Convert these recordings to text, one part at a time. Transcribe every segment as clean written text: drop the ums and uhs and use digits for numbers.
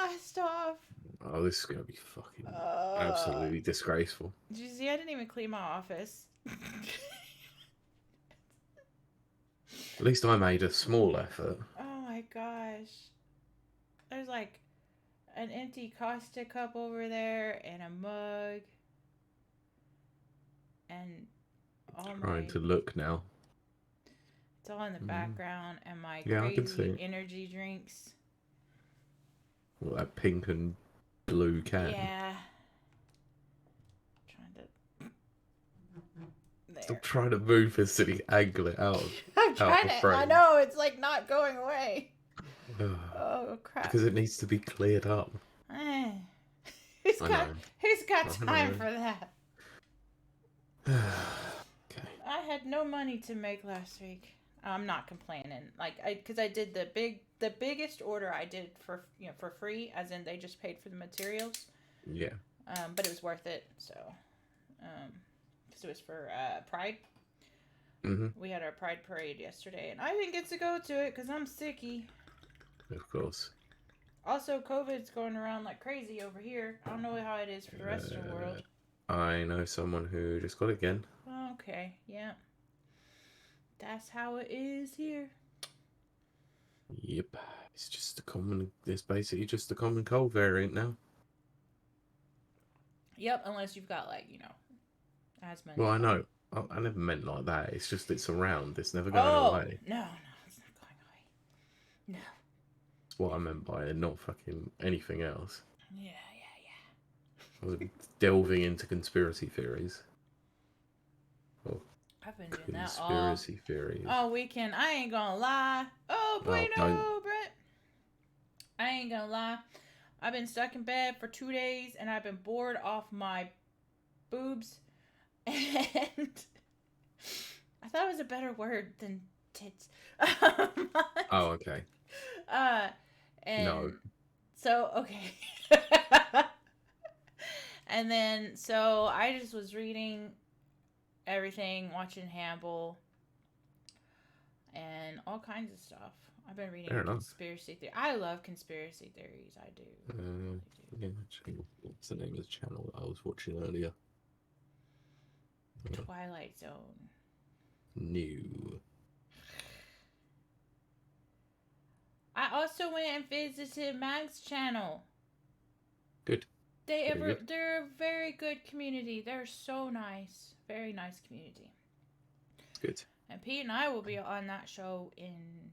blast off. Oh, this is gonna be fucking absolutely disgraceful. Did you see? I didn't even clean my office. At least I made a small effort. Oh my gosh. There's like an empty Costa cup over there and a mug and all Trying my to look now. it's all in the background and my Yeah, I can crazy see. energy drinks. Well, that pink and blue can. Yeah. Trying to Stop there. trying to move this silly angle it I'm out trying of to I frame. know it's like not going away. Oh crap. Because it needs to be cleared up. Eh. Who's I got know. who's got I time know. for that? Okay. I had no money to make last week. I'm not complaining. Like because I did the biggest order I did for for free, as in they just paid for the materials. Yeah. But it was worth it. So, because it was for Pride. We had our Pride parade yesterday, and I didn't get to go to it because I'm sicky. Of course. Also, COVID's going around like crazy over here. I don't know how it is for the rest of the world. I know someone who just got it again. Okay, yeah. That's how it is here. Yep. It's basically just a common cold variant now. Yep, unless you've got like, asthma and Well, I stuff. know. I never meant like that. It's just it's around. It's never going Oh, away. no, it's not going away. No. That's what I meant by it, not fucking anything else. Yeah. I was delving into conspiracy theories. Oh, I've been doing that conspiracy theories. all weekend. I ain't gonna lie. Oh, boy, Don't. no, Brett. I ain't gonna lie. I've been stuck in bed for 2 days, and I've been bored off my boobs. And I thought it was a better word than tits. Oh, okay. And No. so, okay. And then, so I just was reading everything, watching Hannibal, and all kinds of stuff. I've been reading conspiracy theory. I love conspiracy theories. I do. Yeah, actually, what's the name of the channel that I was watching earlier? Twilight Zone. New. I also went and visited Mag's channel. Good. They're a very good community. They're so nice. Very nice community. Good. And Pete and I will be on that show in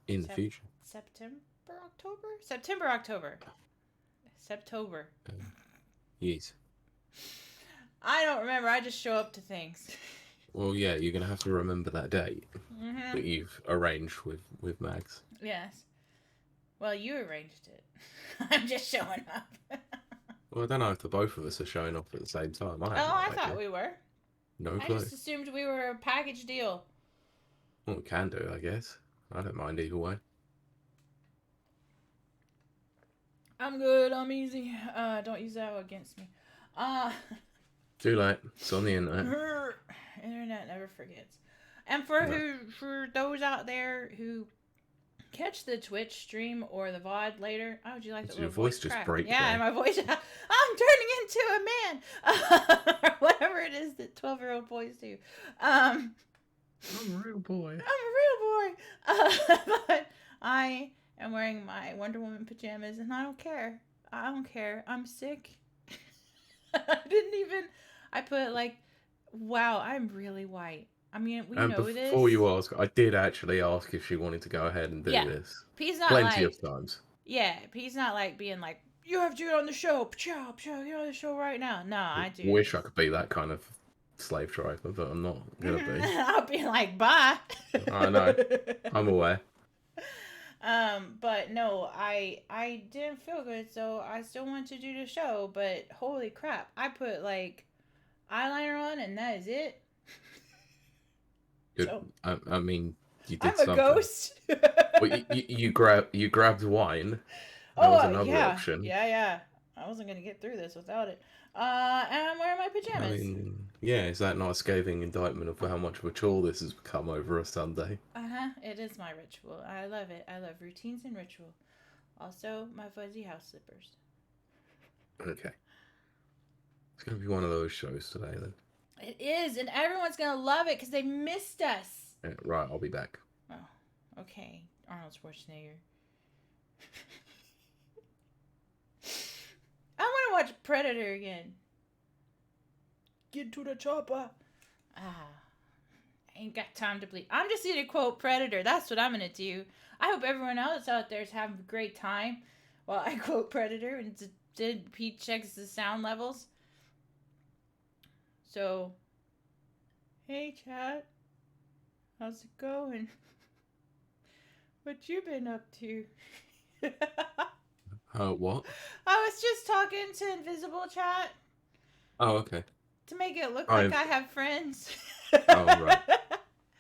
the future. September, October. Yes. I don't remember. I just show up to things. Well, yeah, you're gonna have to remember that date that you've arranged with Max. Yes. Well, you arranged it. I'm just showing up. Well, I don't know if the both of us are showing up at the same time. I thought we were. No clue. I just assumed we were a package deal. Well, we can do, I guess. I don't mind either way. I'm good. I'm easy. Don't use that against me. Too late. It's on the internet. Internet never forgets. And for those out there who catch the Twitch stream or the VOD later, how would you like that your little voice just crack? break? Yeah, my voice. I'm turning into a man, or whatever it is that 12-year-old boys do. I'm a real boy. But I am wearing my Wonder Woman pajamas, and I don't care. I'm sick. I put like, wow, I'm really white. I mean, we know this. Before you ask, I did actually ask if she wanted to go ahead and do this. Pete's not plenty of times. Yeah, Pete's not like being like, you have to get on the show. Pshaw, get on the show right now. No, I do. Wish I could be that kind of slave driver, but I'm not gonna be. I'll be like, bye. I know. I'm aware. But no, I didn't feel good, so I still wanted to do the show, but holy crap, I put like eyeliner on and that is it. Good. So, I mean, you did I'm something. A ghost. Well, you grabbed wine. That was another option. Yeah. I wasn't gonna get through this without it. And I'm wearing my pajamas. I mean, yeah, is that not a scathing indictment of how much of a chore this has become over a Sunday? It is my ritual. I love it. I love routines and ritual. Also, my fuzzy house slippers. Okay. It's going to be one of those shows today, then. It is, and everyone's going to love it because they missed us. Yeah, right, I'll be back. Oh, okay. Arnold Schwarzenegger. I want to watch Predator again. Get to the chopper. I ain't got time to bleed. I'm just going to quote Predator. That's what I'm going to do. I hope everyone else out there is having a great time while I quote Predator and Pete checks the sound levels. So, hey, chat. How's it going? What you been up to? What? I was just talking to Invisible Chat. Oh, okay. To make it look like I have friends. Oh, right.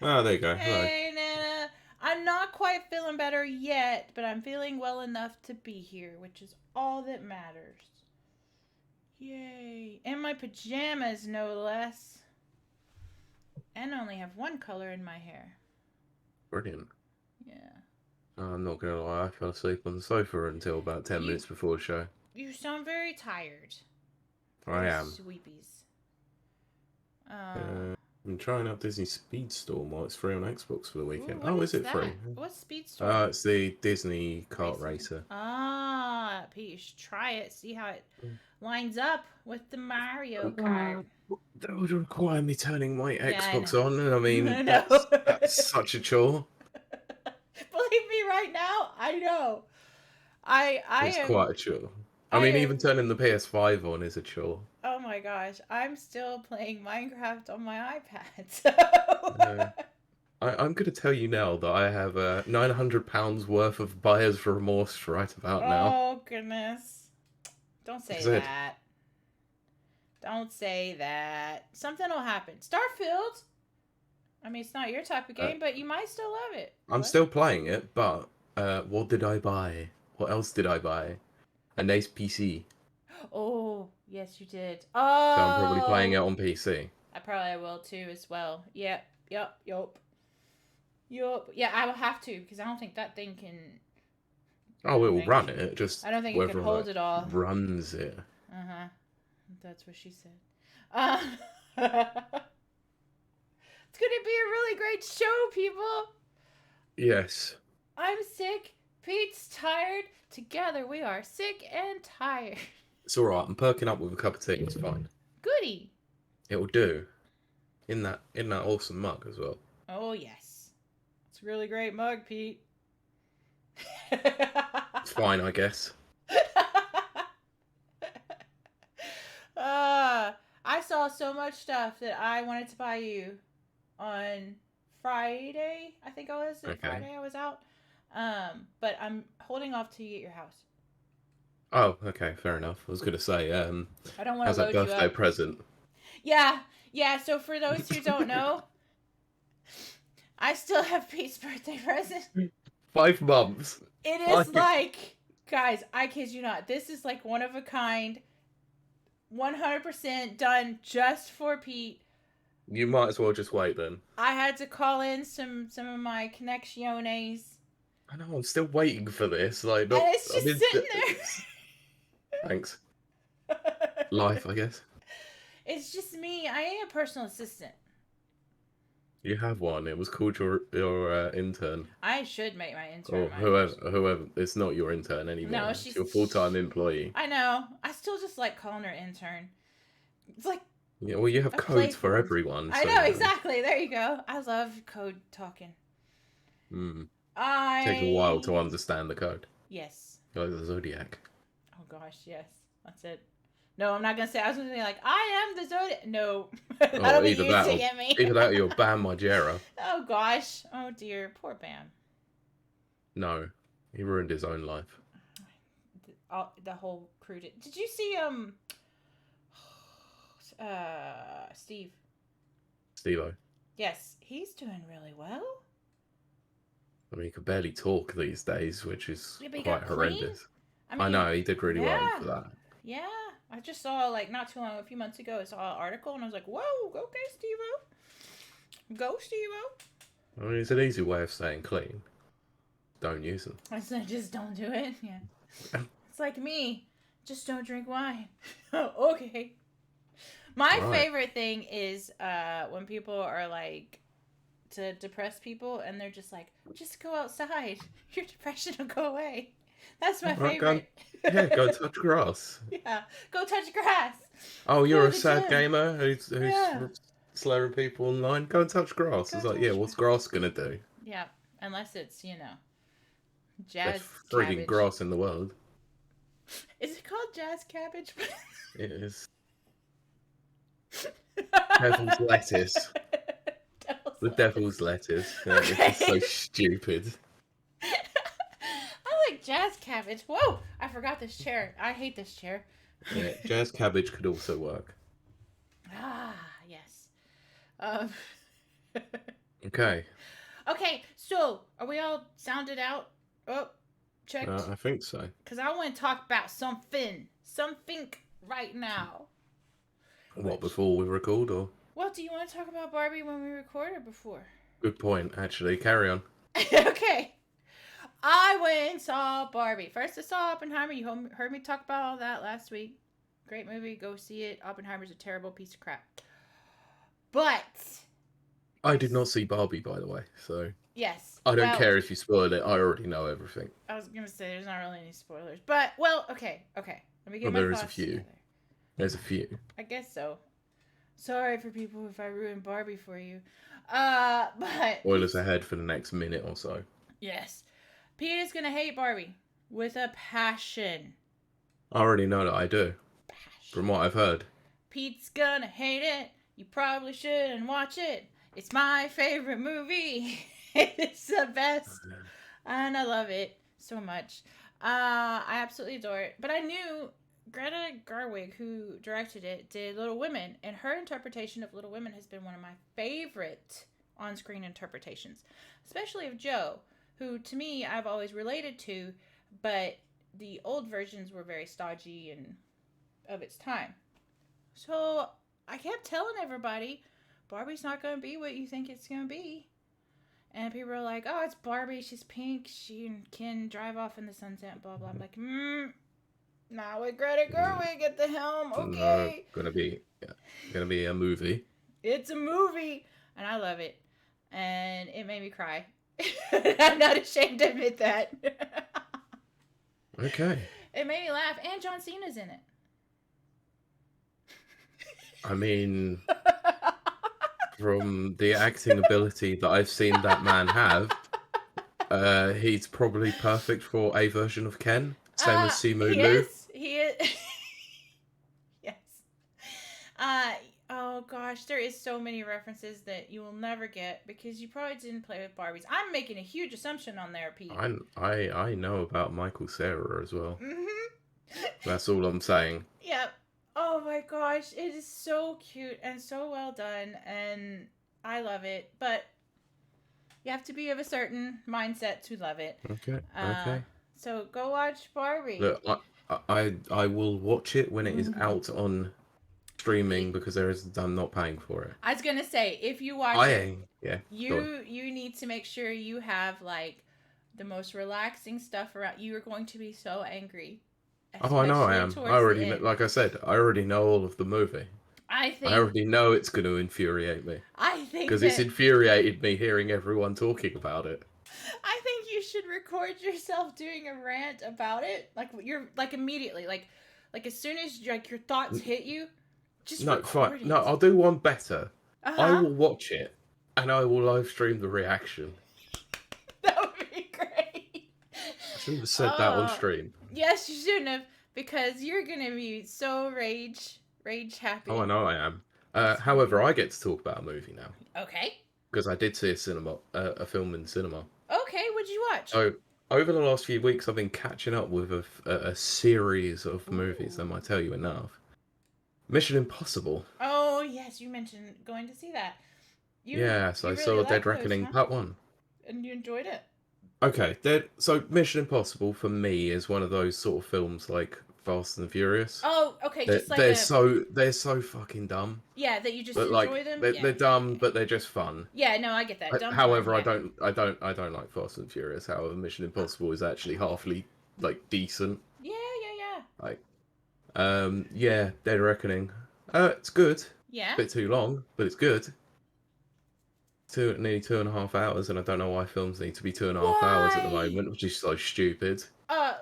Oh, there you go. Hey, Nana. I'm not quite feeling better yet, but I'm feeling well enough to be here, which is all that matters. Yay. In my pajamas, no less. And I only have one color in my hair. Brilliant. Yeah. I'm not going to lie, I fell asleep on the sofa until about 10 minutes before the show. You sound very tired. I am. Sweepies. I'm trying out Disney Speedstorm while it's free on Xbox for the weekend. Ooh, is it that? free? What's Speedstorm? It's the Disney kart racer. Ah, Pete, you should try it. See how it lines up with the Mario Kart. That would require me turning my Xbox on, and I mean, I that's such a chore. Believe me, right now, I know. It's quite a chore. I mean, even turning the PS5 on is a chore. Oh my gosh, I'm still playing Minecraft on my iPad. So. I'm going to tell you now that I have £900 worth of buyer's remorse right about now. Oh goodness! Don't say that. Don't say that. Something will happen. Starfield. I mean, it's not your type of game, but you might still love it. I'm still playing it, but what did I buy? What else did I buy? A nice PC. Oh, yes, you did. Oh! So I'm probably playing it on PC. I probably will too as well. Yep. Yeah, I will have to because I don't think that thing can... Oh, it will run it. I don't think it can hold it all. Runs it. Uh-huh. That's what she said. It's going to be a really great show, people. Yes. I'm sick. Pete's tired. Together we are sick and tired. It's alright. I'm perking up with a cup of tea. It's fine. Goody. It will do. In that awesome mug as well. Oh, yes. It's a really great mug, Pete. It's fine, I guess. I saw so much stuff that I wanted to buy you on Friday. I think it was. Okay. Friday I was out. But I'm holding off till you get your house. Oh, okay, fair enough. I was gonna say, I don't want to load you up. How's that birthday present? Yeah. So for those who don't know, I still have Pete's birthday present. 5 months. It is like, guys, I kid you not. This is like one of a kind, 100% done just for Pete. You might as well just wait then. I had to call in some of my connecciones. I know, I'm still waiting for this. Like, and it's just sitting there. Thanks. Life, I guess. It's just me. I ain't a personal assistant. You have one. It was called your intern. I should make my intern. Or whoever. It's not your intern anymore. No, it's your full-time employee. I know. I still just like calling her intern. It's like... Yeah, well, you have codes for everyone. I know, exactly. There you go. I love code talking. It takes a while to understand the code. Yes. Like the Zodiac. Oh gosh, yes. That's it. No, I'm not gonna say. I was gonna say like, I am the Zodiac. No, that'll be you singing me. Either that or you're Bam Margera. Oh gosh. Oh dear, poor Bam. No, he ruined his own life. The whole crew did. Did you see Steve? Steve-O. Yes, he's doing really well. I mean, he could barely talk these days, which is quite horrendous. I know, he did really well for that. Yeah, I just saw, like, not too long, a few months ago, I saw an article, and I was like, whoa, okay, Steve-O. Go, Steve-O. I mean, it's an easy way of staying clean. don't use them. I said, just don't do it. Yeah. It's like me. Just don't drink wine. Okay. My favorite thing is when people are like, to depress people, and they're just like, just go outside. Your depression will go away. That's my favorite. Go touch grass. Yeah, go touch grass. Oh, you're a sad gym. gamer who's slurring people online? Go and touch grass. It's like, yeah, what's grass going to do? Yeah, unless it's, jazz freaking cabbage. grass in the world. Is it called jazz cabbage? It is. Devil's lettuce. The devil's lettuce. Yeah, Okay. It's so stupid. I like jazz cabbage. Whoa! I forgot this chair. I hate this chair. Yeah, jazz cabbage could also work. Ah, yes. Okay. Okay, so are we all sounded out? Oh, checked. I think so. Because I want to talk about something right now. What, before we record, or? Well, do you want to talk about Barbie when we record or before? Good point, actually. Carry on. Okay. I went and saw Barbie. First, I saw Oppenheimer. You heard me talk about all that last week. Great movie. Go see it. Oppenheimer's a terrible piece of crap. But I did not see Barbie, by the way, so... Yes. I don't care if you spoil it. I already know everything. I was going to say, there's not really any spoilers. But, okay. Let me get my there is thoughts a few. together. There's a few. I guess so. Sorry for people if I ruined Barbie for you. But... Spoilers ahead for the next minute or so. Yes. Pete is going to hate Barbie with a passion. I already know that I do. From what I've heard. Pete's gonna hate it. You probably shouldn't watch it. It's my favorite movie. It's the best. And I love it so much. I absolutely adore it. But I knew Greta Gerwig, who directed it, did Little Women. And her interpretation of Little Women has been one of my favorite on-screen interpretations. Especially of Jo, who to me I've always related to. But the old versions were very stodgy and of its time. So I kept telling everybody, Barbie's not going to be what you think it's going to be. And people were like, oh, it's Barbie. She's pink. She can drive off in the sunset, blah, blah. I'm like, not with Greta Gerwig at the helm. Okay. No, gonna be a movie. It's a movie. And I love it. And it made me cry. I'm not ashamed to admit that. Okay. It made me laugh. And John Cena's in it. I mean, from the acting ability that I've seen that man have, he's probably perfect for a version of Ken. Same as Simu Liu. He is. Yes. Oh gosh, there is so many references that you will never get because you probably didn't play with Barbies. I'm making a huge assumption on there, Pete. I know about Michael Cera as well. Mm-hmm. That's all I'm saying. Yep. Oh my gosh, it is so cute and so well done, and I love it. But you have to be of a certain mindset to love it. Okay. Okay. So go watch Barbie. Look, I will watch it when it is out on streaming because I'm not paying for it. I was gonna say if you watch you need to make sure you have like the most relaxing stuff around. You are going to be so angry. Oh, I know I am. I already know, like I said, I already know all of the movie. I already know it's going to infuriate me. I think because it's infuriated me hearing everyone talking about it. I think you should record yourself doing a rant about it, like immediately, like as soon as your thoughts hit you, just record it. No, I'll do one better. I will watch it and I will live stream the reaction. That would be great. I shouldn't have said that on stream. Yes, you shouldn't have, because you're gonna be so rage happy. Oh, I know I am. However, I get to talk about a movie now. Okay. Because I did see a film in cinema. Okay, what'd you watch? So, over the last few weeks, I've been catching up with a series of movies. I might tell you enough. Mission Impossible. Oh yes, you mentioned going to see that. So I saw Dead Reckoning Part 1. And you enjoyed it? Okay, so Mission Impossible for me is one of those sort of films like Fast and Furious. Oh, okay, They're just like they're a so they're so fucking dumb. yeah that you just But like enjoy them. they're Yeah, yeah, dumb, okay. but they're just fun. Yeah, no, I get that. Dumb fun. However, Yeah. I don't like Fast and Furious. However, Mission Impossible is actually halfly like decent. Yeah, yeah, Like, yeah, Dead Reckoning. It's good. yeah. Bit too long, but it's good. Nearly 2.5 hours, and I don't know why films need to be 2.5 hours at the Why? moment, which is so stupid.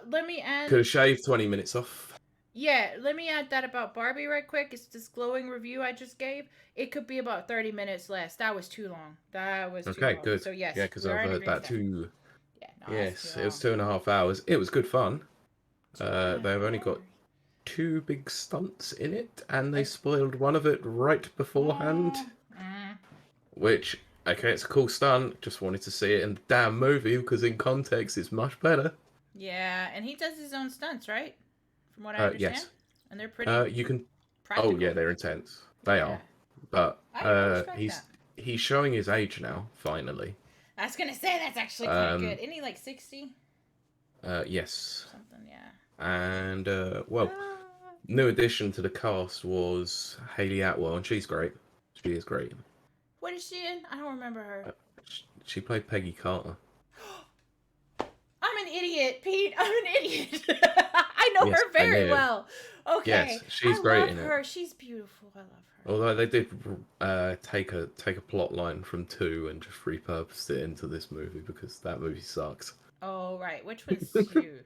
Let me add. Could have shaved 20 minutes off. Yeah, let me add that about Barbie right quick. It's this glowing review I just gave. It could be about 30 minutes less. That was too long. That was too Okay, long. good. So yes, Yeah, because we are I've in heard agreement that there. too. Yeah, no, that's Yes, too it was long. 2.5 hours. It was good fun. Two and a They've only got half 2 big stunts in it, and they hours. spoiled one of it right beforehand. Which, okay, it's a cool stunt. Just wanted to see it in the damn movie because in context it's much better. Yeah, and he does his own stunts, right? From what I understand. Yes. And they're pretty You can. Oh practical. yeah, they're intense. They Yeah. are. But I respect that. he's showing his age now. Finally. I was gonna say that's actually kind of good. Isn't he like 60? Yes. Something, yeah. And well, new addition to the cast was Hayley Atwell, and she's great. She is great. What is she in? I don't remember her. She played Peggy Carter. I'm an idiot, Pete. I'm an idiot. I know Yes, her very well. Okay. Yes, she's great in her. it. She's beautiful. I love her. Although they did take a plot line from 2 and just repurposed it into this movie because that movie sucks. Oh, right. Which one's you?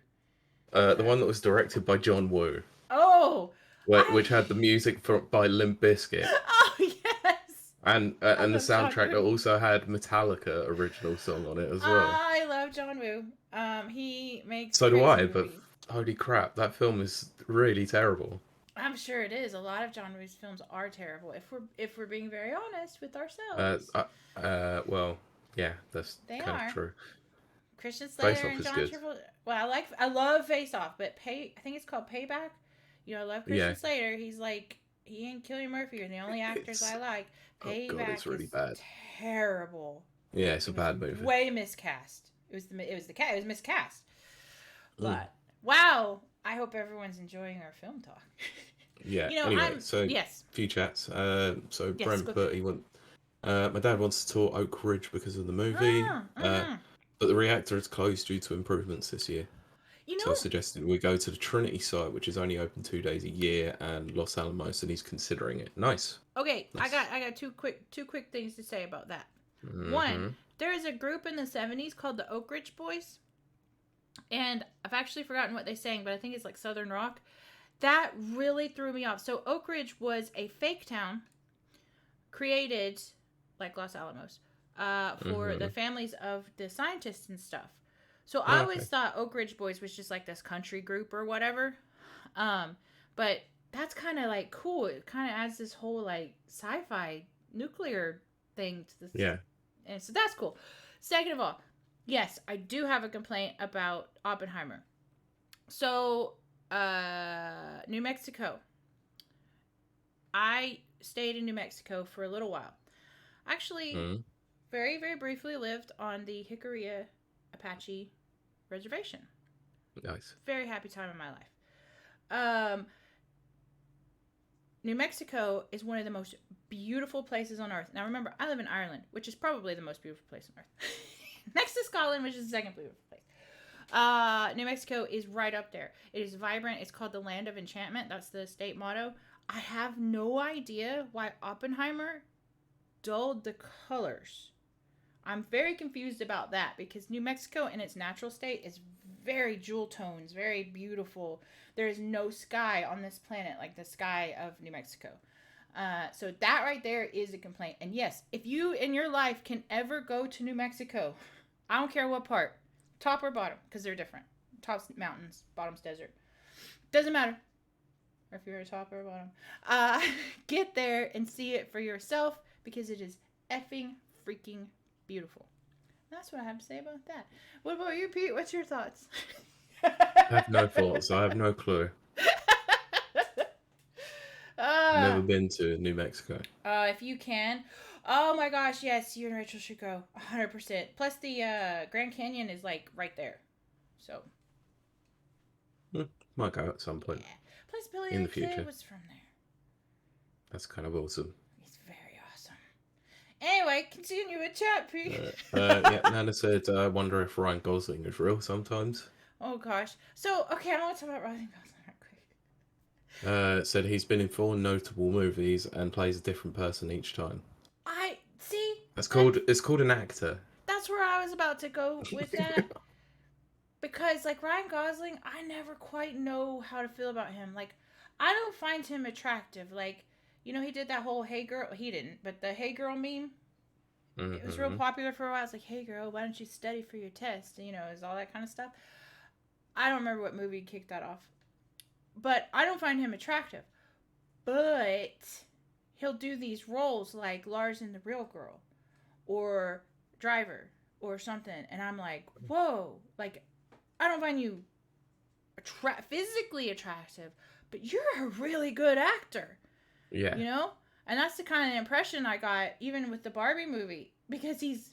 The one that was directed by John Woo. Oh. Which had the music by Limp Bizkit. Oh, yes. And the soundtrack that Woo. also had Metallica original song on it as well. I love John Woo. He makes So do I, movies. but holy crap, that film is really terrible. I'm sure it is. A lot of John Woo's films are terrible. If we're being very honest with ourselves. Well, yeah, that's They kind are. of true. Christian Slater Face Off and is John good. Travolta. Well, I love Face Off, but I think it's called Payback. You know, I love Christian Yeah. Slater. He's like he and Cillian Murphy are the only actors I like. Payback oh god, it's really is bad. terrible. Yeah, it's a bad movie. Way miscast. It was miscast. But wow, I hope everyone's enjoying our film talk. Yeah. You know, anyway, so yes. few chats. So Yes, Brent go put he went. My dad wants to tour Oak Ridge because of the movie. But the reactor is closed due to improvements this year. You know, So I suggested we go to the Trinity site, which is only open 2 days a year, and Los Alamos, and he's considering it. Nice. Okay, Nice. I got two quick things to say about that. One, there is a group in the 70s called the Oak Ridge Boys. And I've actually forgotten what they sang, but I think it's like Southern rock. That really threw me off. So Oak Ridge was a fake town created, like Los Alamos, for the families of the scientists and stuff. So I always thought Oak Ridge Boys was just like this country group or whatever. But that's kind of like cool. It kind of adds this whole like sci-fi nuclear thing to this. Yeah. And so that's cool. Second of all, yes, I do have a complaint about Oppenheimer. So, New Mexico. I stayed in New Mexico for a little while. Actually, very, very briefly lived on the Jicarilla Apache Reservation. Nice. Very happy time in my life. New Mexico is one of the most beautiful places on earth. Now remember, I live in Ireland, which is probably the most beautiful place on earth. Next to Scotland, which is the second beautiful place. New Mexico is right up there. It is vibrant. It's called the Land of Enchantment. That's the state motto. I have no idea why Oppenheimer dulled the colors. I'm very confused about that because New Mexico in its natural state is very jewel tones, very beautiful. There is no sky on this planet like the sky of New Mexico. So that right there is a complaint. And yes, if you in your life can ever go to New Mexico, I don't care what part, top or bottom, because they're different. Top's mountains, bottom's desert. Doesn't matter. Or if you're a top or a bottom. Get there and see it for yourself because it is effing freaking beautiful. That's what I have to say about that. What about you, Pete? What's your thoughts? I have no thoughts. I have no clue. Never been to New Mexico. If you can. Oh my gosh, yes, you and Rachel should go. 100%. Plus the Grand Canyon is like right there. So. Might go at some point Plus, Billy in the the future. Kid was from there. That's kind of awesome. He's very awesome. Anyway, continue with chat, Pete. Yeah, Nana said, I wonder if Ryan Gosling is real sometimes. Oh, gosh. So, okay, I want to talk about Ryan Gosling real quick. Said he's been in 4 notable movies and plays a different person each time. It's called an actor. That's where I was about to go with that. Because, like, Ryan Gosling, I never quite know how to feel about him. Like, I don't find him attractive. Like, you know, he did that whole "Hey Girl," he didn't, but the "Hey Girl" meme, it was real popular for a while. It's like, "Hey girl, why don't you study for your test?" You know, it's all that kind of stuff. I don't remember what movie kicked that off. But I don't find him attractive. But he'll do these roles like Lars in The Real Girl or Driver or something. And I'm like, whoa. Like, I don't find you physically attractive, but you're a really good actor. Yeah. You know? And that's the kind of impression I got even with the Barbie movie. Because he's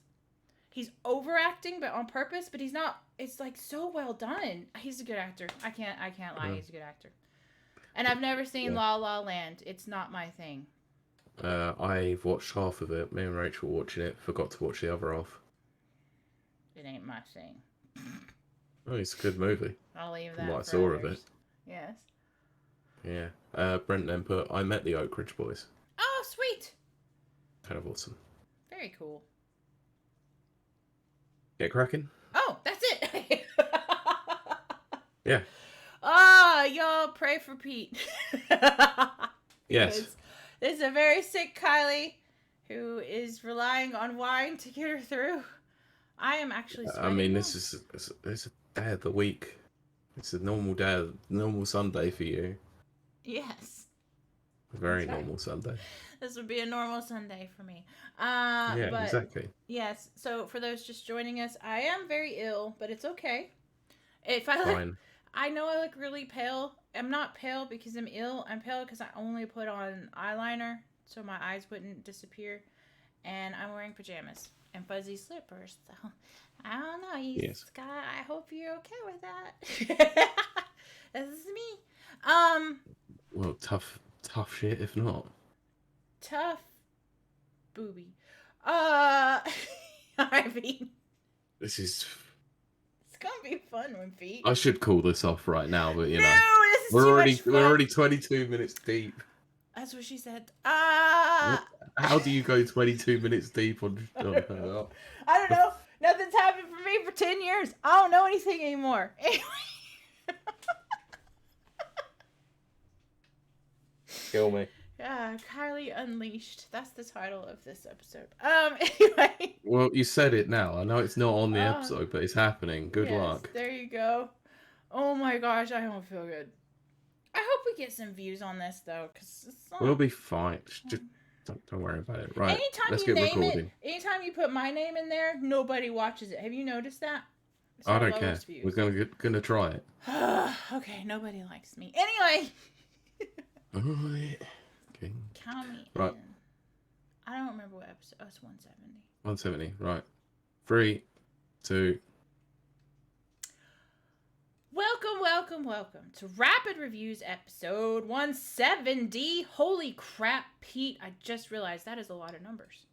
overacting, but on purpose, but he's not. It's like so well done. He's a good actor. I can't lie. He's a good actor. And I've never seen La La Land. It's not my thing. I've watched half of it. Me and Rachel were watching it. Forgot to watch the other half. It ain't my thing. Oh, it's a good movie. I'll leave that. From what I for saw others. of it. Yes. Yeah. Brent then put, I met the Oak Ridge Boys. Oh, sweet. Kind of awesome. Very cool. Get cracking? Oh, that's it. Yeah. Y'all pray for Pete. Yes. There's a very sick Kiley who is relying on wine to get her through. I am actually sweating. I mean, this is a day of the week. It's a normal day, normal Sunday for you. Yes. A very normal Sunday. This would be a normal Sunday for me. Yeah, but exactly. Yes. So for those just joining us, I am very ill, but it's okay. If I look, Fine. I know I look really pale. I'm not pale because I'm ill. I'm pale because I only put on eyeliner so my eyes wouldn't disappear, and I'm wearing pajamas and fuzzy slippers. So I don't know. Yes. Scott, I hope you're okay with that. This is me. Well, tough shit if not. Tough booby. I mean, This is. it's gonna be fun with Pete. I should call this off right now, but you know, this is we're already 22 minutes deep. That's what she said. How do you go 22 minutes deep on? I don't know. Nothing's happened for me for 10 years. I don't know anything anymore. Anyway. Kill me. Yeah, Kiley Unleashed. That's the title of this episode. Anyway. Well, you said it now. I know it's not on the episode, but it's happening. Good luck. There you go. Oh my gosh, I don't feel good. I hope we get some views on this though, because we'll be fine. Just don't worry about it. Right. Let's get recording. Anytime you put my name in there, nobody watches it. Have you noticed that? I don't care. Views. We're gonna try it. Okay, nobody likes me. Anyway. Alright. Okay. Count me right. in. I don't remember what episode. Oh, it's 170. 170. Right. 3, 2. Welcome to Rapid Reviews episode 170. Holy crap, Pete. I just realized that is a lot of numbers.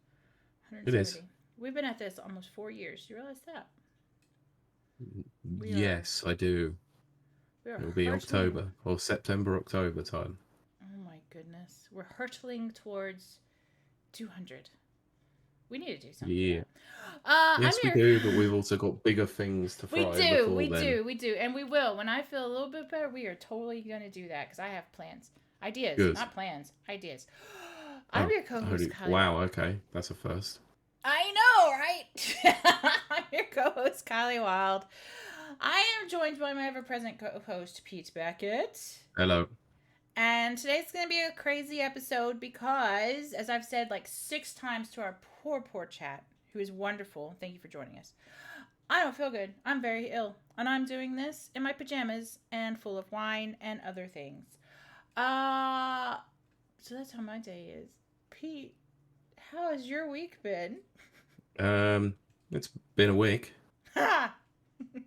170. It is. We've been at this almost 4 years. You realize that? Yes, I do. It'll be October or September, October time. Oh my goodness. We're hurtling towards 200. We need to do something. Yeah. Yes, we do, but we've also got bigger things to fry. We do, and we will. When I feel a little bit better, we are totally going to do that because I have plans. Ideas, Good. Not plans. Ideas. I'm your co-host, Kiley. Wow, okay. That's a first. I know, right? I'm your co-host, Kiley Wilde. I am joined by my ever-present co-host, Pete Beckett. Hello. And today's going to be a crazy episode because, as I've said like 6 times to our poor chat, who is wonderful, thank you for joining us, I don't feel good. I'm very ill. And I'm doing this in my pajamas and full of wine and other things. So that's how my day is. Pete, how has your week been? It's been a week. Ha!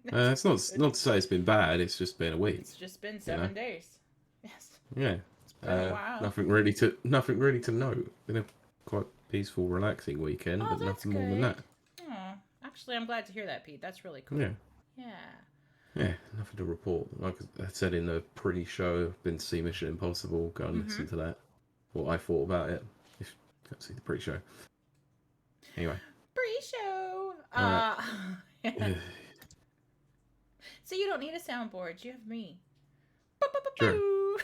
It's not to say it's been bad. It's just been a week. It's just been You know? 7 days. Yes. Yeah. It's been a while. Nothing really to note. Been a quite peaceful, relaxing weekend, Oh, but that's nothing more than that. good. Oh, actually, I'm glad to hear that, Pete. That's really cool. Yeah. Yeah. Yeah, nothing to report. Like I said in the pre-show, I've been to see Mission Impossible. Go and listen to that. What I thought about it. If you can't see the pre-show. Anyway. Pre-show. Yeah. So you don't need a soundboard. You have me. True.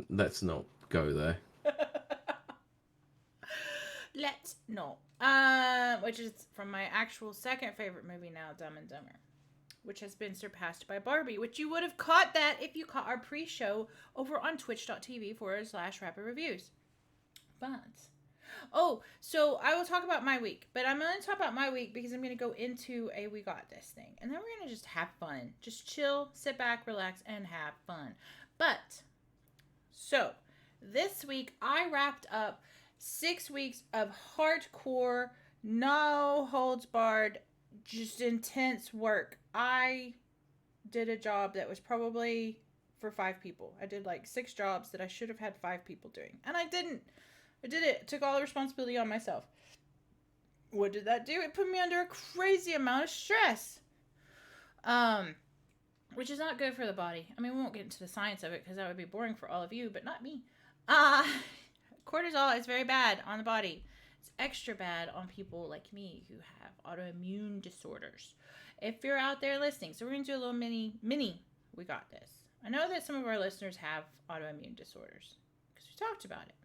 Let's not go there. Let's not. Which is from my actual second favorite movie now, Dumb and Dumber, which has been surpassed by Barbie, which you would have caught that if you caught our pre-show over on twitch.tv/rapid reviews. But, so I will talk about my week, but I'm going to talk about my week because I'm going to go into a We Got This thing. And then we're going to just have fun. Just chill, sit back, relax, and have fun. But, so, this week I wrapped up 6 weeks of hardcore, no holds barred, just intense work. I did a job that was probably for 5 people. I did like 6 jobs that I should have had 5 people doing. And I didn't. I did it. Took all the responsibility on myself. What did that do? It put me under a crazy amount of stress. Which is not good for the body. I mean, we won't get into the science of it because that would be boring for all of you, but not me. Cortisol is very bad on the body. It's extra bad on people like me who have autoimmune disorders. If you're out there listening, so we're going to do a little mini, We Got This. I know that some of our listeners have autoimmune disorders because we talked about it.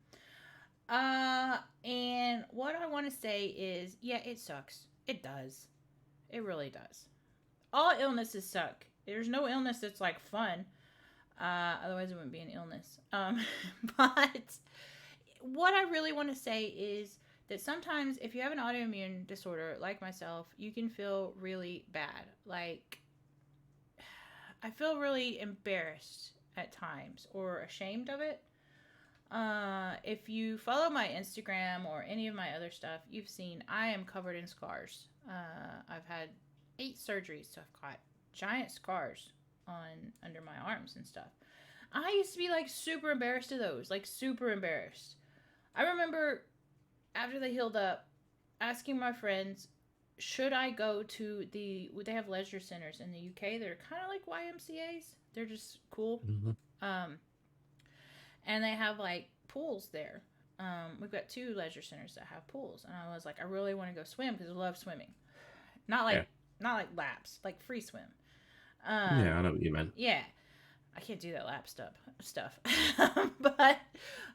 And what I want to say is, yeah, it sucks. It does. It really does. All illnesses suck. There's no illness that's like fun. Otherwise it wouldn't be an illness. But what I really want to say is that sometimes if you have an autoimmune disorder like myself, you can feel really bad. Like, I feel really embarrassed at times or ashamed of it. If you follow my Instagram or any of my other stuff, you've seen I am covered in scars. I've had 8 surgeries, so I've got giant scars under my arms and stuff. I used to be like super embarrassed of those, like super embarrassed. I remember after they healed up, asking my friends, should I go to they have leisure centers in the UK that are kind of like YMCAs. They're just cool. Mm-hmm. And they have like pools there. We've got 2 leisure centers that have pools, and I was like, I really want to go swim because I love swimming. Not like laps, like free swim. Yeah, I know what you meant. Yeah, I can't do that lap stuff. But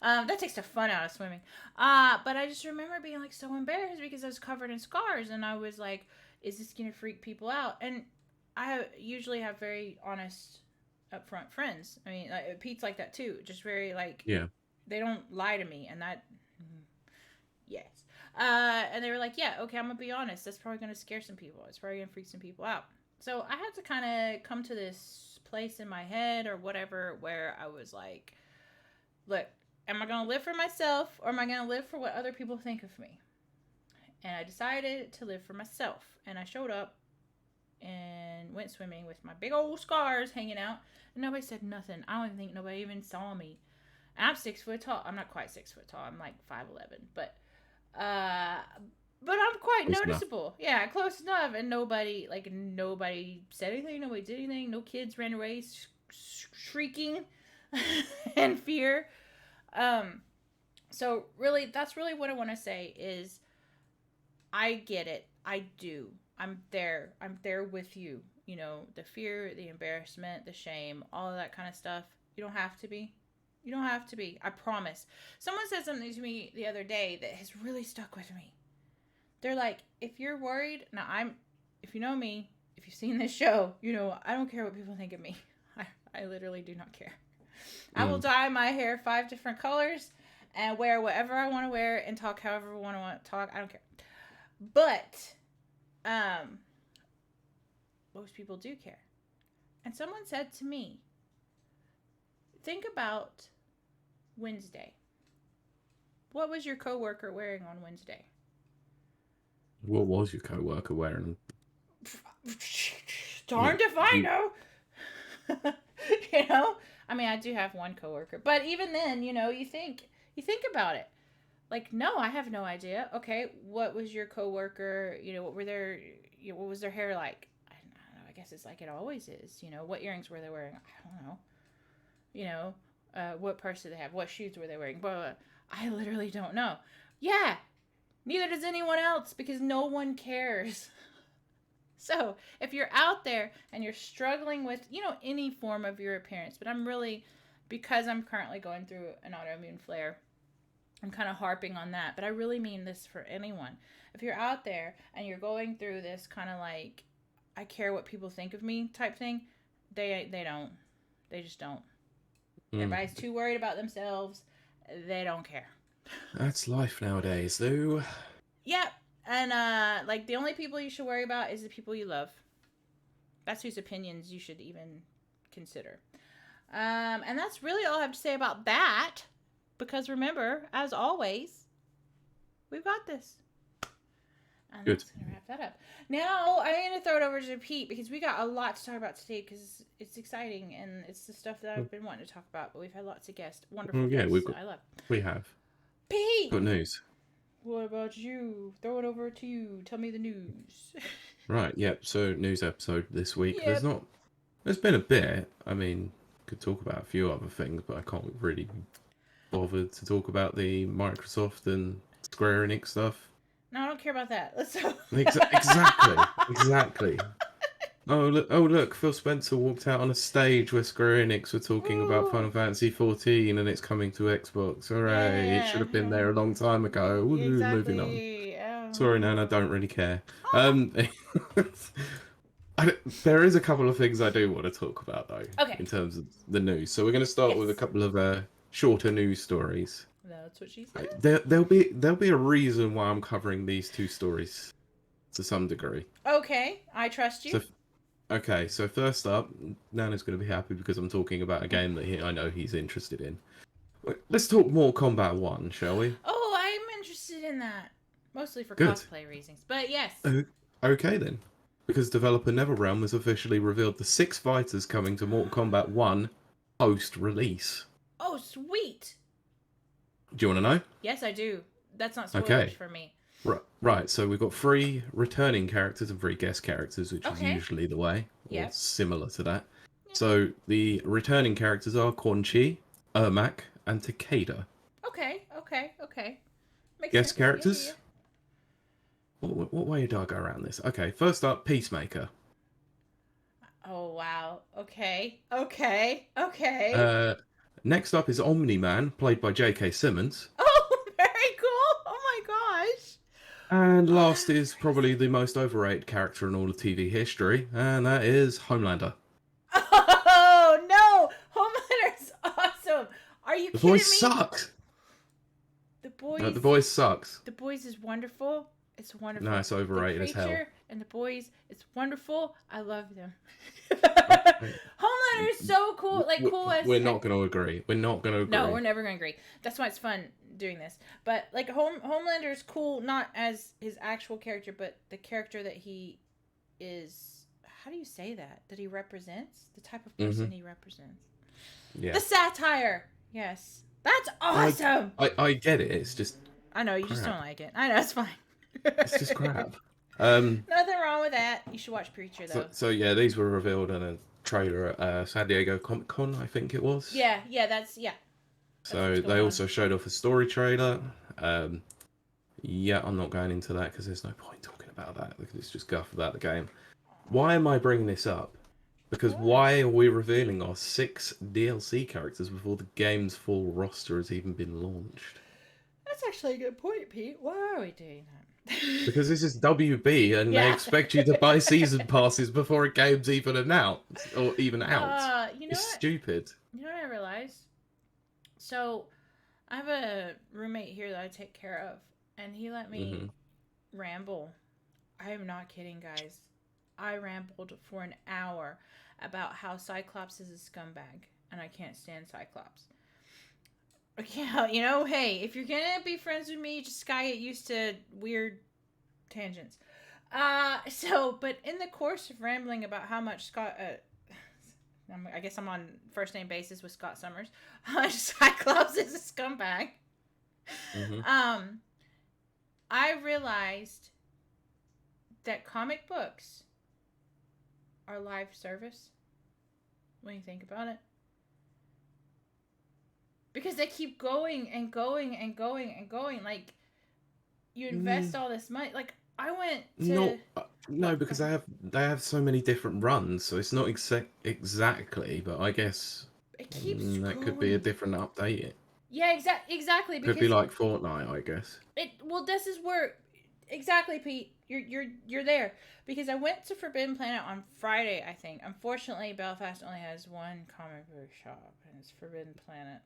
that takes the fun out of swimming. But I just remember being like so embarrassed because I was covered in scars, and I was like, is this gonna freak people out? And I usually have very honest, upfront friends. I mean, Pete's like that too. Just very like, they don't lie to me, and that, yes. And they were like, yeah, okay, I'm gonna be honest. That's probably gonna scare some people. It's probably gonna freak some people out. So I had to kind of come to this place in my head or whatever where I was like, look, am I gonna live for myself or am I gonna live for what other people think of me? And I decided to live for myself. And I showed up and went swimming with my big old scars hanging out, and nobody said nothing. I don't even think nobody even saw me. And I'm 6 foot tall. I'm not quite 6 foot tall. I'm like 5'11", but I'm quite close noticeable enough. Yeah, close enough. And nobody said anything. Nobody did anything. No kids ran away shrieking in fear. So really, that's really what I want to say is, I get it. I do. I'm there. I'm there with you. You know, the fear, the embarrassment, the shame, all of that kind of stuff. You don't have to be. You don't have to be. I promise. Someone said something to me the other day that has really stuck with me. They're like, if you're worried, if you know me, if you've seen this show, you know, I don't care what people think of me. I literally do not care. I will dye my hair 5 different colors and wear whatever I want to wear and talk however I want to talk. I don't care. But, most people do care. And someone said to me, think about Wednesday. What was your coworker wearing on Wednesday? What was your coworker wearing? darned if I know. You know, I mean, I do have one coworker, but even then, you know, you think about it. Like, no, I have no idea. Okay, what was your coworker? You know, what were their, you know, what was their hair like? I don't know. I guess it's like it always is. You know, what earrings were they wearing? I don't know. You know, what purse did they have? What shoes were they wearing? Blah, blah, blah. I literally don't know. Yeah, neither does anyone else because no one cares. So, if you're out there and you're struggling with, you know, any form of your appearance, but I'm really, because I'm currently going through an autoimmune flare, I'm kind of harping on that, but I really mean this for anyone. If you're out there and you're going through this kind of like, I care what people think of me type thing, they don't. They just don't. Everybody's too worried about themselves. They don't care. That's life nowadays, though. Yep. And like the only people you should worry about is the people you love. That's whose opinions you should even consider. And that's really all I have to say about that. Because remember, as always, we've got this. And Good. that's going to wrap that up. Now, I'm going to throw it over to Pete because we got a lot to talk about today because it's exciting and it's the stuff that I've been wanting to talk about. But we've had lots of guests. Wonderful guests. I love it. We have. Pete! Good news. What about you? Throw it over to you. Tell me the news. Right, yep. So, news episode this week. Yep. There's been a bit. I mean, could talk about a few other things, but I can't really bothered to talk about the Microsoft and Square Enix stuff. No, I don't care about that. Let's go. Exactly. Oh look! Phil Spencer walked out on a stage where Square Enix were talking about Final Fantasy 14 and it's coming to Xbox. Hooray! It should have been there a long time ago. Exactly. Moving on. Sorry, Nan, I don't really care. There is a couple of things I do want to talk about though. Okay. In terms of the news, so we're going to start with a couple of shorter news stories. That's what she said. There'll be a reason why I'm covering these two stories to some degree. Okay, I trust you. So first up, Nana's going to be happy because I'm talking about a game that I know he's interested in. Let's talk Mortal Kombat 1, shall we? Oh, I'm interested in that. Mostly for Good. cosplay reasons, but yes. Okay then. Because developer NetherRealm has officially revealed the 6 fighters coming to Mortal Kombat 1 post-release. Oh, sweet. Do you want to know? Yes, I do. That's not spoilers for me. Right, so we've got 3 returning characters and 3 guest characters, which is usually the way, or similar to that. Yeah. So the returning characters are Quan Chi, Ermac, and Takeda. Okay. Makes guest sense. characters? Yeah. What way do I go around this? Okay, first up, Peacemaker. Oh, wow. Okay. Next up is Omni-Man, played by J.K. Simmons. Oh, very cool. Oh my gosh. And last is probably the most overrated character in all of TV history, and that is Homelander. Oh, no. Homelander's awesome. Are you kidding me? The Boys sucks. The Boys... No, The Boys sucks. The Boys is wonderful. It's wonderful. No, it's overrated as hell. And The Boys, it's wonderful. I love them. Homelander is so cool. Like, cool as... We're not going to agree. No, we're never going to agree. That's why it's fun doing this. But, like, Homelander is cool, not as his actual character, but the character that he is... How do you say that? That he represents? The type of person he represents. Yeah. The satire. Yes. That's awesome. I get it. It's just... I know, you just don't like it. I know, it's fine. It's just crap. Nothing wrong with that. You should watch Preacher, though. So yeah, these were revealed in a trailer at San Diego Comic-Con, I think it was. Yeah, that's so they also showed off a story trailer. Yeah, I'm not going into that because there's no point talking about that because it's just guff about the game. Why am I bringing this up? Because why are we revealing our 6 DLC characters before the game's full roster has even been launched? That's actually a good point, Pete. Why are we doing that? Because this is WB and they expect you to buy season passes before a game's even announced or even out. It's stupid. You know what I realized? So, I have a roommate here that I take care of, and he let me ramble. I am not kidding, guys. I rambled for an hour about how Cyclops is a scumbag, and I can't stand Cyclops. Yeah, you know, hey, if you're gonna be friends with me, just gotta get used to weird tangents. But in the course of rambling about how much Scott, I guess I'm on first name basis with Scott Summers. Cyclops is a scumbag. Mm-hmm. I realized that comic books are live service when you think about it. Because they keep going and going and going and going. Like, you invest all this money. Like, I went to... No, because they have so many different runs, so it's not exactly, but I guess It keeps that could be a going. different update. Yeah, exactly. Could be like Fortnite, I guess. Well, this is where... Exactly, Pete. You're there. Because I went to Forbidden Planet on Friday, I think. Unfortunately, Belfast only has one comic book shop, and it's Forbidden Planet.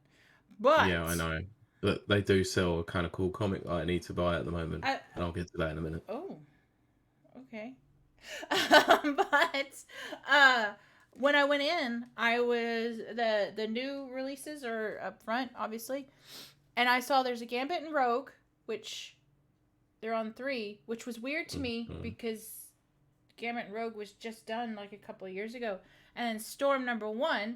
But... Yeah, I know. But they do sell a kind of cool comic that I need to buy at the moment. And I'll get to that in a minute. Oh, okay. When I went in, I was the new releases are up front, obviously, and I saw there's a Gambit and Rogue, which they're on 3, which was weird to me because Gambit and Rogue was just done like a couple of years ago, and then Storm #1,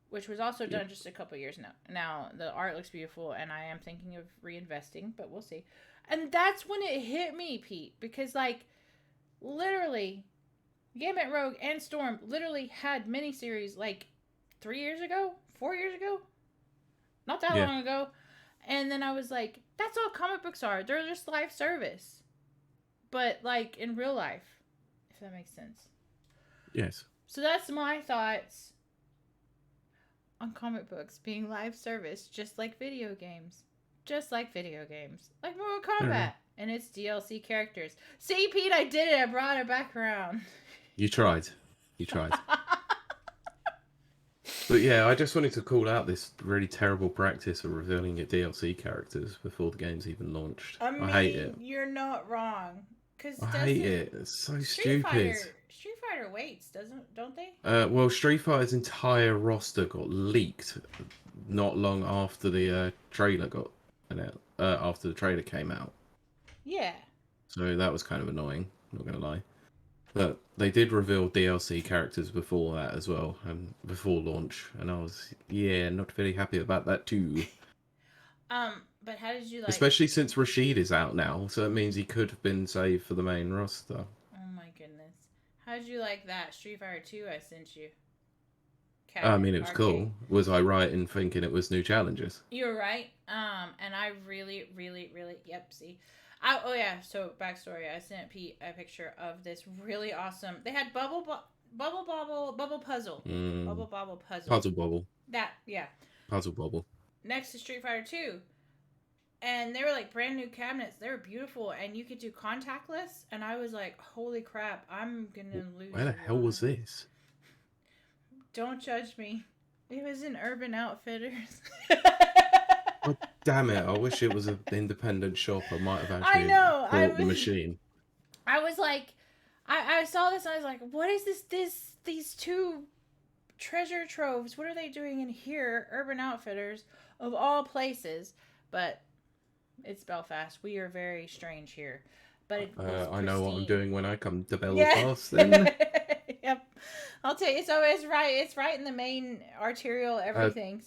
which was also done just a couple of years now. Now the art looks beautiful, and I am thinking of reinvesting, but we'll see. And that's when it hit me, Pete, because like. Literally, Gambit Rogue and Storm literally had miniseries like 3 years ago, 4 years ago, not that long ago. And then I was like, that's all comic books are. They're just live service. But like in real life, if that makes sense. Yes. So that's my thoughts on comic books being live service, just like video games. Just like video games. Like Mortal Kombat. And it's DLC characters. See, Pete, I did it. I brought it back around. You tried. But yeah, I just wanted to call out this really terrible practice of revealing your DLC characters before the game's even launched. I hate it. You're not wrong. I hate it. It's so stupid. Street Fighter waits, don't they? Well, Street Fighter's entire roster got leaked not long after the trailer after the trailer came out. Yeah. So that was kind of annoying, not gonna lie. But they did reveal DLC characters before that as well, and before launch, and I was not very happy about that too. But how did you like? Especially since Rashid is out now, so it means he could have been saved for the main roster. Oh my goodness! How did you like that Street Fighter 2 I sent you? I mean, it was cool. Was I right in thinking it was new challenges? You were right. And I really, see. So backstory. I sent Pete a picture of this really awesome. They had Bubble Puzzle. Bubble Bobble Puzzle. Puzzle Bobble. Puzzle Bobble. Next to Street Fighter 2. And they were like brand new cabinets. They were beautiful, and you could do contactless. And I was like, holy crap, I'm gonna lose. Where the hell was this? Don't judge me. It was in Urban Outfitters. Oh, damn it. I wish it was an independent shop. I might have actually bought the machine. I was like, I saw this and I was like, what is these 2 treasure troves? What are they doing in here? Urban Outfitters, of all places. But it's Belfast. We are very strange here. But I know what I'm doing when I come to Belfast. Then. Yep. I'll tell you, it's always right. It's right in the main arterial everything.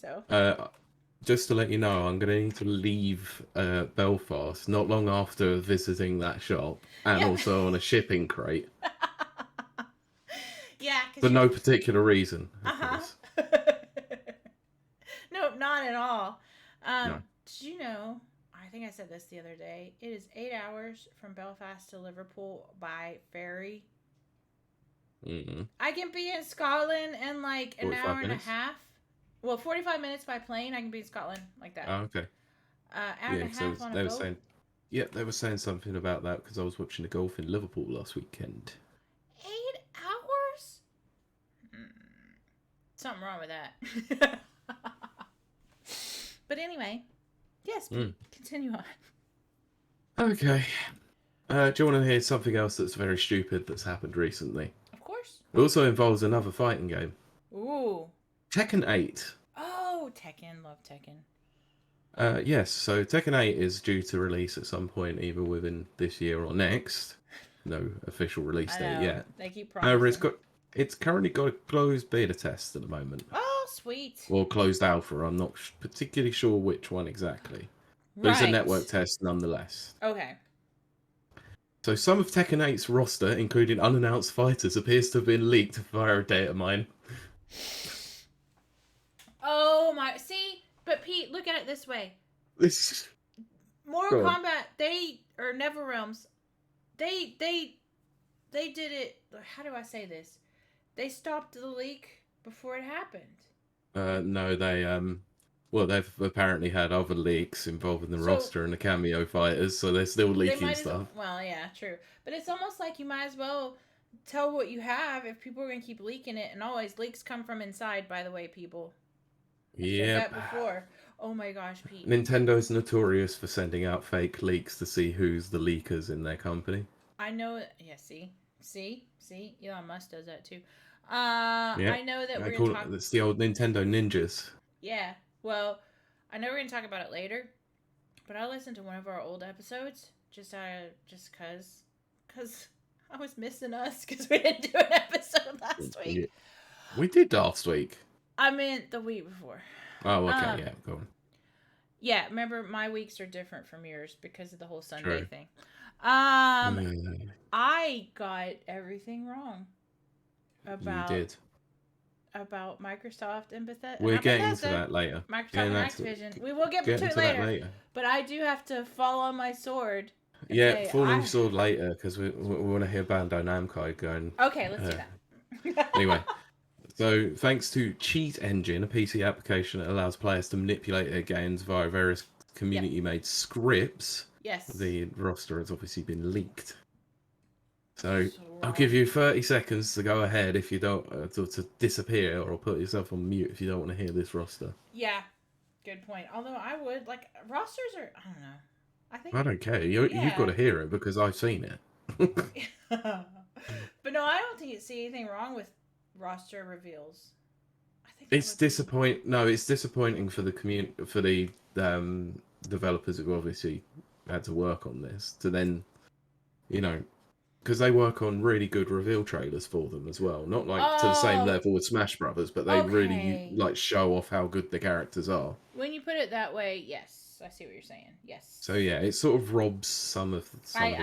Just to let you know, I'm going to need to leave Belfast not long after visiting that shop, and also on a shipping crate. For no particular reason. No, not at all. No. Did you know? I think I said this the other day. It is 8 hours from Belfast to Liverpool by ferry. Mm-hmm. I can be in Scotland in like an hour and a half. Well, 45 minutes by plane. I can be in Scotland like that. Oh, okay. Hour and a half on a boat. They were saying something about that because I was watching the golf in Liverpool last weekend. 8 hours? Something wrong with that. But anyway, yes, continue on. Okay. Do you want to hear something else that's very stupid that's happened recently? Of course. It also involves another fighting game. Ooh. Tekken 8. Oh, Tekken. Love Tekken. Yes, so Tekken 8 is due to release at some point, either within this year or next. no official release I date know. yet. They keep However, promising. it's currently got a closed beta test at the moment, Oh, sweet. or closed alpha. I'm not particularly sure which one exactly, but it's a Right. network test nonetheless. Okay. So some of Tekken 8's roster, including unannounced fighters, appears to have been leaked via a data mine. Oh my. See, but Pete, look at it this way. This Mortal Kombat, or NetherRealms, they did it. How do I say this? They stopped the leak before it happened. No, well, they've apparently had other leaks involving the roster and the cameo fighters, so they're still leaking stuff. Well, yeah, true. But it's almost like you might as well tell what you have if people are going to keep leaking it. And always, leaks come from inside, by the way, people. Yeah. Said that before. Oh my gosh, Pete. Nintendo's notorious for sending out fake leaks to see who's the leakers in their company. I know. Yeah, see, Elon Musk does that too. I know that we're gonna talk. It's the old Nintendo ninjas. Yeah. Well, I know we're gonna talk about it later, but I listened to one of our old episodes just cause I was missing us because we didn't do an episode last week. Yeah. We did last week. I meant the week before. Oh, okay, yeah, go on. Yeah, remember my weeks are different from yours because of the whole Sunday thing. I got everything wrong about Microsoft and Bethesda. We're getting to that later. Microsoft and Activision. We will get to it later. But I do have to fall on my sword. Yeah, fall on your sword later because we want to hear Bandai Namco going. Okay, let's do that. Anyway, so thanks to Cheat Engine, a PC application that allows players to manipulate their games via various community-made scripts. Yes. The roster has obviously been leaked. So I'll give you 30 seconds to go ahead if you don't to disappear or put yourself on mute if you don't want to hear this roster. Yeah, good point. Although I would rosters are I don't care. You've got to hear it because I've seen it. But no, I don't think you see anything wrong with roster reveals. I think it's disappointing. No, it's disappointing for the developers who obviously had to work on this to then, because they work on really good reveal trailers for them as well. Not to the same level with Smash Brothers, but they really show off how good the characters are. When you put it that way, yes. I see what you're saying. Yes. So yeah, it sort of robs some of the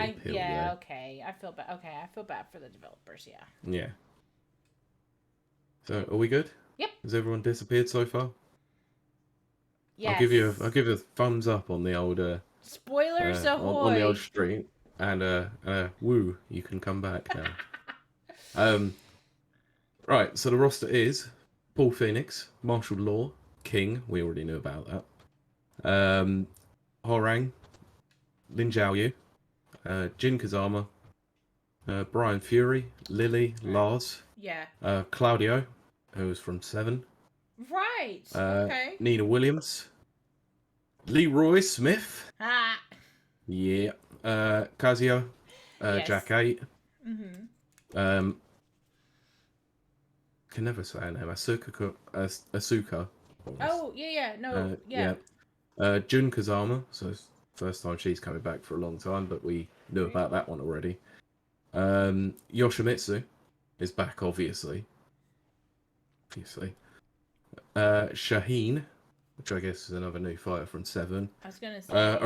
appeal there. Okay. I feel bad. Okay, I feel bad for the developers. Yeah. Yeah. So are we good? Yep. Has everyone disappeared so far? Yes. I'll give you a thumbs up on the old spoilers ahoy on the old street and woo, you can come back now. Right. So the roster is Paul Phoenix, Martial Law, King. We already knew about that. Horang, Lin Jiaoyu, Jin Kazama, Brian Fury, Lily, Lars, Claudio, who's from Seven, right? Okay. Nina Williams, Leroy Smith, yeah, Kazuya, Jack 8, can never say her name, Asuka. Oh yeah, no, Jun Kazama, so it's the first time she's coming back for a long time, but we knew about that one already. Yoshimitsu is back, obviously. Shaheen, which I guess is another new fighter from Seven. I was gonna say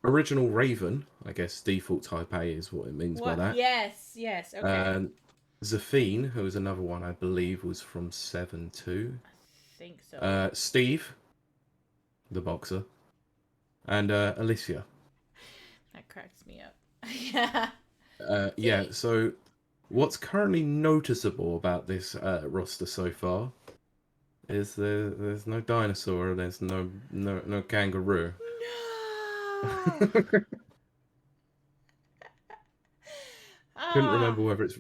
Original Raven, I guess default type A is what it means by that. Yes, okay. Zafine, who was another one I believe was from 7 too. I think so. Steve, the boxer, and Alicia. That cracks me up. Yeah. So, what's currently noticeable about this roster so far is there's no dinosaur, there's no kangaroo. No. Couldn't remember whether it's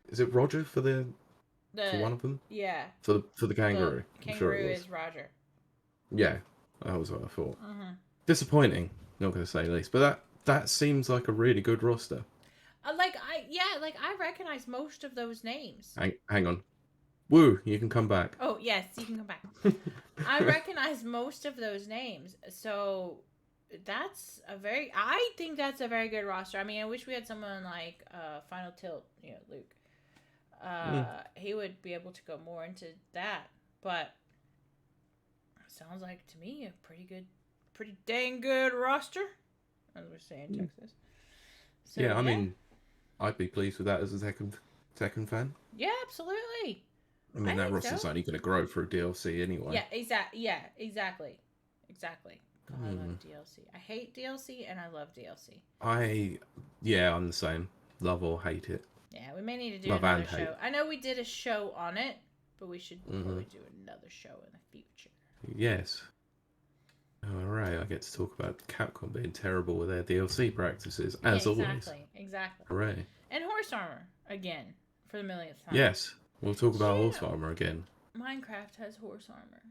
is it Roger for for one of them? Yeah. For the kangaroo. The kangaroo is Roger. Yeah, that was what I thought. Disappointing, not going to say the least, but that seems like a really good roster. I recognize most of those names. Hang on. Woo, you can come back. Oh, yes, you can come back. I recognize most of those names. So, I think that's a very good roster. I mean, I wish we had someone like Final Tilt, Luke. Mm. He would be able to go more into that. But sounds like to me a pretty dang good roster, as we say in Texas. So, yeah, I mean, I'd be pleased with that as a Tekken fan. Yeah, absolutely. I mean, that roster's so. only going to grow through DLC anyway. Yeah, exactly. God, I love DLC. I hate DLC and I love DLC. I'm the same. Love or hate it. Yeah, we may need to do another show. Hate. I know we did a show on it, but we should probably do another show in the future. Yes. Alright, I get to talk about Capcom being terrible with their DLC practices, as always. Exactly. Hooray. And Horse Armor, again, for the millionth time. Yes, we'll talk about Horse Armor again. Minecraft has Horse Armor.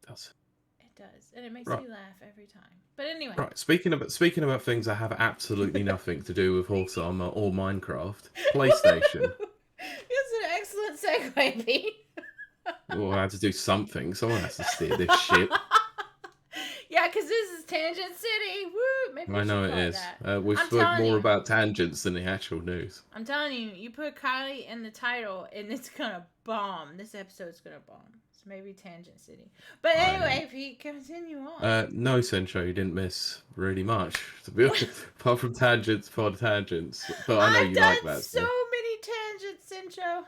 It does. It does, and it makes me laugh every time. But anyway. Right, speaking about things that have absolutely nothing to do with Horse Armor or Minecraft, PlayStation. It's an excellent segue, Pete. Well, I had to do something. Someone has to steer this ship. Yeah, because this is Tangent City. Woo! Maybe I know it is. We've spoke more about tangents than the actual news. I'm telling you, you put Kiley in the title, and it's gonna bomb. This episode's gonna bomb. So maybe Tangent City. But anyway, Pete, continue on. No, Sencho, you didn't miss really much. To be honest, apart from tangents for tangents. But I know you like that. So many tangents, Sencho.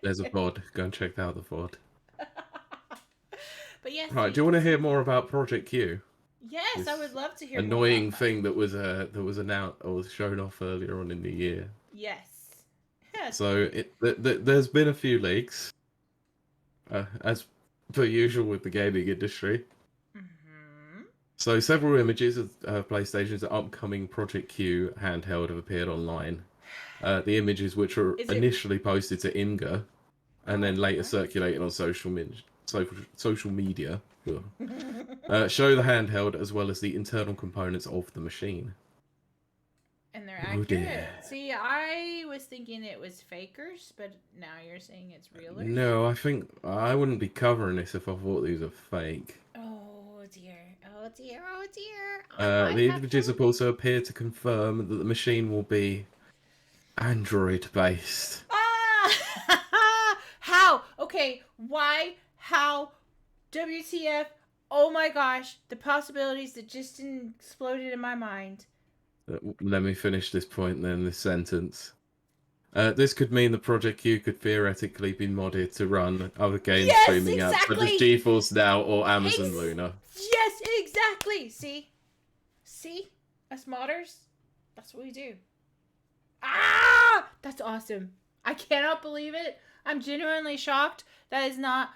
There's a VOD. Go and check out the VOD. But yes. Right. Do you want to hear more about Project Q? Yes, this I would love to hear. Annoying thing that was announced or was shown off earlier on in the year. Yes. So there's been a few leaks, as per usual with the gaming industry. Mm-hmm. So several images of PlayStation's upcoming Project Q handheld have appeared online. The images, which were initially posted to Imgur, and then later circulated on social media, show the handheld as well as the internal components of the machine. And they're accurate. See, I was thinking it was fakers, but now you're saying it's realers? No, I think I wouldn't be covering this if I thought these were fake. Oh dear. The images have also appeared to confirm that the machine will be Android-based. How? Okay, why? How? WTF? Oh my gosh, the possibilities that just exploded in my mind. Let me finish this point then, this sentence. This could mean the Project Q could theoretically be modded to run other game streaming apps such as GeForce Now or Amazon Luna. Yes, exactly! See? Us modders? That's what we do. That's awesome. I cannot believe it. I'm genuinely shocked. That is not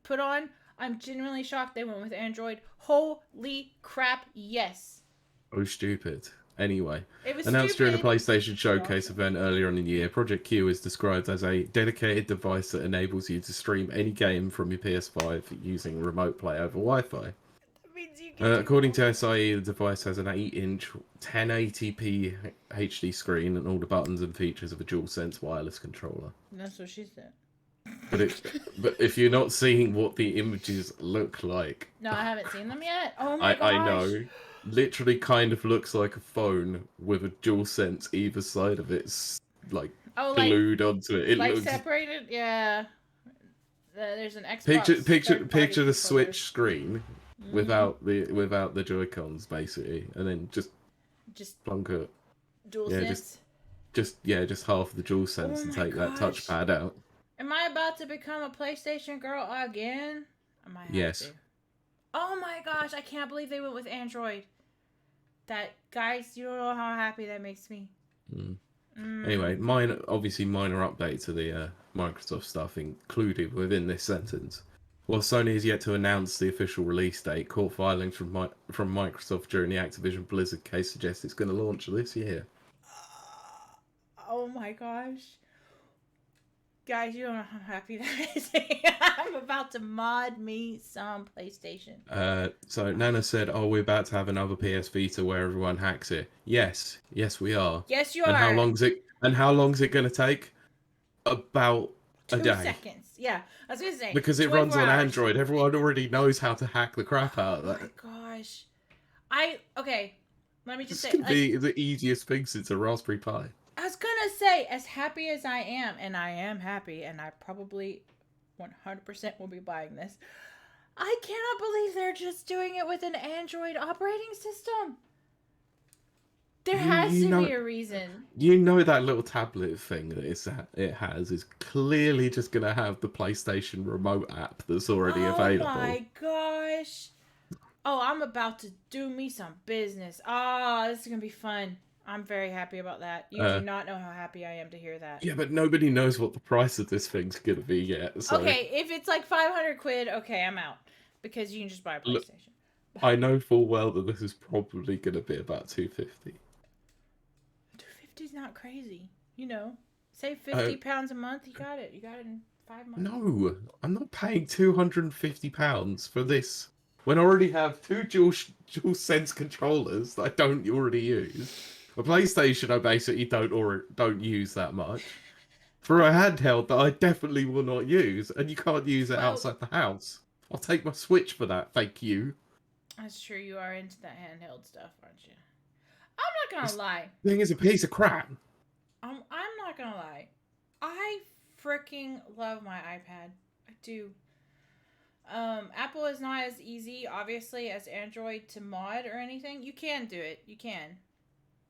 put on. I'm genuinely shocked they went with Android. Holy crap, yes. Oh, stupid. Anyway, it was announced during a PlayStation Showcase event earlier in the year, Project Q is described as a dedicated device that enables you to stream any game from your PS5 using remote play over Wi-Fi. According to SIE, the device has an 8-inch 1080p HD screen and all the buttons and features of a DualSense wireless controller. That's what she said. But if you're not seeing what the images look like... No, I haven't seen them yet. Oh my gosh. I know. Literally kind of looks like a phone with a DualSense either side of it, glued onto it. It looks separated? Yeah. There's an Xbox. Picture the Switch screen without the Joy-Cons, basically, and then just plunk it. DualSense? Just half the DualSense and take that touchpad out. Am I about to become a PlayStation girl again? I might have to. Oh my gosh, I can't believe they went with Android. Guys, you don't know how happy that makes me. Anyway, minor update to the Microsoft stuff included within this sentence. While Sony has yet to announce the official release date, court filings from Microsoft during the Activision Blizzard case suggest it's going to launch this year. Oh my gosh. Guys, you don't know how happy that is. I'm about to mod me some PlayStation. So Nana said, we're about to have another PS Vita where everyone hacks it. Yes, we are. Yes, you are. And how long is it going to take? About a 2 day. seconds. Yeah, I was gonna say Because it 24 runs on hours. Android. Everyone already knows how to hack the crap out of Oh that. my gosh. Okay. Let me just This say, can be the easiest thing since a Raspberry Pi. I was gonna say, as happy as I am, and I am happy, and I probably 100% will be buying this. I cannot believe they're just doing it with an Android operating system. There has to be a reason. You know that little tablet thing that it has is clearly just going to have the PlayStation remote app that's already available. Oh my gosh. Oh, I'm about to do me some business. Oh, this is going to be fun. I'm very happy about that. You do not know how happy I am to hear that. Yeah, but nobody knows what the price of this thing's going to be yet. So. Okay, if it's like 500 quid, okay, I'm out. Because you can just buy a PlayStation. Look, I know full well that this is probably going to be about $250. $250 is not crazy. You know, save £50 a month. You got it. You got it in 5 months. No, I'm not paying £250 for this. When I already have two dual sense controllers that I don't already use. A PlayStation I basically don't use that much. For a handheld that I definitely will not use, and you can't use it outside the house. I'll take my Switch for that, thank you. That's true, you are into that handheld stuff, aren't you? I'm not gonna lie. The thing is a piece of crap. I'm not gonna lie. I freaking love my iPad. I do. Apple is not as easy, obviously, as Android to mod or anything. You can do it. You can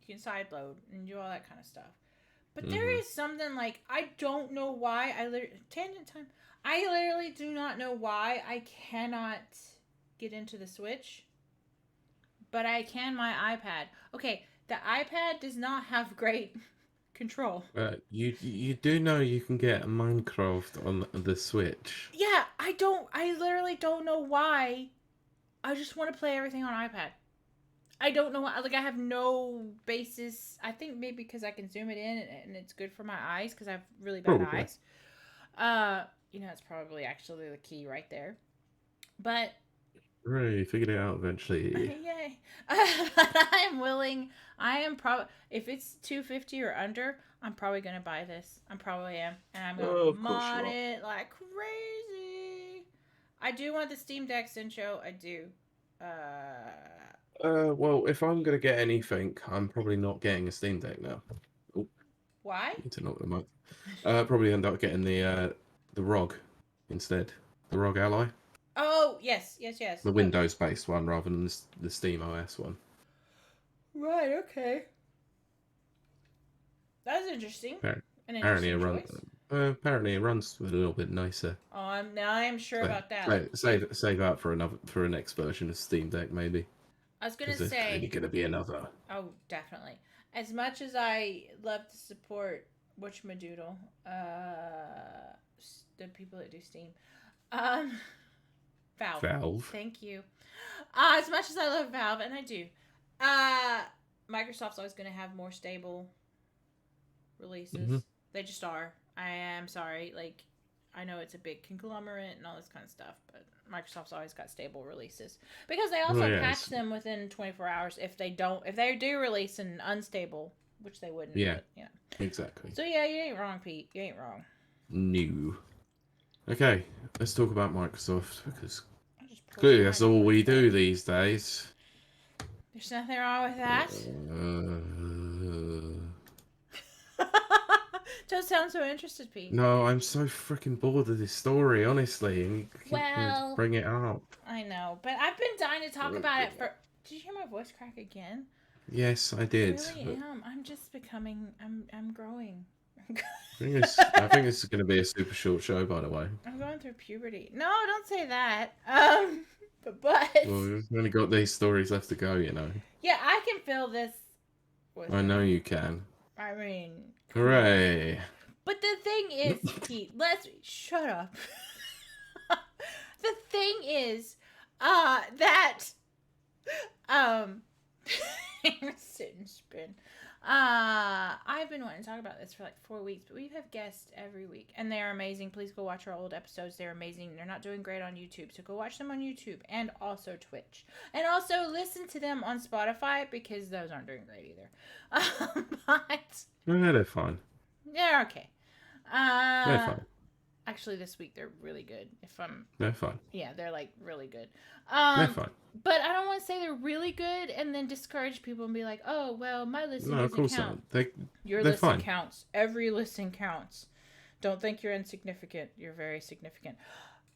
sideload and do all that kind of stuff. But there is something like, I don't know why. Tangent time. I literally do not know why I cannot get into the Switch. But I can my iPad. Okay, the iPad does not have great control. You do know you can get Minecraft on the Switch. Yeah, I literally don't know why. I just want to play everything on iPad. I don't know why. Like, I have no basis. I think maybe because I can zoom it in and it's good for my eyes because I have really bad eyes. It's probably actually the key right there. But Right, figured it out eventually. Yay. I am willing. I am probably, if it's $250 or under, I'm probably going to buy this. I probably am. And I'm going to mod it like crazy. I do want the Steam Deck Sincho. I do. Well, if I'm going to get anything, I'm probably not getting a Steam Deck now. Oh. Why? Need to knock them up. Probably end up getting the ROG instead. The ROG Ally. Oh, yes. The Windows-based one rather than the Steam OS one. Right, okay. That's interesting. Apparently it runs a little bit nicer. Oh, I'm sure about that. Save out for a next version of Steam Deck, maybe. I was going to say... There's clearly going to be another. Oh, definitely. As much as I love to support whatchamadoodle, the people that do Steam, Valve. Thank you. As much as I love Valve, and I do, Microsoft's always going to have more stable releases. Mm-hmm. They just are. I am sorry. Like, I know it's a big conglomerate and all this kind of stuff, but Microsoft's always got stable releases because they also patch them within 24 hours if they do release an unstable, which they wouldn't. Yeah. But, yeah. Exactly. So yeah, you ain't wrong, Pete. You ain't wrong. No. Okay, let's talk about Microsoft because clearly that's all we do these days. There's nothing wrong with that. Don't sound so interested, Pete. No, I'm so freaking bored of this story, honestly. And you keep bring it up. I know, but I've been dying to talk about it for... Did you hear my voice crack again? Yes, I did. I really am. I'm just becoming... I'm growing. I think this is going to be a super short show, by the way. I'm going through puberty. No, don't say that. But... Well, we've only got these stories left to go, you know. Yeah, I can fill this I know you can. I mean... Hooray. But the thing is, Pete, shut up. The thing is, that, sit and spin. I've been wanting to talk about this for like 4 weeks, but we have guests every week, and they are amazing. Please go watch our old episodes. They're amazing. They're not doing great on YouTube, so go watch them on YouTube and also Twitch. And also listen to them on Spotify, because those aren't doing great either. But... No, they're fine. They're okay. They're fine. Actually, this week they're really good. They're fine. Yeah, they're like really good. They're fine. But I don't want to say they're really good and then discourage people and be like, oh, well, my listen No, of doesn't course count. not. Your they're listen fine. counts. Every listen counts. Don't think you're insignificant. You're very significant.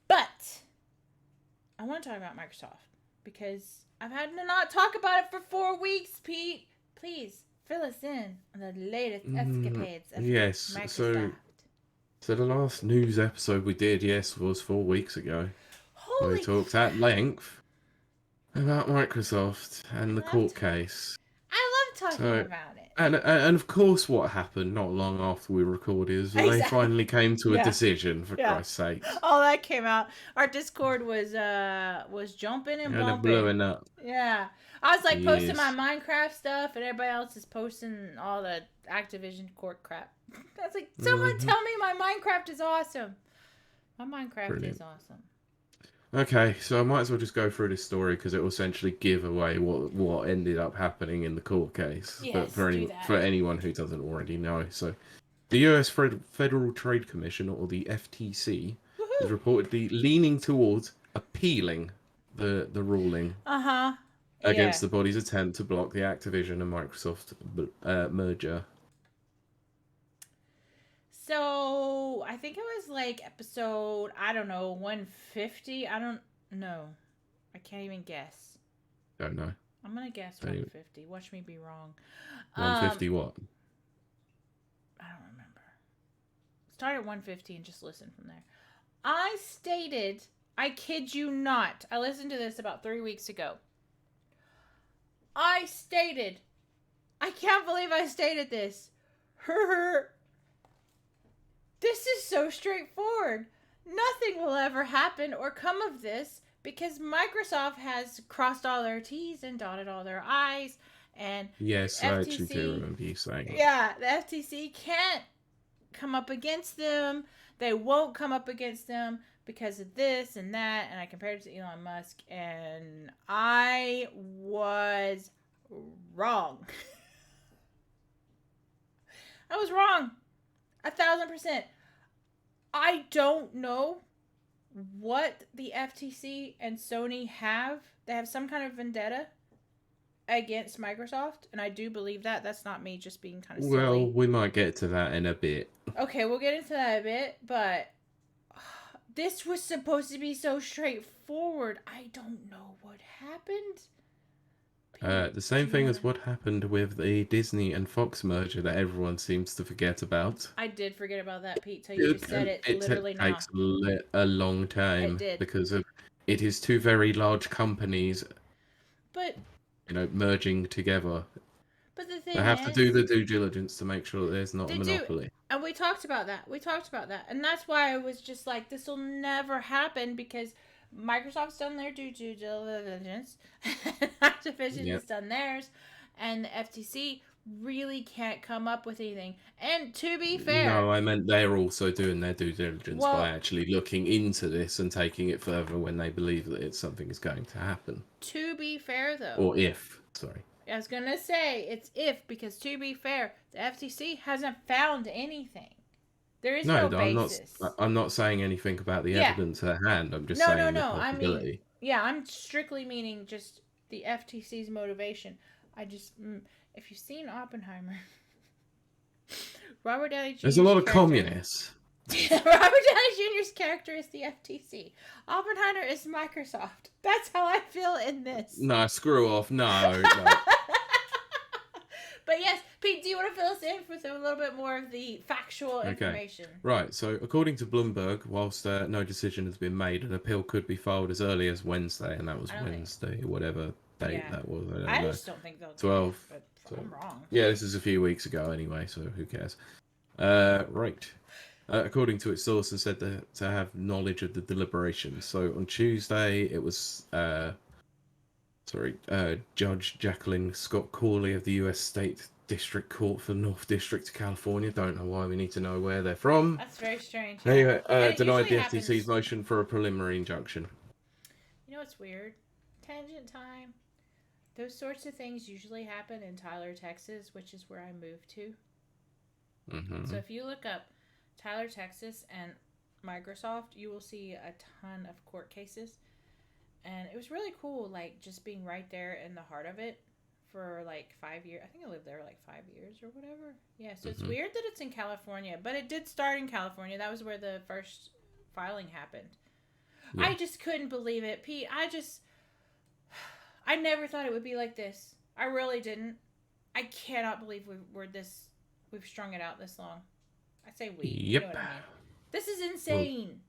But I want to talk about Microsoft because I've had to not talk about it for 4 weeks, Pete. Please fill us in on the latest escapades of Microsoft. So the last news episode we did, was 4 weeks ago. Holy We talked at length about Microsoft and the court case. I love talking about it. And of course, what happened not long after we recorded is they finally came to a decision. For Christ's sake! All that came out. Our Discord was jumping and bumping. Blowing up. Yeah, I was like posting my Minecraft stuff, and everybody else is posting all the Activision court crap. I was like, someone tell me my Minecraft is awesome. My Minecraft is awesome. Okay, so I might as well just go through this story because it will essentially give away what ended up happening in the court case. Yes, but for anyone who doesn't already know. So, the US Federal Trade Commission, or the FTC, is reportedly leaning towards appealing the ruling against the body's attempt to block the Activision and Microsoft merger. So, I think it was like episode, 150. I don't know. I can't even guess. Don't know. I'm going to guess 150. Watch me be wrong. 150 what? I don't remember. Start at 150 and just listen from there. I stated, I kid you not, I listened to this about 3 weeks ago. I stated, I can't believe I stated this. This is so straightforward. Nothing will ever happen or come of this because Microsoft has crossed all their T's and dotted all their I's. And yes, I actually do remember you saying it. Yeah, the FTC can't come up against them. They won't come up against them because of this and that. And I compared it to Elon Musk, and I was wrong. I was wrong. 1,000%. I don't know what the FTC and Sony have. They have some kind of vendetta against Microsoft, and I do believe that. That's not me just being kind of silly. Well, we might get to that in a bit. Okay, we'll get into that a bit, but this was supposed to be so straightforward. I don't know what happened. The same thing as what happened with the Disney and Fox merger that everyone seems to forget about. I did forget about that, Pete, till you just said it literally now. It takes a long time because it is two very large companies, but merging together. But the thing they have to do the due diligence to make sure that there's not a monopoly. And we talked about that. And that's why I was just like, this will never happen because Microsoft's done their due diligence, Activision has done theirs, and the FTC really can't come up with anything. And to be fair... No, I meant they're also doing their due diligence by actually looking into this and taking it further when they believe that something is going to happen. To be fair, though... Or if, sorry. I was going to say, it's if, because to be fair, the FTC hasn't found anything. There is no basis. I'm not saying anything about the evidence at hand. I'm just saying the possibility. I'm strictly meaning just the FTC's motivation. If you've seen Oppenheimer, Robert Downey Jr. There's a lot of communists. Robert Downey Jr.'s character is the FTC. Oppenheimer is Microsoft. That's how I feel in this. No, screw off. No. But yes, Pete, do you want to fill us in with a little bit more of the factual information? Right, so according to Bloomberg, whilst no decision has been made, an appeal could be filed as early as Wednesday, and that was Wednesday, whatever date that was. I just don't think they'll 12. do it, but I'm wrong. Yeah, this is a few weeks ago anyway, so who cares? Right. According to its sources, said to have knowledge of the deliberations. So on Tuesday, it was... Judge Jacqueline Scott Corley of the U.S. State District Court for North District of California. Don't know why we need to know where they're from. That's very strange. Anyway, denied the FTC's motion for a preliminary injunction. You know what's weird? Tangent time. Those sorts of things usually happen in Tyler, Texas, which is where I moved to. Mm-hmm. So if you look up Tyler, Texas, and Microsoft, you will see a ton of court cases. And it was really cool, like, just being right there in the heart of it for like 5 years. I think I lived there like 5 years or whatever. Yeah, so it's Hmm. weird that it's in California, but it did start in California. That was where the first filing happened. Yeah. I just couldn't believe it, Pete. I never thought it would be like this. I really didn't. I cannot believe we've strung it out this long. I say we, you know Yep. what I mean. This is Well, insane.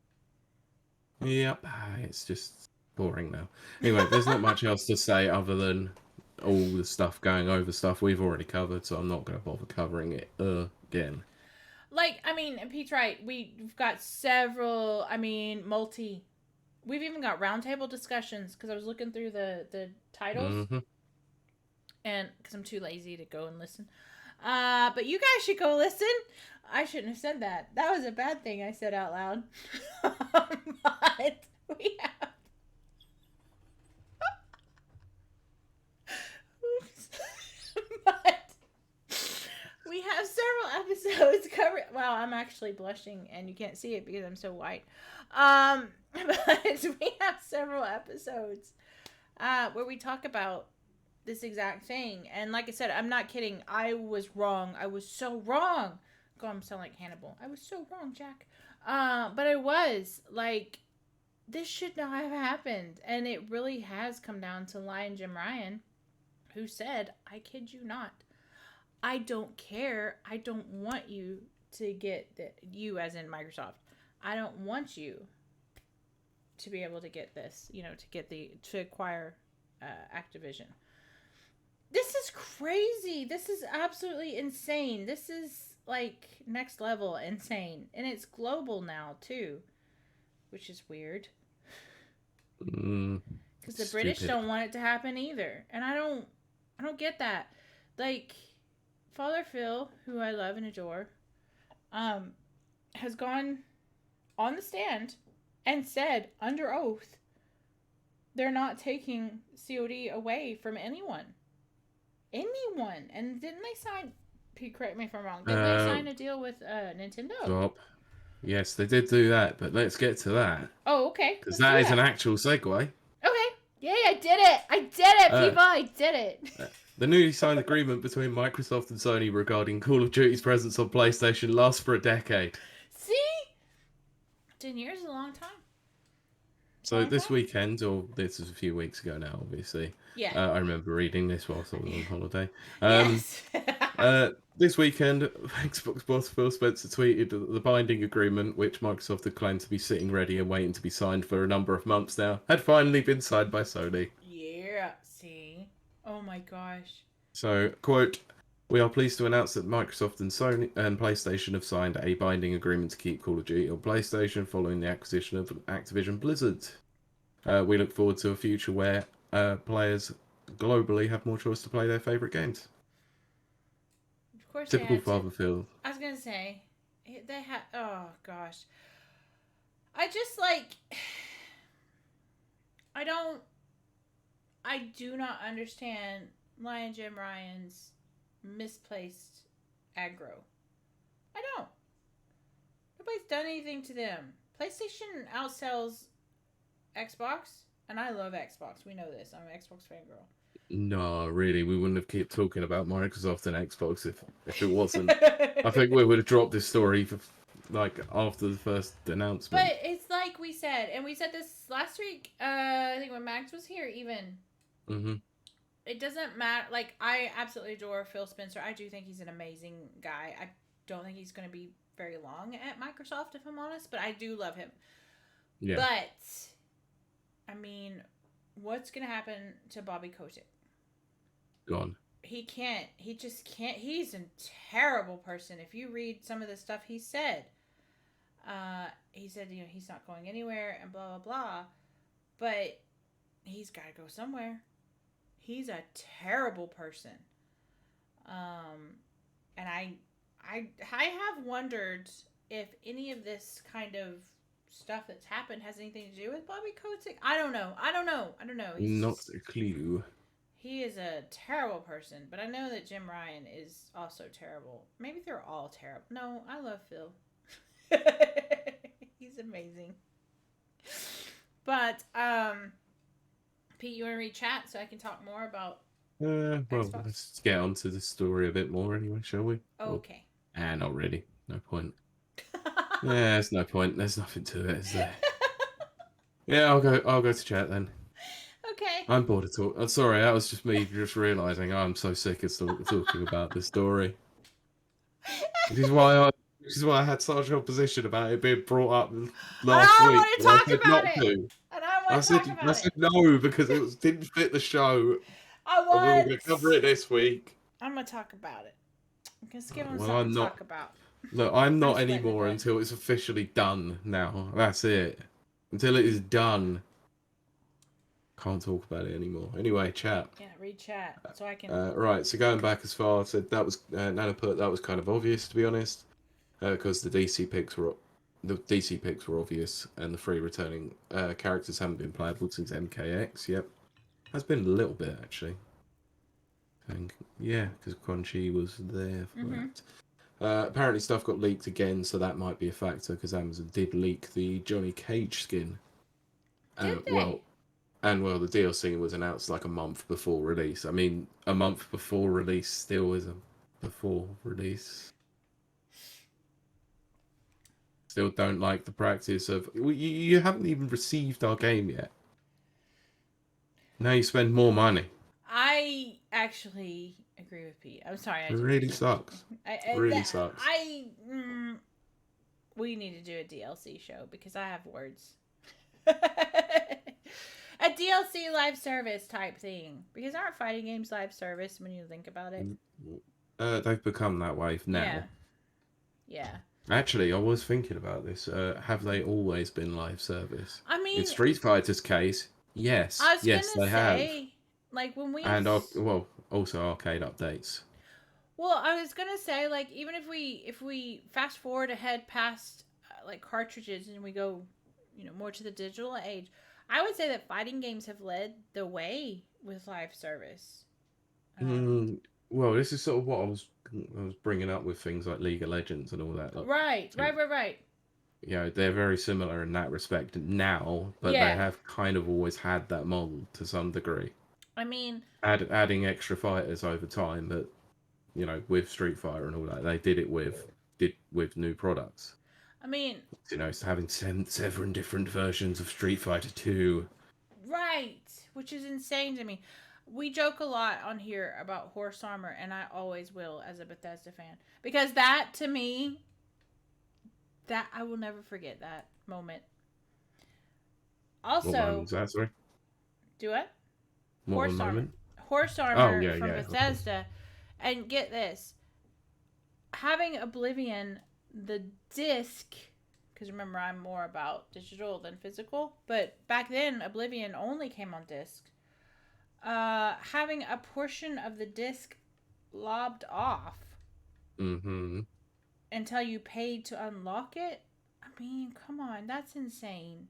yep. It's just boring now. Anyway, there's not much else to say other than all the stuff going over stuff we've already covered, so I'm not going to bother covering it again. Like, I mean, Pete's right. We've got several, I mean, we've even got roundtable discussions because I was looking through the titles Hmm. and because I'm too lazy to go and listen. But you guys should go listen. I shouldn't have said that. That was a bad thing I said out loud. But we have. Oops. But we have several episodes covered. Wow, I'm actually blushing, and you can't see it because I'm so white. But we have several episodes where we talk about this exact thing. And like I said, I'm not kidding. I was wrong. I was so wrong. God, I'm sound like Hannibal. I was so wrong, Jack. But I was like, this should not have happened, and it really has come down to Lion Jim Ryan, who said, "I kid you not. I don't care. I don't want you to get you as in Microsoft. I don't want you to be able to get this. To acquire Activision." This is crazy. This is absolutely insane. This is like next level insane, and it's global now too, which is weird Mm, because the British stupid. don't want it to happen either, and I don't get that. Like Father Phil, who I love and adore, um, has gone on the stand and said under oath they're not taking COD away from anyone. Anyone. And didn't they sign? Pete, correct me if I'm wrong. Didn't they Uh, sign a deal with Nintendo? Stop. Yes, they did do that, but let's get to that Oh, okay. because Let's do that is an that. actual segue. Okay. Yay, I did it. I did it, Uh, people. I did it. the newly signed agreement between Microsoft and Sony regarding Call of Duty's presence on PlayStation lasts for a decade. See? 10 years is a long time. So Long this time? weekend, or this is a few weeks ago now, obviously. Yeah. I remember reading this whilst I was on holiday. Yes. This weekend, Xbox boss Phil Spencer tweeted that the binding agreement, which Microsoft had claimed to be sitting ready and waiting to be signed for a number of months now, had finally been signed by Sony. Yeah. See? Oh my gosh. So, quote, "We are pleased to announce that Microsoft and Sony and PlayStation have signed a binding agreement to keep Call of Duty on PlayStation following the acquisition of Activision Blizzard. We look forward to a future where players globally have more choice to play their favourite games." Of course they Typical had to. Father Phil. I was going to say, they had. Oh gosh. I just like. I don't. I do not understand Lion Jim Ryan's misplaced aggro. I don't. Nobody's done anything to them. PlayStation outsells Xbox, and I love Xbox. We know this. I'm an Xbox fangirl. No, really, we wouldn't have kept talking about Microsoft and Xbox if it wasn't. I think we would have dropped this story for, like after the first announcement. But it's like we said, and we said this last week. I think when Max was here, even Hmm. it doesn't matter. Like I absolutely adore Phil Spencer. I do think he's an amazing guy. I don't think he's going to be very long at Microsoft, if I'm honest, but I do love him. Yeah, But I mean, what's going to happen to Bobby Kotick? gone. He can't. He just can't. He's a terrible person. If you read some of the stuff he said, he's not going anywhere and blah, blah, blah. But he's got to go somewhere. He's a terrible person. And I have wondered if any of this kind of stuff that's happened has anything to do with Bobby Kotick. I don't know. Not a clue. He is a terrible person, but I know that Jim Ryan is also terrible. Maybe they're all terrible. No, I love Phil. He's amazing. But Pete, you want to read chat so I can talk more about Well, Xbox? let's get on to the story a bit more anyway, shall we? Okay. Not really. No point. Yeah, there's no point. There's nothing to it, is there? Yeah, I'll go to chat then. Okay. I'm bored of talking. Sorry, that was just me just realising I'm so sick of talking about this story. Which is why I had such opposition about it being brought up last week. Want to talk about it. To. And I want to talk about it. I said no because it didn't fit the show. And we were going to cover it this week. I'm going to talk about it. I'm going to give him something to talk about. Look, I'm not anymore until it's officially done now. That's it. Until it is done. Can't talk about it anymore. Anyway, chat. Yeah, read chat so I can. Right, so going back as far, I said that was Nana put that was kind of obvious, to be honest, because the DC picks were obvious, and the three returning characters haven't been playable since MKX. Yep, has been a little bit actually. Yeah, because Quan Chi was there for that. Apparently, stuff got leaked again, so that might be a factor because Amazon did leak the Johnny Cage skin. Did they? Well, the DLC was announced like a month before release. I mean, a month before release still is a before release. Still don't like the practice of... You haven't even received our game yet. Now you spend more money. I actually agree with Pete. I'm sorry. It really sucks. It really sucks. We need to do a DLC show because I have words. A DLC live service type thing. Because aren't fighting games live service when you think about it? They've become that way now. Yeah. Actually, I was thinking about this. Have they always been live service? I mean... In Street Fighter's case, yes. Yes, they have. Like, when we... And, also arcade updates. Well, I was gonna say, like, even if we fast forward ahead past, like, cartridges and we go, more to the digital age... I would say that fighting games have led the way with live service. Well, this is sort of what I was bringing up with things like League of Legends and all that. Like, right. They're very similar in that respect now, but they have kind of always had that model to some degree. I mean... adding extra fighters over time, but, with Street Fighter and all that, they did it with new products. I mean... having 7 different versions of Street Fighter 2. Right, which is insane to me. We joke a lot on here about horse armor, and I always will as a Bethesda fan. Because that, to me, that I will never forget that moment. Also... What moment was that, sorry? Do what? Horse armor. Horse armor from Bethesda. And get this. Having Oblivion... the disc, because remember I'm more about digital than physical, but back then Oblivion only came on disc. Having a portion of the disc lobbed off until you paid to unlock it. I mean, come on, that's insane.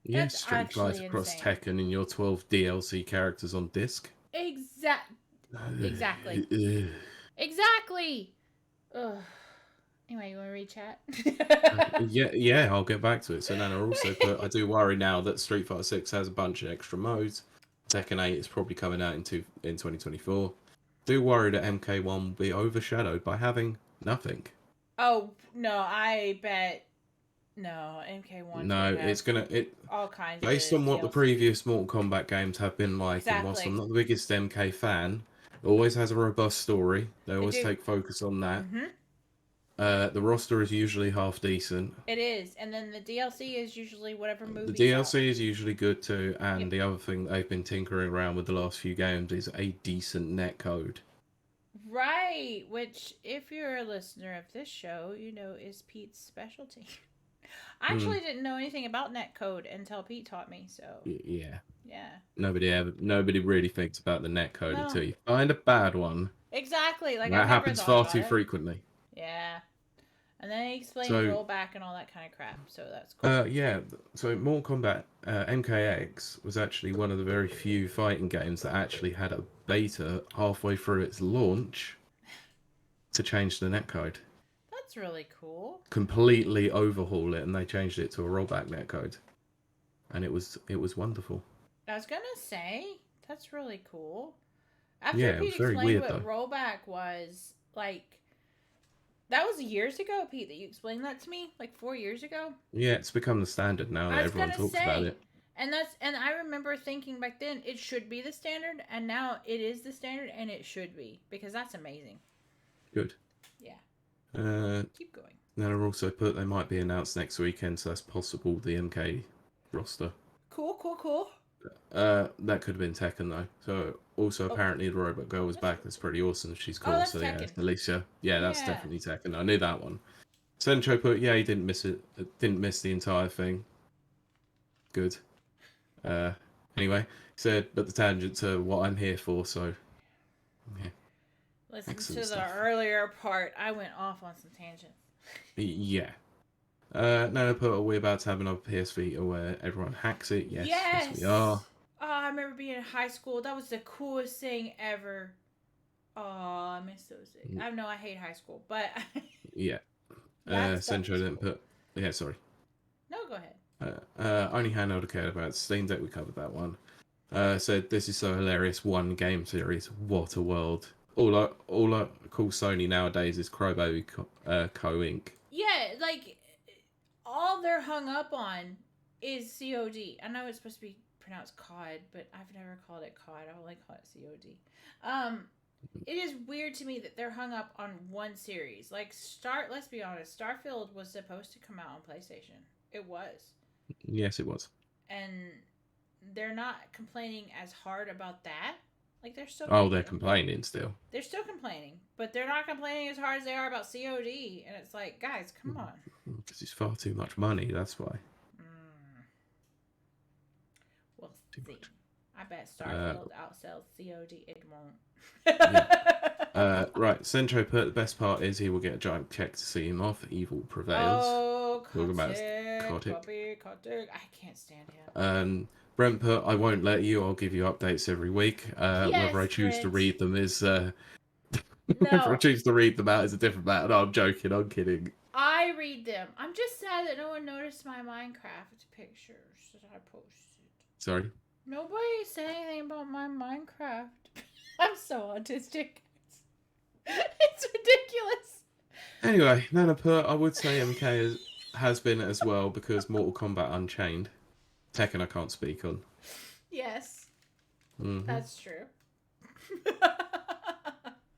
Yes, Street Fighter Cross Tekken and your 12 DLC characters on disc. Exactly. Ugh. Anyway, you want to read chat? Yeah, I'll get back to it. So Nana also put, I do worry now that Street Fighter 6 has a bunch of extra modes. Tekken 8 is probably coming out in 2024. Do worry that MK1 will be overshadowed by having nothing. Oh, no, I bet... No, MK1... No, it's gonna... all kinds based on what the previous Mortal Kombat games have been like, and whilst I'm not the biggest MK fan, it always has a robust story. They always take focus on that. The roster is usually half decent. It is, and then the DLC is usually whatever movie. The DLC is usually good too, and the other thing they've been tinkering around with the last few games is a decent netcode. Right, which, if you're a listener of this show, is Pete's specialty. I actually didn't know anything about netcode until Pete taught me, so... Yeah. Yeah. Nobody really thinks about the netcode until you find a bad one. Exactly. Like, that happens far too frequently. Yeah. And then he explained rollback and all that kind of crap, so that's cool. So Mortal Kombat MKX was actually one of the very few fighting games that actually had a beta halfway through its launch to change the netcode. That's really cool. Completely overhaul it, and they changed it to a rollback netcode, and it was wonderful. I was gonna say, that's really cool. After Yeah, it Pete was very explained weird what though. rollback was, like, that was years ago, Pete, that you explained that to me, like 4 years ago. Yeah, it's become the standard now I that was everyone gonna talks about say, it. and I remember thinking back then it should be the standard, and now it is the standard, and it should be because that's amazing. Good. Yeah. Keep going. Then I also put they might be announced next weekend, so that's possible. The MK roster. Cool. That could have been Tekken though. So also Oh, apparently the robot girl was that's back. That's pretty awesome. She's oh, cool. that's So yeah, Tekken. it's Alicia. Yeah, that's Yeah. definitely Tekken. I knew that one. Sencho put yeah, he didn't miss it. Didn't miss the entire thing. Good. Anyway, he said, but the tangent to what I'm here for. So yeah, Listen excellent to the stuff. earlier part. I went off on some tangents. Yeah. Nana put, are we about to have another PS Vita where everyone hacks it? Yes, we are. Oh, I remember being in high school. That was the coolest thing ever. Oh, I miss those things. I know I hate high school, but Yeah. that stuff Sencho was didn't cool. put. Yeah, sorry. No, go ahead. Only handheld cared about Steam Deck. We covered that one. Said this is so hilarious. One game series. What a world. All I call Sony nowadays is Crybaby Co Inc. Yeah, like all they're hung up on is COD. I know it's supposed to be pronounced COD, but I've never called it COD. I only call it COD. It is weird to me that they're hung up on one series. Like let's be honest, Starfield was supposed to come out on PlayStation. It was. Yes, it was. And they're not complaining as hard about that. Like they're still they're complaining still. They're still complaining, but they're not complaining as hard as they are about COD. And it's like, guys, come on. Because it's far too much money. That's why. We'll see. Much. I bet Starfield outsells COD. It won't. Right, Centro put the best part is he will get a giant check to see him off. Evil prevails. Oh, Kotick. I can't stand him. Brent put, I won't let you. I'll give you updates every week. Yes, whether I choose Brent. to read them is whether I choose to read them out is a different matter. No, I'm joking. I'm kidding. I read them. I'm just sad that no one noticed my Minecraft pictures that I posted. Sorry. Nobody said anything about my Minecraft. I'm so autistic. It's ridiculous. Anyway, Nana put, I would say MK has been as well because Mortal Kombat Unchained. Tekken I can't speak on. Yes. Mm-hmm. That's true.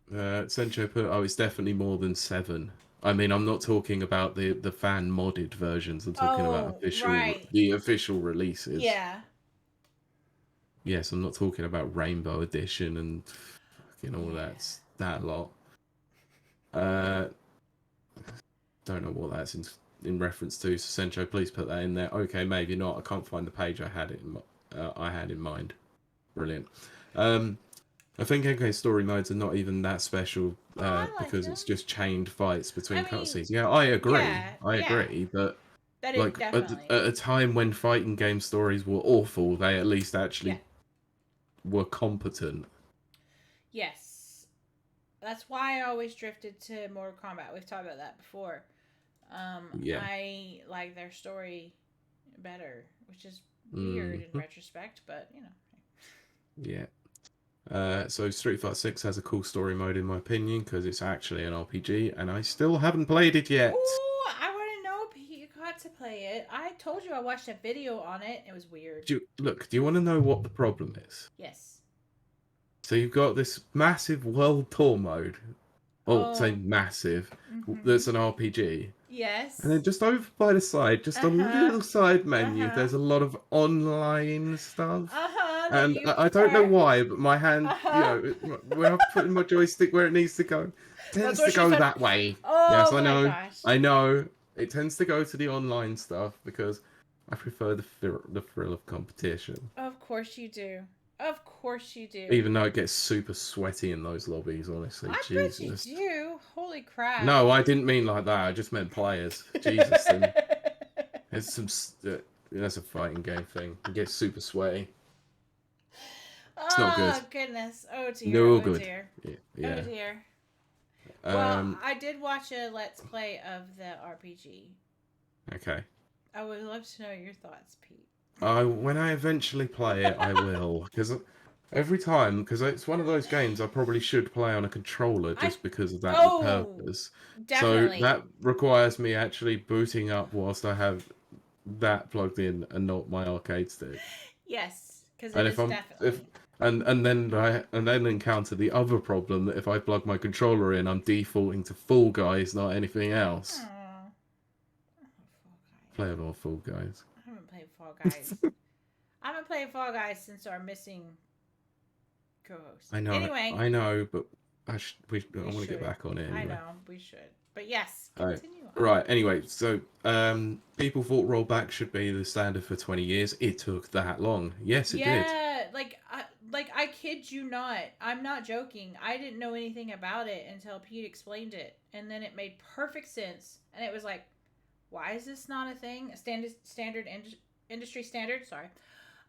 Sencho put, it's definitely more than 7. I mean, I'm not talking about the fan modded versions. I'm talking about the official releases. Yeah. Yes, I'm not talking about Rainbow Edition and fucking all that lot. Don't know what that's in reference to. So Sencho, please put that in there. Okay, maybe not. I can't find the page I had in mind. Brilliant. I think MK story modes are not even that special because it's just chained fights between cutscenes. Yeah, I agree. I agree, but like at a time when fighting game stories were awful, they at least actually were competent. Yes. That's why I always drifted to Mortal Kombat. We've talked about that before. I like their story better, which is weird in retrospect, but you know. Yeah. So Street Fighter 6 has a cool story mode in my opinion because it's actually an RPG, and I still haven't played it yet. Ooh, I want to know, Pete. You got to play it. I told you I watched a video on it. It was weird. Do you want to know what the problem is? Yes. So you've got this massive world tour mode. Say massive. That's an RPG. Yes. And then just over by the side, just a little side menu, there's a lot of online stuff. And I don't know why, but my hand, when I'm putting my joystick where it needs to go, tends to go that way. Oh, yes, I know. Gosh. I know. It tends to go to the online stuff because I prefer the thrill of competition. Of course you do. Of course you do. Even though it gets super sweaty in those lobbies, honestly. I bet you do. Holy crap. No, I didn't mean like that. I just meant players. Jesus. It's that's a fighting game thing. It gets super sweaty. It's not good. Oh, goodness. Oh, dear. No oh, good. Dear. Yeah. Oh, dear. Well, Um, I did watch a Let's Play of the RPG. okay. I would love to know your thoughts, Pete. When I eventually play it, I will, because every time, because it's one of those games I probably should play on a controller I just because of that oh, purpose. So definitely. that requires me actually booting up whilst I have that plugged in and not my arcade stick. Yes, because it And if is I'm if definitely. and then encounter the other problem that if I plug my controller in, I'm defaulting to Fall Guys, not anything else. Aw. Oh, Fall Play Guys. a lot of Fall Guys. I haven't played Fall Guys. I haven't played Fall Guys since our missing co-host. Anyway, I know, but I we want to get should. back on it I anyway. know we should. But yes, Alright. continue on. Right, anyway, so people thought rollback should be the standard for 20 years. It took that long. Yes, it did. Yeah, like I kid you not. I'm not joking. I didn't know anything about it until Pete explained it, and then it made perfect sense. And it was like, why is this not a thing? A industry standard. Sorry.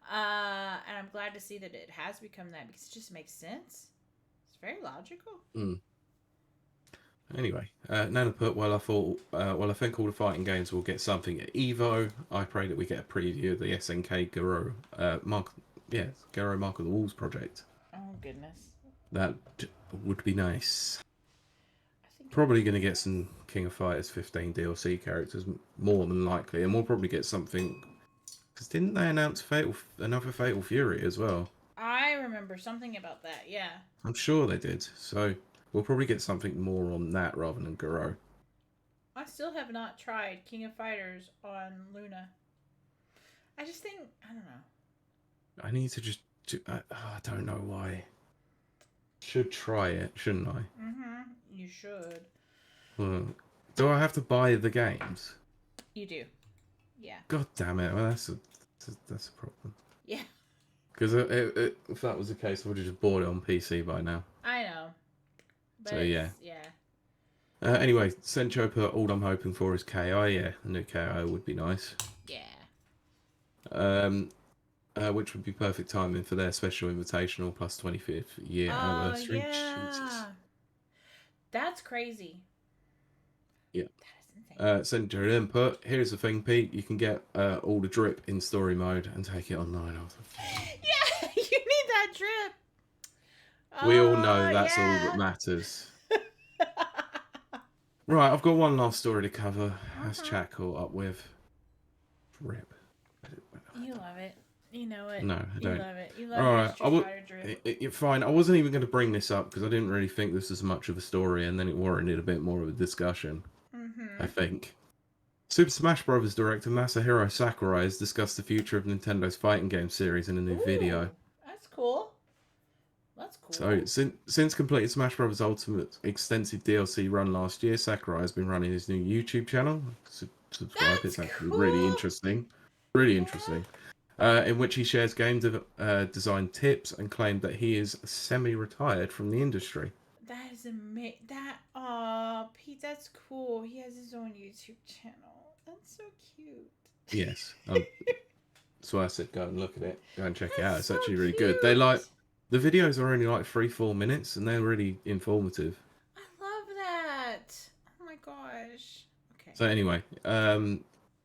And I'm glad to see that it has become that because it just makes sense. It's very logical. Mm. Anyway, Nana put, well, I think all the fighting games will get something at Evo. I pray that we get a preview of the SNK Garo Mark of the Wolves project. Oh goodness. That would be nice. I think Probably going to get some King of Fighters 15 DLC characters, more than likely, and we'll probably get something. Because didn't they announce another Fatal Fury as well? I remember something about that. Yeah. I'm sure they did. So we'll probably get something more on that rather than Garo. I still have not tried King of Fighters on Luna. I just think I don't know. I need to just. I don't know why. Should try it, shouldn't I? Mm-hmm. You should. Do I have to buy the games? You do. Yeah. God damn it! Well, that's a problem. Yeah. Because if that was the case, I would have just bought it on PC by now. I know. But So yeah. Yeah. Anyway, Sencho put, all I'm hoping for is KI. Yeah, a new KI would be nice. Yeah. Which would be perfect timing for their special invitational plus 25th year anniversary. Yeah. Jesus. That's crazy. Yeah. That is insane. Sencho then put, here's the thing, Pete. You can get all the drip in story mode and take it online. Yeah, you need that drip. We all know Oh, that's all that matters. Right, I've got one last story to cover. That's chat caught up with. Rip. You love it. You know it. No, I don't. You love it. You love All your right, Street Fighter drip. fine. I wasn't even going to bring this up because I didn't really think this was much of a story, and then it warranted a bit more of a discussion. I think. Super Smash Bros. Director Masahiro Sakurai has discussed the future of Nintendo's fighting game series in a new video. That's cool. That's cool. So, since completing Smash Bros. Ultimate extensive DLC run last year, Sakurai has been running his new YouTube channel. Subscribe, it's actually really interesting. Really interesting. In which he shares game design tips and claimed that he is semi-retired from the industry. That is amazing. Pete, that's cool. He has his own YouTube channel. That's so cute. Yes. So I said, go and look at it. Go and check it out. It's so actually really good. They the videos are only like 3-4 minutes, and they're really informative. I love that. Oh my gosh. Okay. So anyway,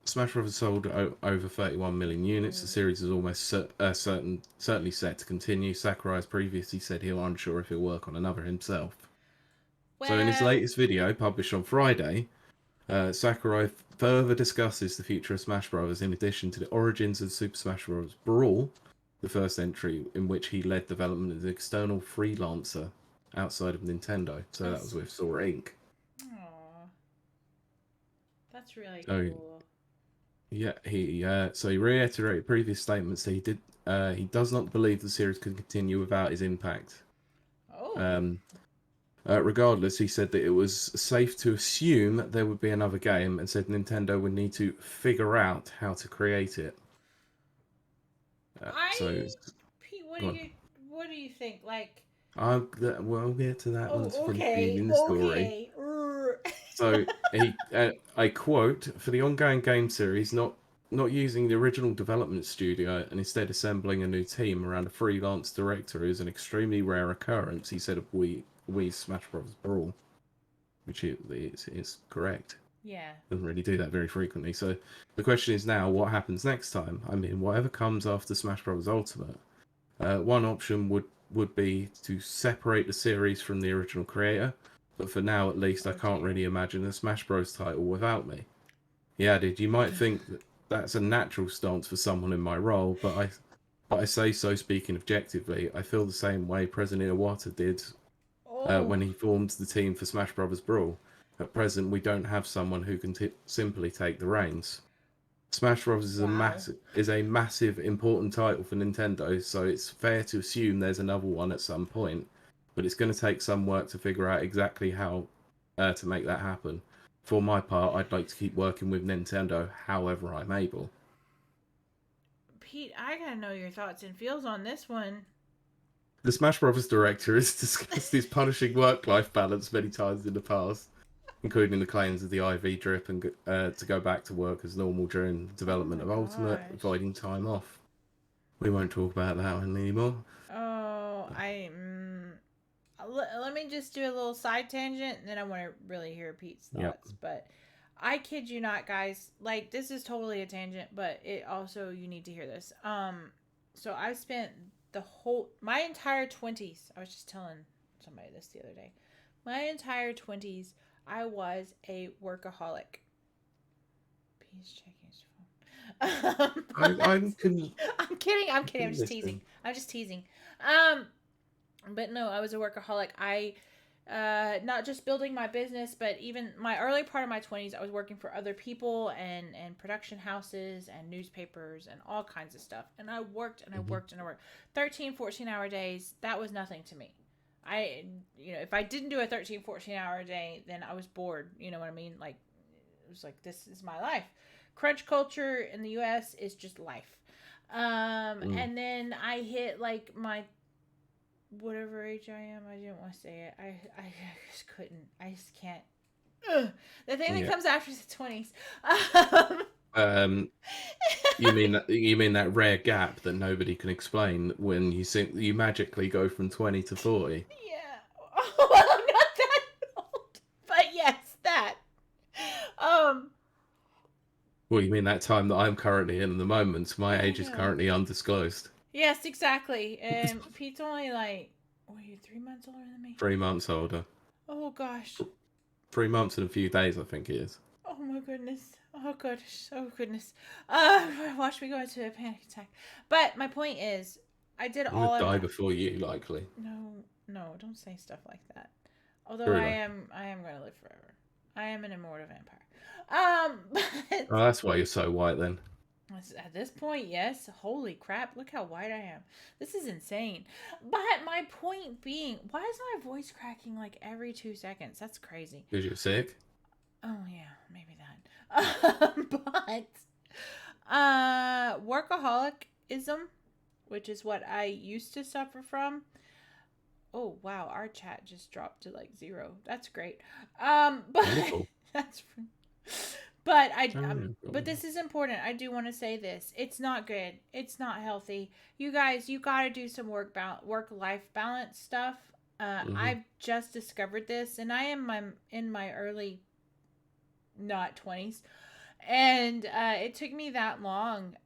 Smash Bros. Sold over 31 million units. The series is almost certainly set to continue. Sakurai has previously said he's unsure if he'll work on another himself. Well, So in his latest video, published on Friday, Sakurai further discusses the future of Smash Bros. In addition to the origins of Super Smash Bros. Brawl, the first entry in which he led development as an external freelancer outside of Nintendo. So that was with Sora Inc. Aww. That's really So, cool. Yeah, he reiterated previous statements that he does not believe the series could continue without his impact. Oh. Regardless, he said that it was safe to assume there would be another game, and said Nintendo would need to figure out how to create it. Pete, what do you think? Like, we'll get to that once okay, in the story. So I quote, for the ongoing game series, not using the original development studio and instead assembling a new team around a freelance director is an extremely rare occurrence, he said of Wii Smash Bros. Brawl. which is correct. Yeah. Doesn't really do that very frequently. So the question is now, what happens next time? I mean, whatever comes after Smash Bros. Ultimate, one option would be to separate the series from the original creator, but for now at least I can't really imagine a Smash Bros. Title without me. He added, you might think that that's a natural stance for someone in my role, but I say so speaking objectively. I feel the same way President Iwata did when he formed the team for Smash Bros. Brawl. At present, we don't have someone who can simply take the reins. Smash Bros. Is a massive, important title for Nintendo, so it's fair to assume there's another one at some point. But it's going to take some work to figure out exactly how to make that happen. For my part, I'd like to keep working with Nintendo however I'm able. Pete, I gotta know your thoughts and feels on this one. The Smash Bros. Director has discussed his punishing work-life balance many times in the past, including the claims of the IV drip and to go back to work as normal during development of Ultimate, avoiding time off. We won't talk about that one anymore. Oh, let me just do a little side tangent, and then I want to really hear Pete's thoughts. Yep. But I kid you not, guys. Like, this is totally a tangent, but it also, you need to hear this. So I spent my entire 20s. I was just telling somebody this the other day. My entire 20s, I was a workaholic. Pete's checking his phone. I'm kidding. I'm just teasing. But no, I was a workaholic. I not just building my business, but even my early part of my 20s, I was working for other people and production houses and newspapers and all kinds of stuff. And I worked and I worked and I worked 13, 14-hour days. That was nothing to me. If I didn't do a 13, 14-hour day, then I was bored. You know what I mean? Like, it was like, this is my life. Crunch culture in the U.S. is just life. And then I hit like my whatever age I am. I didn't want to say it. I just couldn't. I just can't. The thing that comes after the 20s. You mean that rare gap that nobody can explain when you magically go from 20 to 40? Yeah. Well, I'm not that old, but yes, that. Well, you mean that time that I'm currently in the moment? My age is currently undisclosed. Yes, exactly. And Pete's only like, what are you, 3 months older than me? 3 months older. Oh, gosh. 3 months and a few days, I think it is. Oh, my goodness. Oh, goodness. Oh, goodness. Watch me go into a panic attack. But my point is, I did all of that. Die before you, likely. No, don't say stuff like that. Although I am going to live forever. I am an immortal vampire. But that's why you're so white then. At this point, yes. Holy crap, look how white I am. This is insane. But my point being, why is my voice cracking like every 2 seconds? That's crazy. Because you're sick? Oh, yeah, maybe that. Workaholicism, which is what I used to suffer from. Oh, wow, our chat just dropped to like 0. That's great. But that's... But but this is important. I do want to say this. It's not good. It's not healthy. You guys, you got to do some work-life balance stuff. I've just discovered this, and I am in my early, not 20s, and it took me that long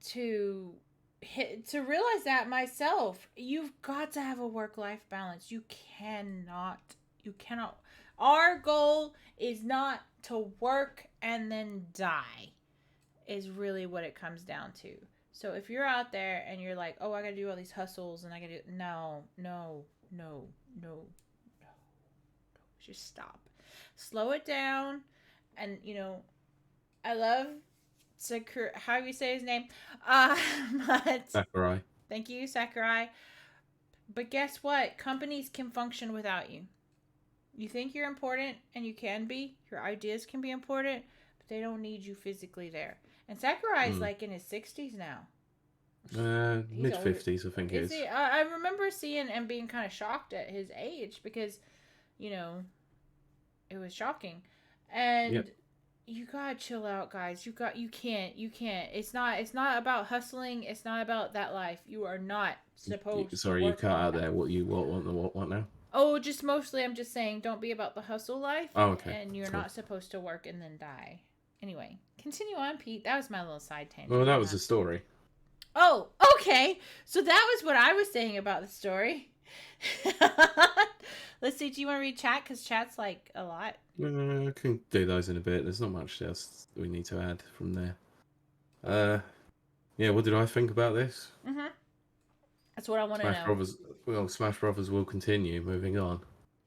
to realize that myself. You've got to have a work-life balance. You cannot. Our goal is not to work and then die, is really what it comes down to. So if you're out there and you're like, oh, I gotta do all these hustles and I gotta do... No. Just stop. Slow it down. And, I love Sakurai. How do you say his name? But Sakurai. Thank you, Sakurai. But guess what? Companies can function without you. You think you're important, and you can be. Your ideas can be important, but they don't need you physically there. And Sakurai's like in his 60s now. Mid-50s, I think it is. I remember seeing and being kind of shocked at his age because, it was shocking. And you gotta chill out, guys. You can't. It's not about hustling. It's not about that life. You are not supposed to. Sorry, you cut out there. What now? Oh, just mostly I'm just saying don't be about the hustle life, Oh, okay. and you're Cool. not supposed to work and then die. Anyway, continue on, Pete. That was my little side tangent Well, that on was that. the story. Oh, okay. So that was what I was saying about the story. Let's see. Do you want to read chat? Because chat's like a lot. I can do those in a bit. There's not much else we need to add from there. Yeah. What did I think about this? Mm-hmm. That's what I want to Smash know. Brothers. Well, Smash Brothers will continue. Moving on.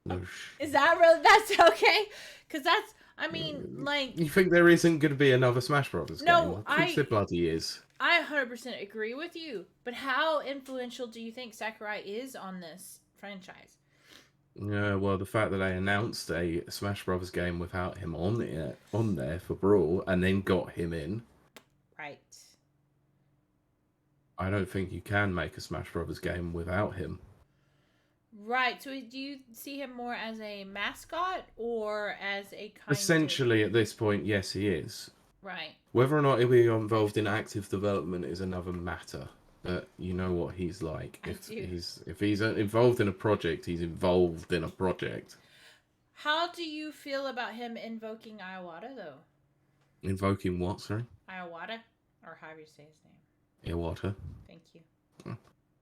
No. Is that really? That's okay. Because that's. I mean, like. You think there isn't going to be another Smash Brothers game? No, Of course there bloody is. I 100% agree with you. But how influential do you think Sakurai is on this franchise? Yeah, well, the fact that they announced a Smash Brothers game without him on there for Brawl, and then got him in, Right. I don't think you can make a Smash Brothers game without him. Right. So do you see him more as a mascot or as a kind Essentially, at this point, yes, he is. Right. Whether or not he'll be involved in active development is another matter. But you know what he's like. If he's involved in a project, he's involved in a project. How do you feel about him invoking Iwata, though? Invoking what, sorry? Iwata? Or however you say his name. Iwata. Thank you.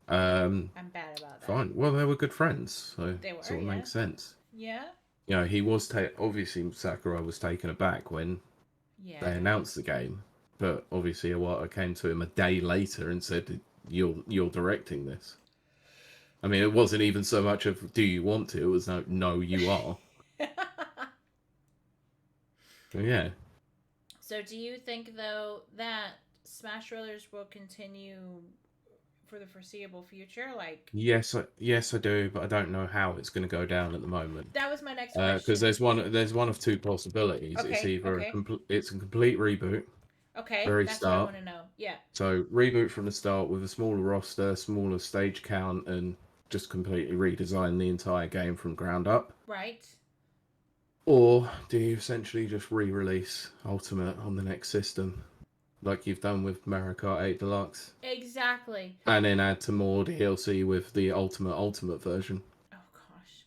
I'm bad about that. Fine. Well, they were good friends, so They were, sort of makes sense. Yeah? You know, he was obviously Sakurai was taken aback when they announced the game, but obviously Iwata came to him a day later and said, "You're directing this." I mean, it wasn't even so much of "Do you want to?" It was no, you are. So, yeah. So, do you think though that Smash Brothers will continue for the foreseeable future? Like, yes, I do, but I don't know how it's going to go down at the moment. That was my next question. Because there's one of two possibilities. Okay, It's either okay. it's a complete reboot. Okay, very that's start. what I want to know. Yeah. So reboot from the start with a smaller roster, smaller stage count, and just completely redesign the entire game from ground up. Right. Or do you essentially just re-release Ultimate on the next system, like you've done with Mario Kart 8 Deluxe? Exactly. And then add some more DLC with the Ultimate version. Oh gosh.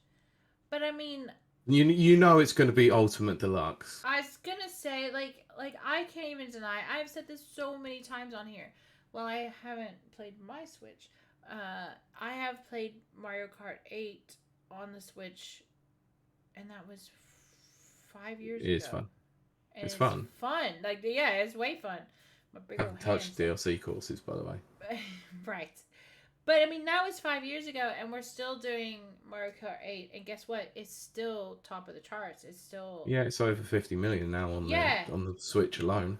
But I mean, you know it's going to be Ultimate Deluxe. I was gonna say like I can't even deny. I've said this so many times on here. Well, I haven't played my Switch. I have played Mario Kart 8 on the Switch, and that was 5 years ago. It is fun. And it's fun. Fun. Like, yeah, it's way fun. I haven't touched DLC courses, by the way. Right. But I mean, that was 5 years ago, and we're still doing Mario Kart 8. And guess what? It's still top of the charts. It's still it's over 50 million now on the Switch alone.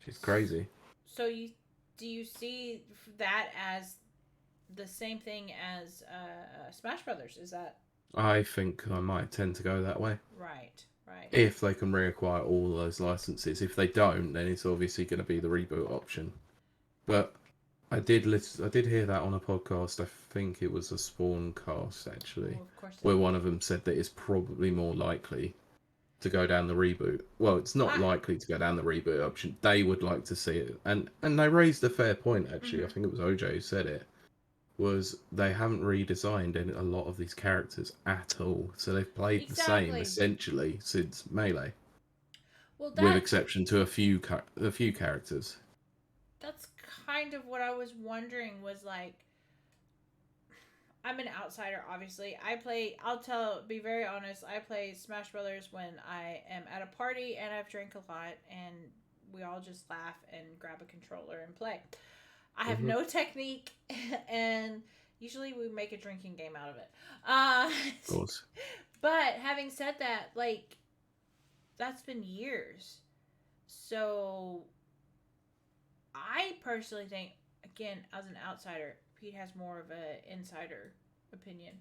It's crazy. So do you see that as the same thing as Smash Brothers? Is that? I think I might tend to go that way. Right. If they can reacquire all those licenses. If they don't, then it's obviously going to be the reboot option. But I did hear that on a podcast. I think it was a Spawn cast, actually, where one of them said that it's probably more likely to go down the reboot. Well, it's not likely to go down the reboot option. They would like to see it, and they raised a fair point, actually. Mm-hmm. I think it was OJ who said it. Was they haven't redesigned a lot of these characters at all, so they've played the same essentially since Melee. Well, with exception to a few characters. That's kind of what I was wondering. Was like, I'm an outsider, obviously. Be very honest, I play Smash Brothers when I am at a party and I've drank a lot and we all just laugh and grab a controller and play. I have no technique, and usually we make a drinking game out of it. Of course. But having said that, like, that's been years. So I personally think, again, as an outsider, Pete has more of an insider opinion.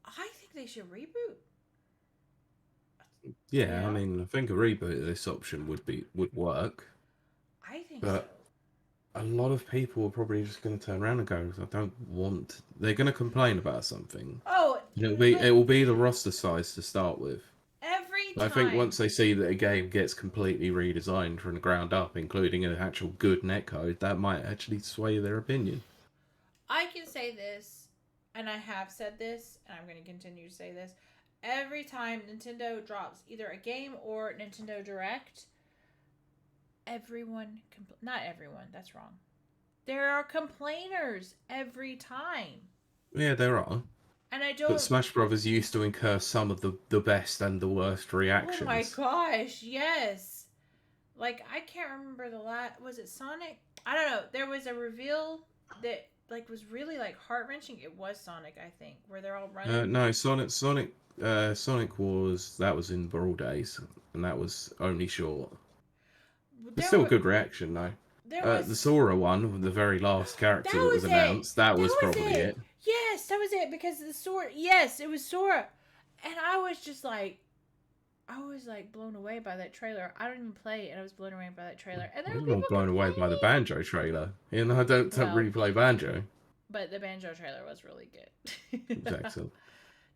I think they should reboot. Yeah, I mean, I think a reboot of this option would work. I think so. A lot of people are probably just going to turn around and go, "I don't want." They're going to complain about something. Oh, it will be the roster size to start with. Every time. I think once they see that a game gets completely redesigned from the ground up, including an actual good netcode, that might actually sway their opinion. I can say this. and I have said this, and I'm going to continue to say this, every time Nintendo drops either a game or Nintendo Direct, not everyone, that's wrong. There are complainers every time. Yeah, there are. And I don't. But Smash Brothers used to incur some of the best and the worst reactions. Oh my gosh, yes. Like, I can't remember the last. Was it Sonic? I don't know. There was a reveal that like was really like heart wrenching. It was Sonic, I think, where they're all running. No, Sonic was in Brawl Days, and that was only short. It's still a good reaction though. The Sora one, the very last character that was announced, that was probably it. Yes, that was it, because the Sora. Yes, it was Sora, and I was blown away by that trailer. I don't even play, and I was blown away by that trailer. And there were people blown away by the Banjo trailer. You know, I don't really play Banjo. But the Banjo trailer was really good. Exactly.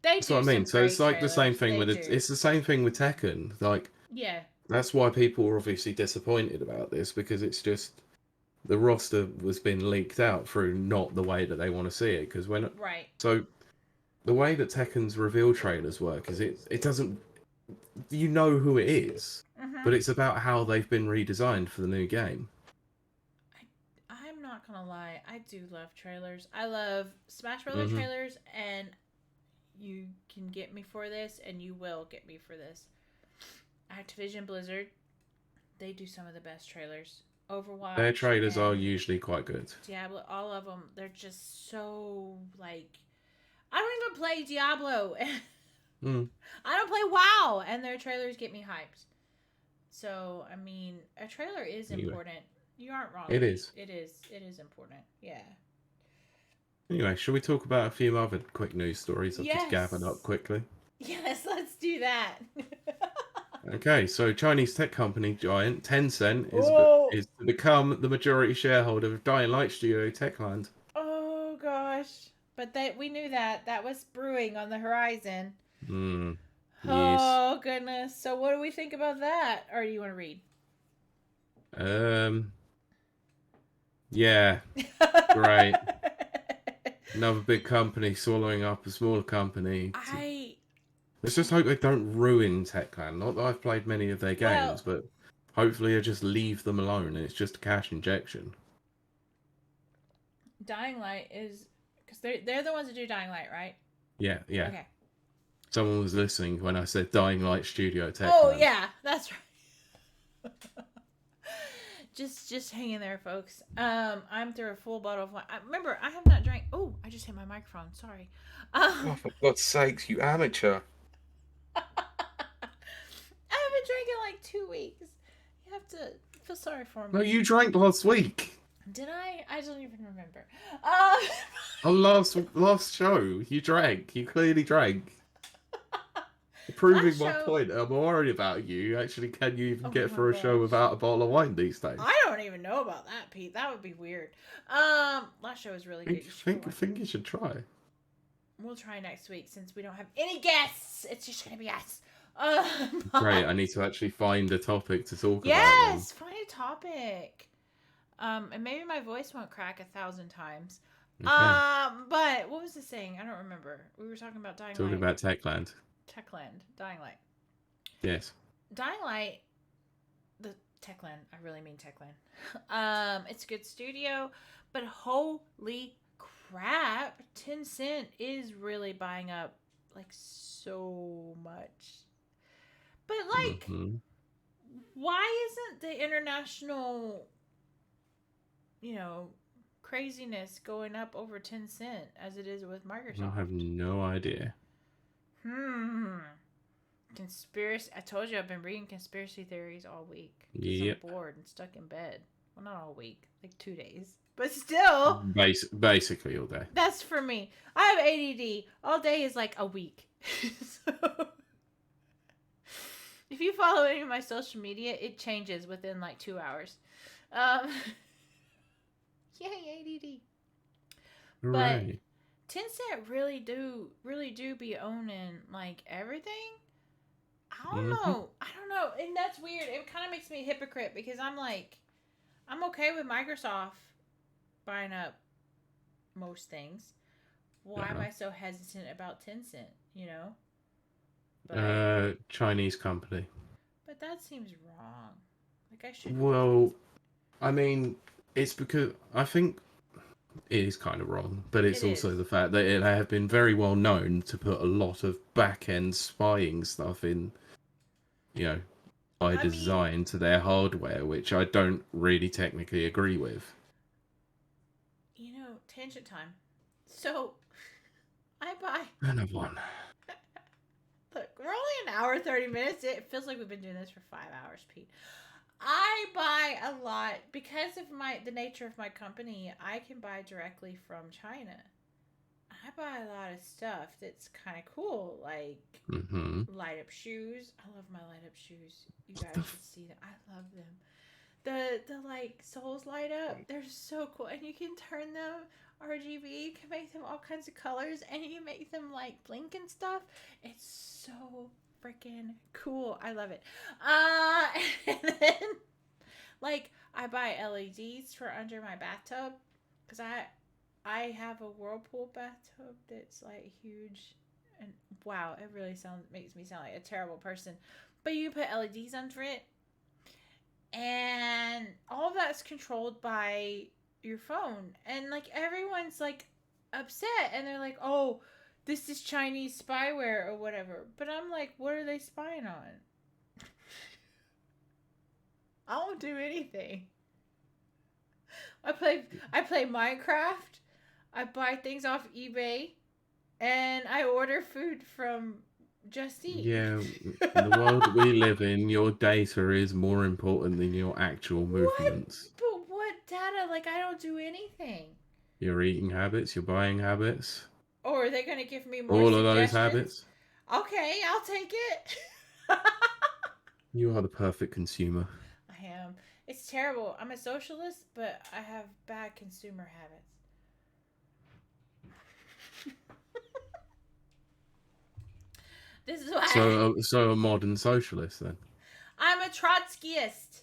That's what I mean. So it's like the same thing with it. It's the same thing with Tekken. Like, yeah. That's why people are obviously disappointed about this, because it's just the roster was being leaked out through not the way that they want to see it. Because so the way that Tekken's reveal trailers work is it doesn't. You know who it is, but it's about how they've been redesigned for the new game. I'm not gonna lie, I do love trailers. I love Smash Brothers trailers, and you can get me for this, and you will get me for this. Activision Blizzard, they do some of the best trailers. Overwatch. Their trailers are usually quite good. Diablo, all of them, they're just so like. I don't even play Diablo. I don't play WoW, and their trailers get me hyped. So, I mean, a trailer is important. You aren't wrong. It is. It is important. Yeah. Anyway, shall we talk about a few other quick news stories? I've just gathered up quickly. Yes, let's do that. Okay, so Chinese tech company giant Tencent is to become the majority shareholder of Dying Light studio Techland. Oh gosh, but we knew that was brewing on the horizon. Yes. Oh goodness. So what do we think about that? Or do you want to read? Yeah. Great. Another big company swallowing up a smaller company. Let's just hope they don't ruin Techland. Not that I've played many of their games, but hopefully they just leave them alone and it's just a cash injection. Dying Light is... Because they're the ones that do Dying Light, right? Yeah. Okay. Someone was listening when I said Dying Light Studio Techland. Oh, yeah. That's right. Just hang in there, folks. I'm through a full bottle of wine. Remember, I have not drank... Oh, I just hit my microphone. Sorry. Oh, for God's sakes, you amateur. I haven't drank in like 2 weeks. You have to feel sorry for me. No, you drank last week. Did I? I don't even remember. Last show, you drank. You clearly drank. Proving my point. I'm worried about you. Actually, can you even get through a show without a bottle of wine these days? I don't even know about that, Pete. That would be weird. Last show was really good. Think you should try. We'll try next week since we don't have any guests. It's just gonna be us. Great. I need to actually find a topic to talk about. Yes, find a topic. And maybe my voice won't crack 1,000 times. Okay. But what was the saying? I don't remember. We were talking about Dying Light. Talking about Techland. Dying Light. Yes. Dying Light. The Techland. I really mean Techland. It's a good studio, but holy crap, Tencent is really buying up like so much. But like, why isn't the international, craziness going up over Tencent as it is with Microsoft? I have no idea. Conspiracy. I told you I've been reading conspiracy theories all week. Yep. I'm bored and stuck in bed. Well, not all week, like 2 days. But still. Basically all day. That's for me. I have ADD. All day is like a week. So, if you follow any of my social media, it changes within like 2 hours. Yay, ADD. Right. But Tencent really do be owning like everything. I don't know. And that's weird. It kind of makes me a hypocrite because I'm like, I'm okay with Microsoft buying up most things. why am I so hesitant about Tencent? Chinese company. But that seems wrong. Like I should. Well, I mean, it's because I think it is kind of wrong, but it's It also is. the fact that they have been very well known to put a lot of back-end spying stuff in, by I mean, design to their hardware, which I don't really technically agree with. tangent time. So I buy. Another one. Look, we're only an hour 30 minutes. It feels like we've been doing this for 5 hours, Pete. I buy a lot because of the nature of my company. I can buy directly from China. I buy a lot of stuff that's kind of cool, like light up shoes. I love my light up shoes. You guys should see them. I love them. The like soles light up. They're so cool, and you can turn them RGB. You can make them all kinds of colors, and you can make them like blink and stuff. It's so freaking cool. I love it. And then like I buy LEDs for under my bathtub because I have a Whirlpool bathtub that's like huge, and wow, it really makes me sound like a terrible person. But you put LEDs under it, and all of that's controlled by your phone, and like everyone's like upset, and they're like, "Oh, this is Chinese spyware or whatever." But I'm like, what are they spying on? I don't do anything. I play Minecraft. I buy things off eBay, and I order food from Just Eat. Yeah, in the world we live in, your data is more important than your actual movements. But what data? Like, I don't do anything. Your eating habits, your buying habits. Or are they going to give me more all suggestions? of those habits. Okay, I'll take it. You are the perfect consumer. I am. It's terrible. I'm a socialist, but I have bad consumer habits. This is why. So a modern socialist then. I'm a Trotskyist.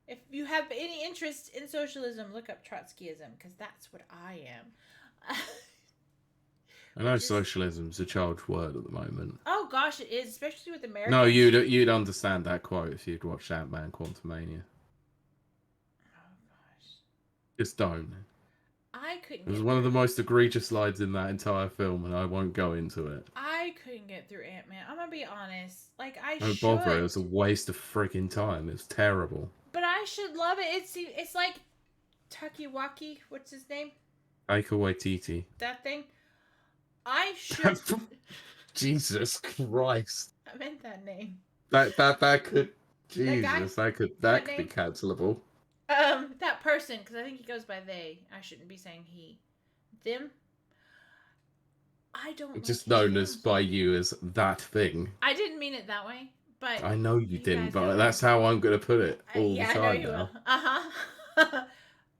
If you have any interest in socialism, look up Trotskyism, because that's what I am. I know socialism's a charged word at the moment. Oh gosh, it is, especially with Americans. No, you'd understand that quote if you'd watched Ant-Man Quantumania. Oh gosh. Just don't. I couldn't. It was one of the most egregious lines in that entire film, and I won't go into it. I couldn't get through Ant-Man. I'm gonna be honest. Like I Don't should. bother. It was a waste of freaking time. It was terrible. But I should love it. It's like Takiwaki. What's his name? Taika Waititi. That thing. I should. Jesus Christ. I meant that name. That could. Jesus, that could be cancelable. That person, because I think he goes by they. I shouldn't be saying he. Them. I don't. Just known as by you as that thing. I didn't mean it that way, but I know you didn't, but that's how I'm gonna put it all the time I know you now. will. Uh-huh.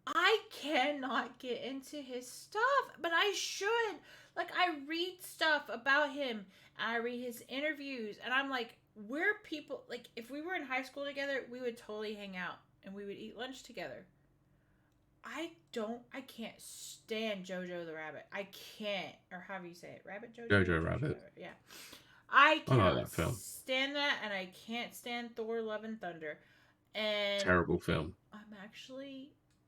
I cannot get into his stuff, but I should. Like, I read stuff about him, and I read his interviews, and I'm like, we're people, like, if we were in high school together, we would totally hang out, and we would eat lunch together. I can't stand Jojo the Rabbit. I can't, or how do you say it? Rabbit Jojo? Jojo Rabbit. Yeah. I cannot like that film. stand that, and I can't stand Thor Love and Thunder. And terrible film.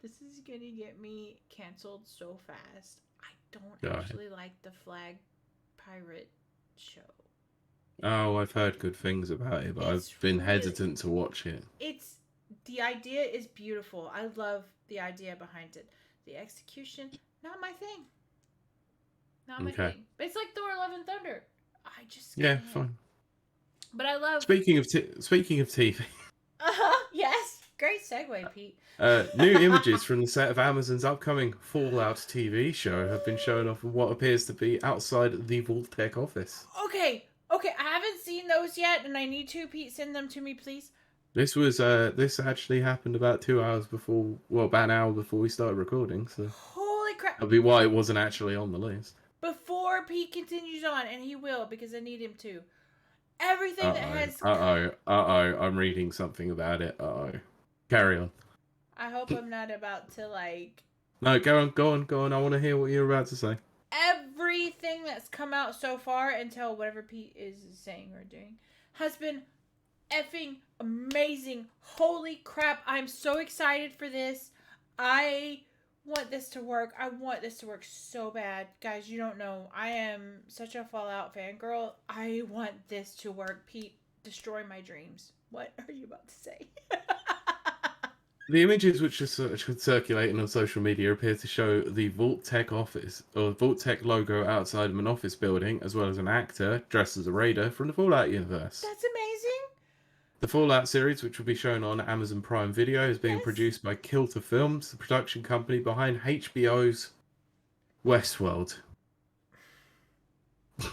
This is going to get me canceled so fast. I don't actually like the Flag Pirate show. Oh, I've heard good things about it, but I've been hesitant to watch it. The idea is beautiful. I love the idea behind it. The execution, not my thing. Not my thing. But it's like Thor Love and Thunder. I just can't. Yeah, fine. But I love. Speaking of TV. Yes. Great segue, Pete. New images from the set of Amazon's upcoming Fallout TV show have been shown off in what appears to be outside the Vault Tech office. Okay, I haven't seen those yet, and I need to. Pete, send them to me, please. This actually happened about 2 hours before, about an hour before we started recording, so... Holy crap. That'll be why it wasn't actually on the list. Before Pete continues on, and he will, because I need him to. Everything that has... I'm reading something about it. Carry on. I hope I'm not about to, like... No, go on. I want to hear what you're about to say. Every that's come out so far until whatever Pete is saying or doing has been effing amazing. Holy crap, I'm so excited for this. I want this to work. I want this to work so bad. Guys, you don't know. I am such a Fallout fangirl. I want this to work. Pete, destroy my dreams. What are you about to say? The images which are circulating on social media appear to show the Vault Tech office, or Vault Tech logo outside of an office building, as well as an actor dressed as a raider from the Fallout universe. That's amazing. The Fallout series, which will be shown on Amazon Prime Video, is being produced by Kilter Films, the production company behind HBO's Westworld.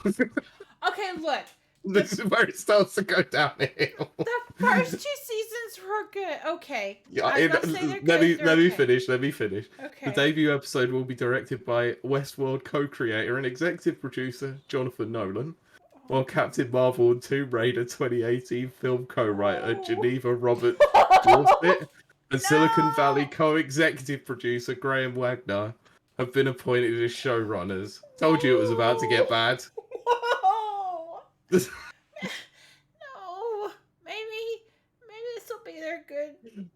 Okay, look. This is where it starts to go downhill. The first 2 seasons were good. Okay. Yeah, let me finish. Okay. The debut episode will be directed by Westworld co-creator and executive producer Jonathan Nolan, while Captain Marvel and Tomb Raider 2018 film co-writer Geneva Robert Dorset and Silicon Valley co-executive producer Graham Wagner have been appointed as showrunners. Told you it was about to get bad. No, maybe this will be their good.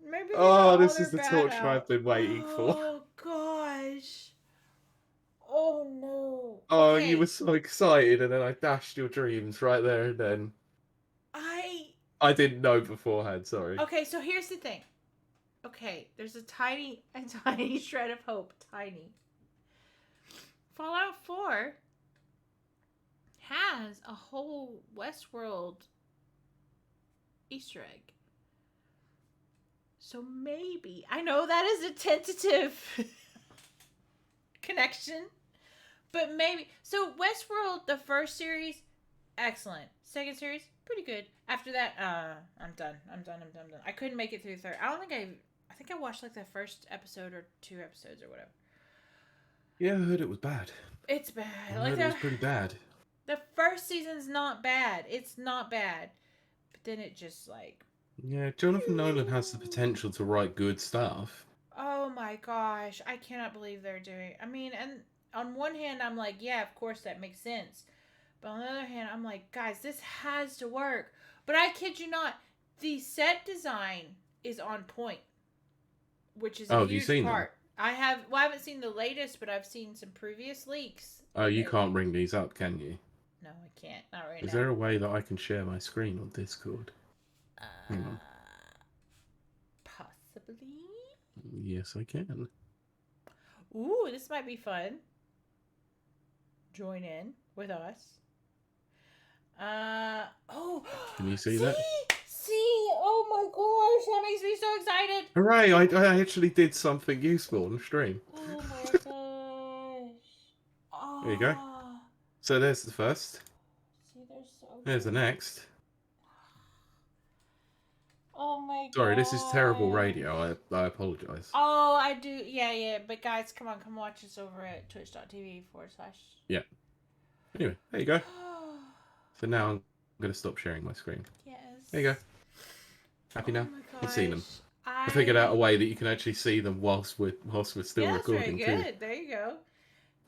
Maybe. This is the torture I've been waiting for. Oh gosh. Oh no. Oh, okay. You were so excited, and then I dashed your dreams right there and then. I didn't know beforehand. Sorry. Okay, so here's the thing. Okay, there's a tiny shred of hope. Tiny. Fallout 4 has a whole Westworld Easter egg. So maybe, I know that is a tentative connection, but maybe. So Westworld, the first series, excellent. Second series, pretty good. After that, I'm done. I couldn't make it through the third. I think I watched like the first episode or 2 episodes or whatever. Yeah, I heard it was bad. It's bad. I heard it was pretty bad. The first season's not bad. It's not bad. But then it just like... Yeah, Jonathan Nolan has the potential to write good stuff. Oh my gosh. I cannot believe they're doing... I mean, and on one hand, I'm like, yeah, of course that makes sense. But on the other hand, I'm like, guys, this has to work. But I kid you not, the set design is on point. Which is a huge have you seen part. I haven't seen the latest, but I've seen some previous leaks. Oh, you can't bring these up, can you? No, I can't. Not right now. Is there a way that I can share my screen on Discord? Hang on. Possibly. Yes, I can. Ooh, this might be fun. Join in with us. Can you see that? See! Oh my gosh, that makes me so excited. Hooray! I actually did something useful on the stream. Oh my gosh. Oh. There you go. So there's the first. See, they're so There's the next. Oh my god. Sorry, this is terrible radio. I apologise. Oh, I do. Yeah. But guys, come on, come watch us over at twitch.tv/. Yeah. Anyway, there you go. So now I'm going to stop sharing my screen. Yes. There you go. Happy now? Oh my You can see them. gosh. I figured out a way that you can actually see them whilst we're still recording that's very good. too. There you go.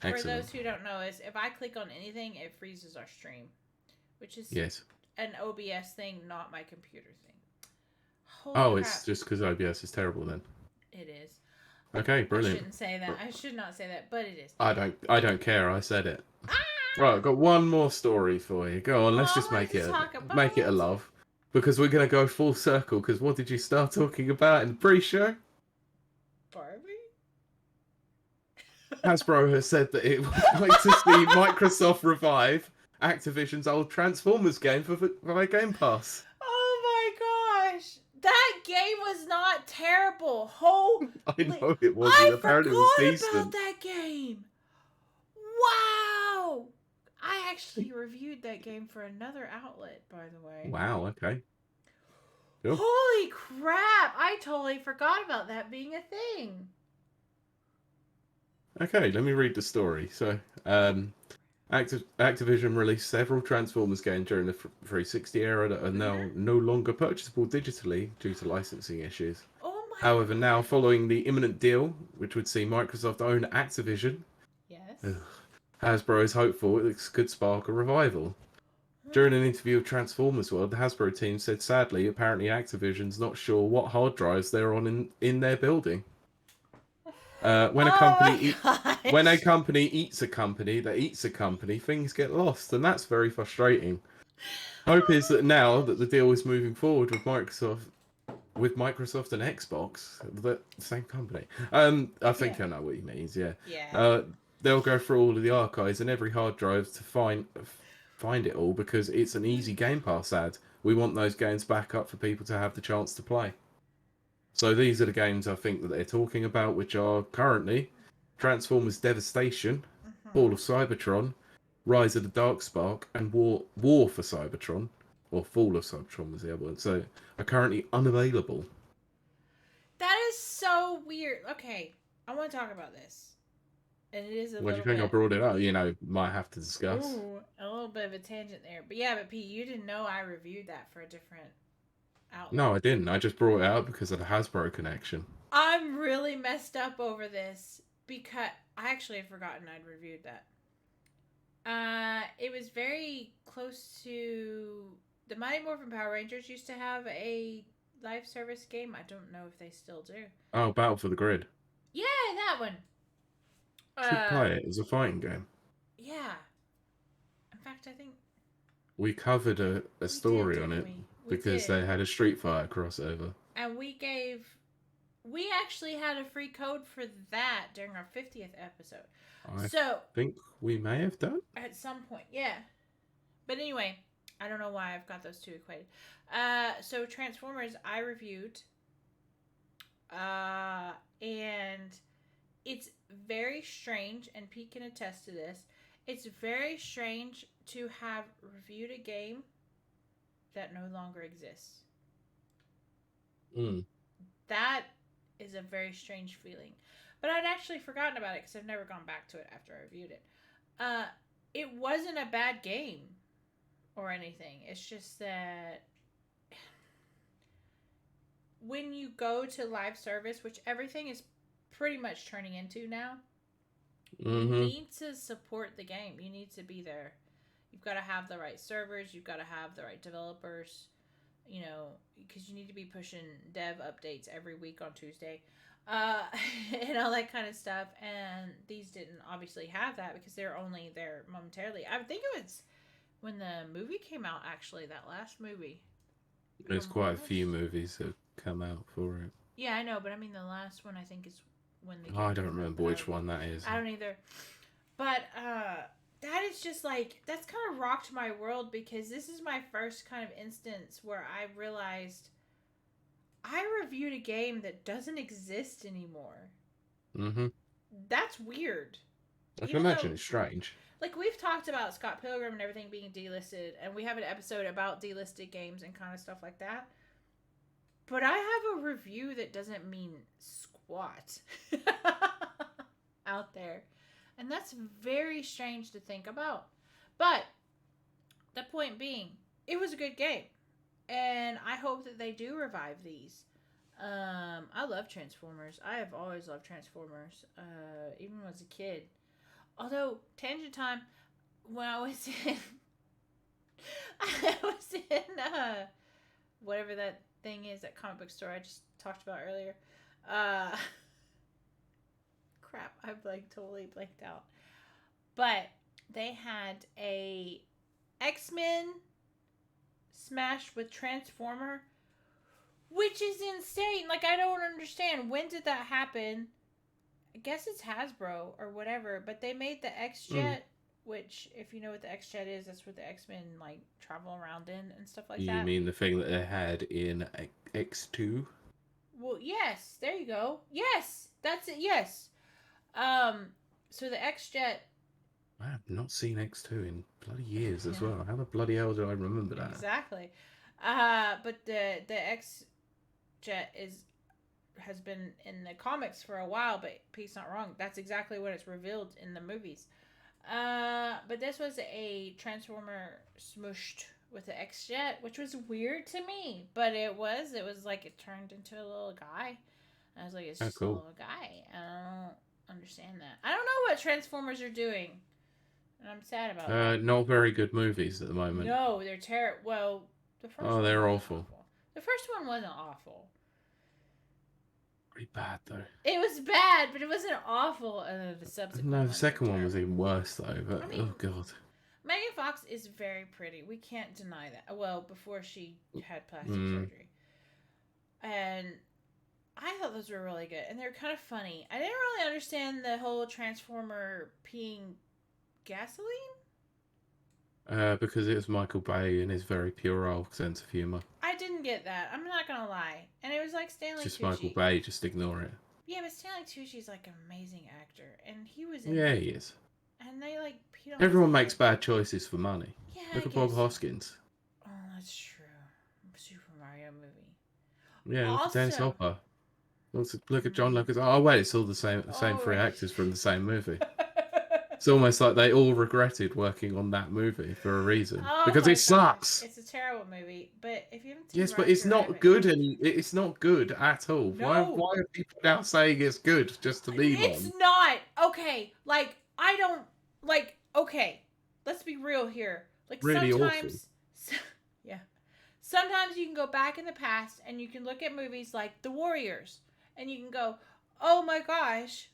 Excellent. For those who don't know, is if I click on anything, it freezes our stream, which is an OBS thing, not my computer thing. Holy crap. It's just because OBS is terrible then. It is. Okay, brilliant. I shouldn't say that. I should not say that, but it is. I don't care. I said it. Right, I've got one more story for you. Go on, let's just make it a love. Because we're going to go full circle, because what did you start talking about in the pre-show? Barbie? Hasbro has said that it would like to see Microsoft revive Activision's old Transformers game for Game Pass. Oh my gosh! That game was not terrible. Holy... I know it wasn't. Apparently it was decent. About that game. Wow! I actually reviewed that game for another outlet, by the way. Wow, okay. Cool. Holy crap! I totally forgot about that being a thing. Okay, let me read the story. So, Activision released several Transformers games during the 360 era that are now no longer purchasable digitally due to licensing issues. Oh my However, now following the imminent deal, which would see Microsoft own Activision, Yes. Hasbro is hopeful it could spark a revival. During an interview with Transformers World, the Hasbro team said sadly, apparently Activision's not sure what hard drives they're on in their building. When a company Oh my when a gosh. company eats a company that eats a company, things get lost, and that's very frustrating. Hope is Oh that now my that the deal is moving forward with Microsoft and Xbox, the same company. I gosh. Yeah. think I know what he means. Yeah, Yeah. uh, they'll go through all of the archives and every hard drive to find it all because it's an easy Game Pass ad. We want those games back up for people to have the chance to play. So these are the games I think that they're talking about, which are currently Transformers Devastation, Fall Mm-hmm. of Cybertron, Rise of the Darkspark, and War for Cybertron, or Fall of Cybertron was the other one. So are currently unavailable. That is so weird. Okay, I want to talk about this, and it is a Why do you little think I bit. brought it up? Might have to discuss. Ooh, a little bit of a tangent there. But yeah, but Pete, you didn't know I reviewed that for a different outlet. No, I didn't. I just brought it out because of the Hasbro connection. I'm really messed up over this because I actually had forgotten I'd reviewed that. It was very close to the Mighty Morphin Power Rangers used to have a live service game. I don't know if they still do. Oh, Battle for the Grid. Yeah, that one. Should Uh, play it as a fighting game. yeah. In fact, I think We covered a we did, story on didn't it we? We because did. they had a Street Fighter crossover. And we actually had a free code for that during our 50th episode. I So, think we may have done. at some point, yeah. But anyway, I don't know why I've got those two equated. So Transformers I reviewed. And it's very strange, and Pete can attest to this. It's very strange to have reviewed a game that no longer exists. Mm. That is a very strange feeling. But I'd actually forgotten about it because I've never gone back to it after I reviewed it. Uh, it wasn't a bad game or anything. It's just that when you go to live service, which everything is pretty much turning into now, you Mm-hmm. need to support the game. You need to be there. You've got to have the right servers. You've got to have the right developers. You know, because you need to be pushing dev updates every week on Tuesday, uh, and all that kind of stuff. And these didn't obviously have that because they're only there momentarily. I think it was when the movie came out. Actually, that last movie. There's From quite a few August. movies that come out for it. Yeah, I know, but I mean the last one. I think is when the Oh, I game don't came out. remember which one that is. I don't either. But that is just like that's kind of rocked my world because this is my first kind of instance where I realized I reviewed a game that doesn't exist anymore. Mm-hmm. That's weird. I can Even though imagine it's strange. like we've talked about Scott Pilgrim and everything being delisted and we have an episode about delisted games and kind of stuff like that. But I have a review that doesn't mean squat out there. And that's very strange to think about. But the point being, it was a good game. And I hope that they do revive these. I love Transformers. I have always loved Transformers, even when I was a kid. Although, tangent time, when I was in, I was in, whatever that thing is, that comic book store I just talked about earlier. Uh, crap, I totally blanked out. But they had a X-Men smash with Transformer, which is insane. Like, I don't understand. When did that happen? I guess it's Hasbro or whatever, but they made the X-Jet, which, if you know what the X-Jet is, that's where the X-Men, like, travel around in and stuff like You that. mean the thing that they had in X2? Well, yes, there you go. Yes, that's it, yes. So the X-Jet... I have not seen X2 in bloody years as well. How the bloody hell do I remember that? Exactly. But the X-Jet has been in the comics for a while, but Pete's not wrong. That's exactly what it's revealed in the movies. But this was a Transformer smooshed with the X-Jet, which was weird to me. But it was like it turned into a little guy. I was like, it's Oh, just a cool. little guy. I don't understand that. I don't know what Transformers are doing. and I'm sad about that. Not very good movies at the moment. No, they're terrible. Well, the first Oh, one they're wasn't awful. awful. The first one wasn't awful. Pretty bad though. It was bad, but it wasn't awful. And then the subsequent. No, the second one was even worse though. But I mean, oh god. Megan Fox is very pretty. We can't deny that. Well, before she had plastic Mm. surgery, and I thought those were really good, and they're kind of funny. I didn't really understand the whole Transformer peeing gasoline. Because it was Michael Bay and his very puerile sense of humor. I didn't get that. I'm not gonna lie. And it was like Stanley Just Tucci. Michael Bay. Just ignore it. Yeah, but Stanley Tucci's like an amazing actor, and he was in. Yeah, he is. And they like peed on Everyone his makes head. bad choices for money. Yeah, Look I at Bob guess. Hoskins. Oh, that's true. Super Mario movie. Yeah, look at Dennis Also- Hopper. Look at John Lucas. Oh wait, it's all the same Oh, three right. actors from the same movie. It's almost like they all regretted working on that movie for a reason. Oh Because my it sucks. gosh. It's a terrible movie, but if you haven't seen Yes, but Rise it's to not Rabbit- good, and it's not good at all. No. Why are people now saying it's good just to leave It's on? not. Okay, like I don't like okay. Let's be real here. Like Really sometimes yeah. Sometimes you can go back in the past and you can look at movies like The Warriors and you can go, "Oh my gosh,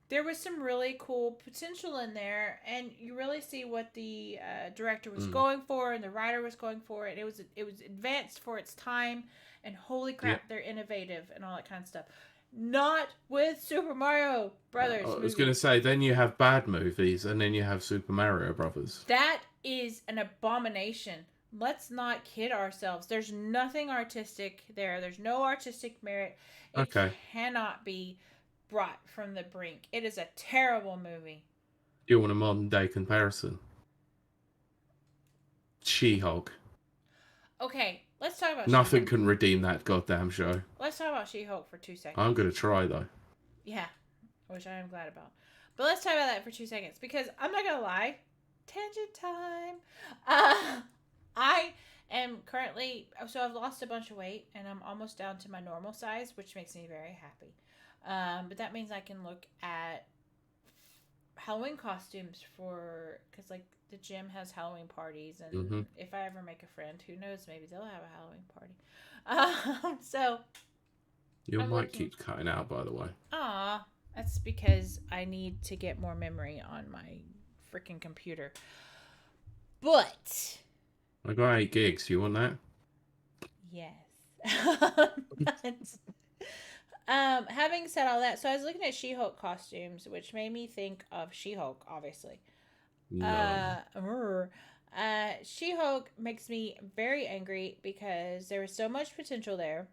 there was some really cool potential in there," and you really see what the director was going for and the writer was going for, and it was advanced for its time, and holy crap, they're innovative and all that kind of stuff. Not with Super Mario Brothers. I was movie. going to say, then you have bad movies, and then you have Super Mario Brothers. That is an abomination. Let's not kid ourselves. There's nothing artistic there. There's no artistic merit. It Okay. cannot be brought from the brink. It is a terrible movie. Do you want a modern day comparison? She-Hulk. Okay, let's talk about Nothing She-Hulk. can redeem that goddamn show. Let's talk about She-Hulk for 2 seconds. I'm going to try, though. Yeah, which I am glad about. But let's talk about that for 2 seconds because I'm not gonna lie, tangent time. I am currently I've lost a bunch of weight and I'm almost down to my normal size, which makes me very happy. But that means I can look at Halloween costumes because like the gym has Halloween parties, and if I ever make a friend, who knows, maybe they'll have a Halloween party. So Your I'm mic looking- keeps cutting out, by the way. Aw, that's because I need to get more memory on my freaking computer. But I got 8 gigs. Do you want that? yes. Having said all that, so I was looking at She-Hulk costumes, which made me think of She-Hulk, obviously. No. She-Hulk makes me very angry because there was so much potential there.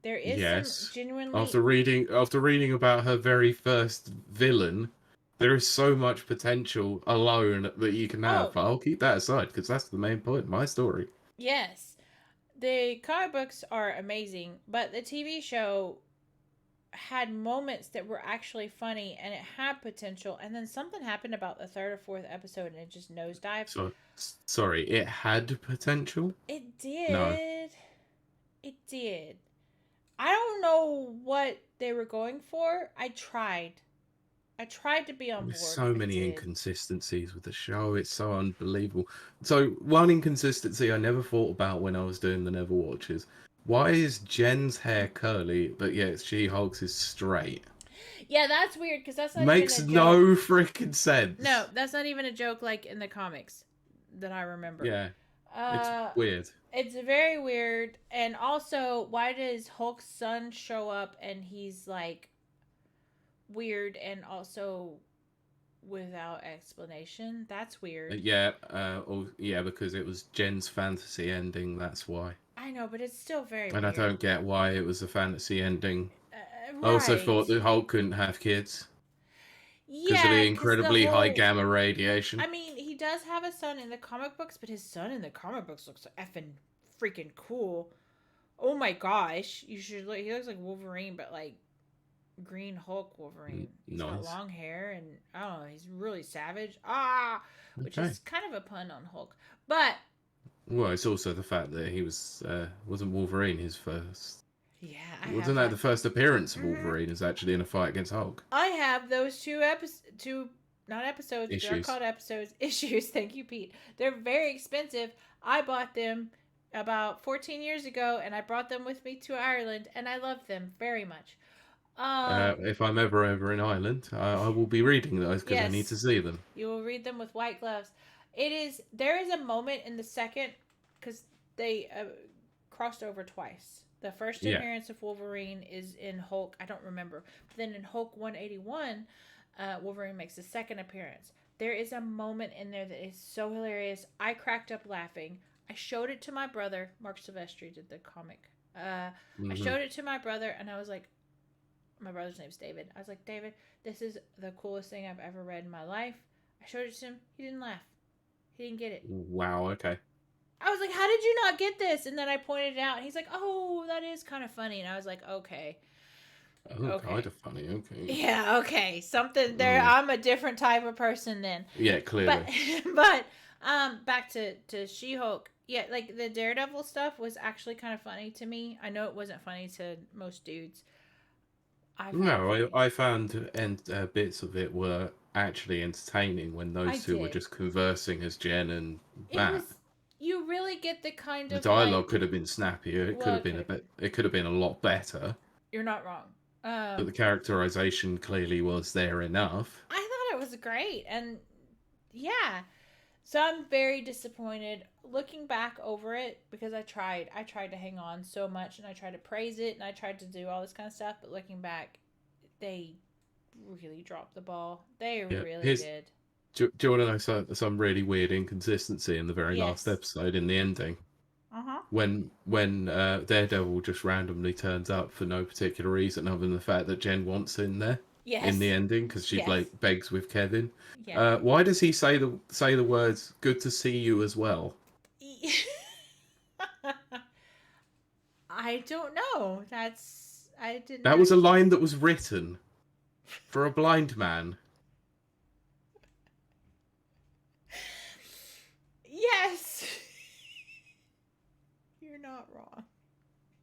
There is Yes. some genuinely After reading about her very first villain, there is so much potential alone that you can have. Oh. But I'll keep that aside because that's the main point of my story. Yes. The comic books are amazing, but the TV show had moments that were actually funny and it had potential, and then something happened about the 3rd or 4th episode and it just nosedived. So, sorry, it had potential? It did. No. It did. I don't know what they were going for. I tried to be on board. There's so I many did. inconsistencies with the show. It's so unbelievable. So, one inconsistency I never thought about when I was doing the Never Watches. Why is Jen's hair curly, but yet She-Hulk's is straight? Yeah, that's weird because that's not Makes even a no joke. freaking sense. No, that's not even a joke like in the comics that I remember. Yeah, it's weird. It's very weird. And also, why does Hulk's son show up and he's like weird and also without explanation? That's weird. Yeah, because it was Jen's fantasy ending. That's why. I know, but it's still very And weird. I don't get why it was a fantasy ending. I also Right. thought that Hulk couldn't have kids because Yeah, of the 'cause incredibly high whole- gamma radiation. I mean, he does have a son in the comic books, but his son in the comic books looks effing freaking cool. Oh my gosh, you should look. He looks like Wolverine, but like Green Hulk Wolverine. He's got Nice. long hair, and I don't know. He's really savage. Which Okay. is kind of a pun on Hulk, but Well, it's also the fact that he wasn't Wolverine his first. yeah, Wasn't that the first appearance of Wolverine? Is actually in a fight against Hulk. I have those two not episodes, but they're Issues. called episodes. Issues. Thank you, Pete. They're very expensive. I bought them about 14 years ago, and I brought them with me to Ireland, and I love them very much. If I'm ever in Ireland, I will be reading those because I need Yes, to see them. you will read them with white gloves. There is a moment in the second, because they crossed over twice. The first Yeah. appearance of Wolverine is in Hulk. I don't remember. But then in Hulk 181, Wolverine makes a second appearance. There is a moment in there that is so hilarious. I cracked up laughing. I showed it to my brother. Mark Silvestri did the comic. I showed it to my brother, and I was like, my brother's name's David. I was like, David, this is the coolest thing I've ever read in my life. I showed it to him. He didn't laugh. He didn't get it. Wow. Okay. I was like, how did you not get this? And then I pointed it out. And he's like, oh, that is kind of funny. And I was like, okay. Oh, okay. Kind of funny. Okay. Yeah, okay. Something there. I'm a different type of person then. Yeah, clearly. But back to She-Hulk. Yeah, like the Daredevil stuff was actually kind of funny to me. I know it wasn't funny to most dudes. I found bits of it were actually entertaining when those two were just conversing as Jen and Matt. You really get the kind of the dialogue could have been snappier. It could have been It could have been a lot better. You're not wrong. But the characterization clearly was there enough. I thought it was great, and yeah. So I'm very disappointed looking back over it because I tried to hang on so much, and I tried to praise it, and I tried to do all this kind of stuff. But looking back, they really dropped the ball. They really did. Do you want to know some really weird inconsistency in the very last episode in the ending? When Daredevil just randomly turns up for no particular reason other than the fact that Jen wants in there. In the ending, because she begs with Kevin. Why does he say the words "good to see you" as well? I don't know. That was a line that was written for a blind man. Yes. You're not wrong.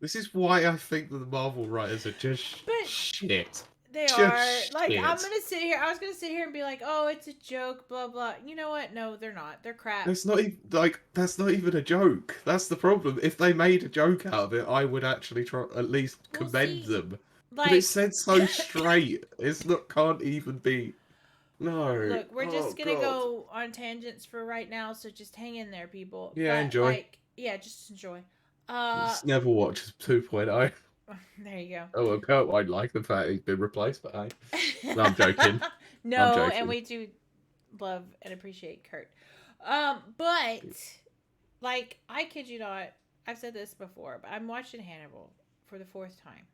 This is why I think that the Marvel writers are just shit. They are. Like, I was gonna sit here and be like, oh, it's a joke, blah blah. You know what? No, they're not. They're crap. That's not even a joke. That's the problem. If they made a joke out of it, I would actually try at least commend them. But it's said so straight. Can't even be. No. Look, we're just gonna go on tangents for right now, so just hang in there, people. Yeah, enjoy. Just enjoy. Never watch 2.0. There you go. Oh, well, Kurt won't like the fact he's been replaced, but hey. No, I'm joking. No, I'm joking. And we do love and appreciate Kurt. But, like, I kid you not, I've said this before, but I'm watching Hannibal for the 4th time.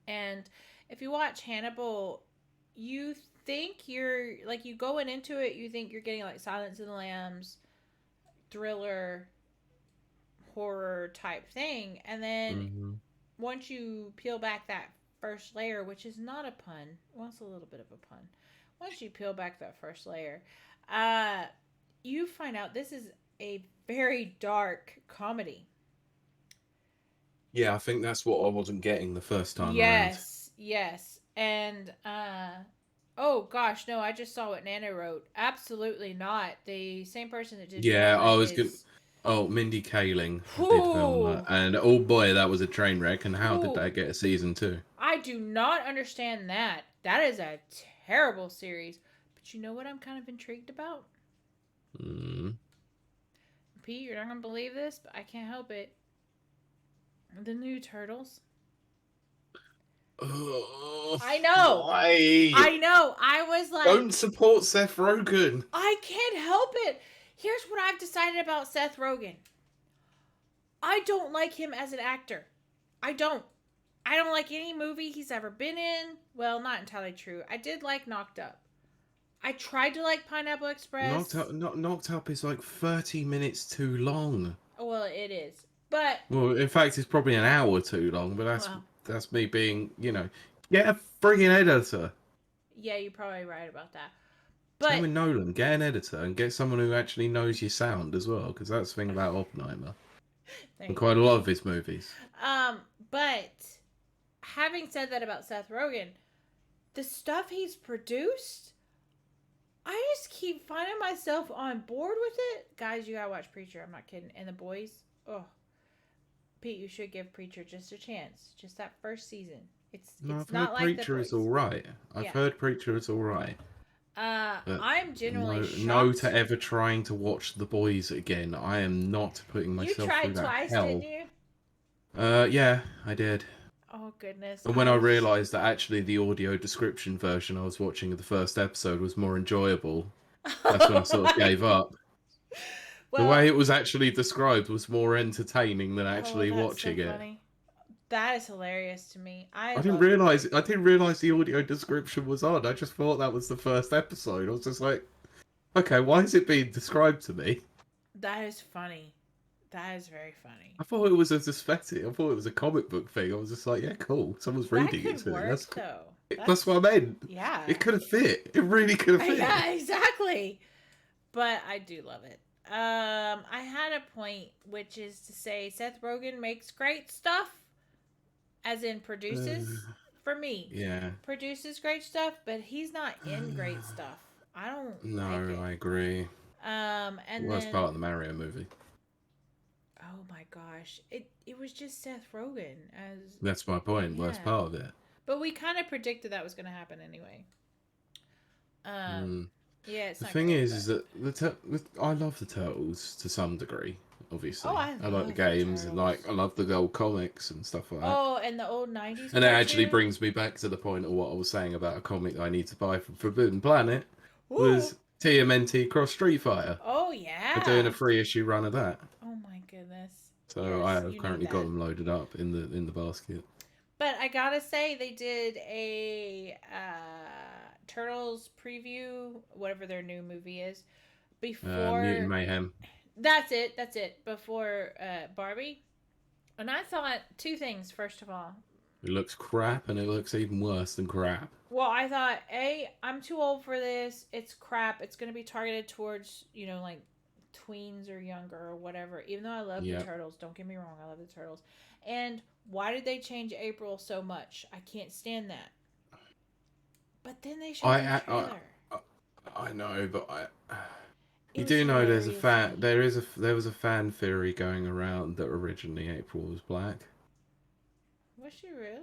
And if you watch Hannibal, you think you going into it, you think you're getting, like, Silence of the Lambs, thriller, horror type thing, and then once you peel back that first layer, which is not a pun, well, it's a little bit of a pun, once you peel back that first layer, you find out this is a very dark comedy. Yeah, I think that's what I wasn't getting the first time around. Yes, and oh gosh, no, I just saw what Nana wrote. Absolutely not. The same person that did Mindy Kaling did film that. And oh boy, that was a train wreck. And how did that get a season 2? I do not understand that. That is a terrible series. But you know what I'm kind of intrigued about? Pete, you're not going to believe this, but I can't help it. The new Turtles. I know. Why? I know. I was like... Don't support Seth Rogen. I can't help it. Here's what I've decided about Seth Rogen. I don't like him as an actor. I don't like any movie he's ever been in. Well, not entirely true. I did like Knocked Up. I tried to like Pineapple Express. Knocked Up is like 30 minutes too long. Well, it is. But... Well, in fact, it's probably an hour too long, but that's me being, get a friggin' editor. Yeah, you're probably right about that. But same with Nolan, get an editor and get someone who actually knows your sound as well, because that's the thing about Oppenheimer and quite a lot of his movies. But having said that about Seth Rogen, the stuff he's produced, keep finding myself on board with it. Guys, you gotta watch Preacher. I'm not kidding. And the boys, oh, Pete, you should give Preacher just a chance. Just that first season. No, It's I've not heard like the Preacher is boys. all right. I've Yeah. heard Preacher is all right. But I'm genuinely no shocked. to ever trying to watch The Boys again. I am not putting You myself through tried that twice, hell. didn't you? Yeah, I did. Oh goodness. And when I realised that actually the audio description version I was watching of the first episode was more enjoyable, that's when I sort of gave up. Well, the way it was actually described was more entertaining than actually that's watching so it. funny. That is hilarious to me. I didn't realise the audio description was on. I just thought that was the first episode. I was just like, okay, why is it being described to me? That is funny. That is very funny. I thought it was a aesthetic. I thought it was a comic book thing. I was just like, yeah, cool. Someone's reading it to me. That's cool. Though. That's what I meant. Yeah. It could have fit. It really could have fit. Yeah, exactly. But I do love it. I had a point, which is to say Seth Rogen makes great stuff, as in produces, for me. Yeah. Produces great stuff, but he's not in great stuff. I don't No, like it. I agree. And Worst part of the Mario movie. Oh my gosh. It was just Seth Rogen as... That's my point. Worst part of it. But we kind of predicted that was going to happen anyway. Yeah, it's the not thing great, is that I love the Turtles to some degree. Obviously, I like the games and I love the old comics and stuff like that. Oh, and the old 90s. And it actually brings me back to the point of what I was saying about a comic that I need to buy from Forbidden Planet. Was TMNT Cross Street Fighter. Oh yeah. They're doing a 3-issue run of that. Oh my goodness. So I have currently got them loaded up in the basket. But I gotta say, they did a Turtles preview, whatever their new movie is, before Mutant Mayhem. That's it. Before Barbie, and I thought two things. First of all, it looks crap, and it looks even worse than crap. Well, I thought, I'm too old for this. It's crap. It's gonna be targeted towards like tweens or younger or whatever. Even though I love the Turtles, don't get me wrong, I love the Turtles. And why did they change April so much? I can't stand that. But then they showed the trailer. I know, but you do know there's there was a fan theory going around that originally April was black. Was she really?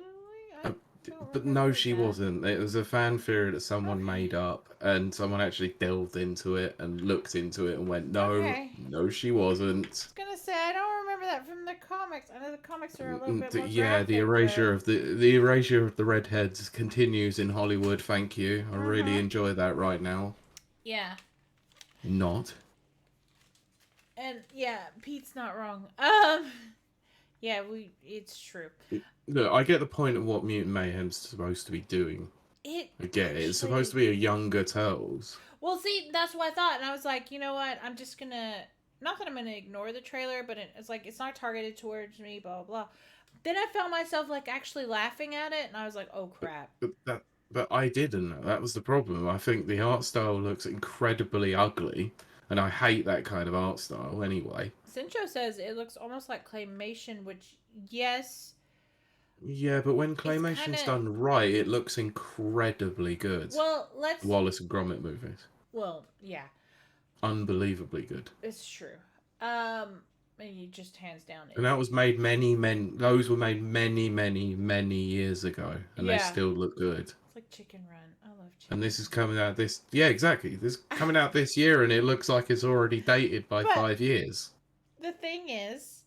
But no, she wasn't. It was a fan theory that someone made up, and someone actually delved into it and looked into it and went, no, she wasn't. I was gonna say, I don't remember that from the comics. I know the comics are a little bit more graphic, the erasure of the erasure of the redheads continues in Hollywood. Thank you. I really enjoy that right now. Yeah. Not. And Pete's not wrong. It's true. Look, I get the point of what Mutant Mayhem's supposed to be doing. I get it. It's supposed to be a younger Turtles. Well, see, that's what I thought, and I was like, you know what? I'm just gonna, not that I'm gonna ignore the trailer, but it's like it's not targeted towards me, blah blah blah. Then I found myself like actually laughing at it, and I was like, oh crap. But I didn't. That was the problem. I think the art style looks incredibly ugly, and I hate that kind of art style anyway. Sincho says it looks almost like claymation, which, yes. Yeah, but when claymation's done right, it looks incredibly good. Well, Wallace and Gromit movies. Well, yeah. Unbelievably good. It's true. You just hands down. And that was made those were made many years ago, and they still look good. It's like Chicken Run. I love Chicken. And this is coming out exactly. This is coming out this year, and it looks like it's already dated by 5 years. The thing is,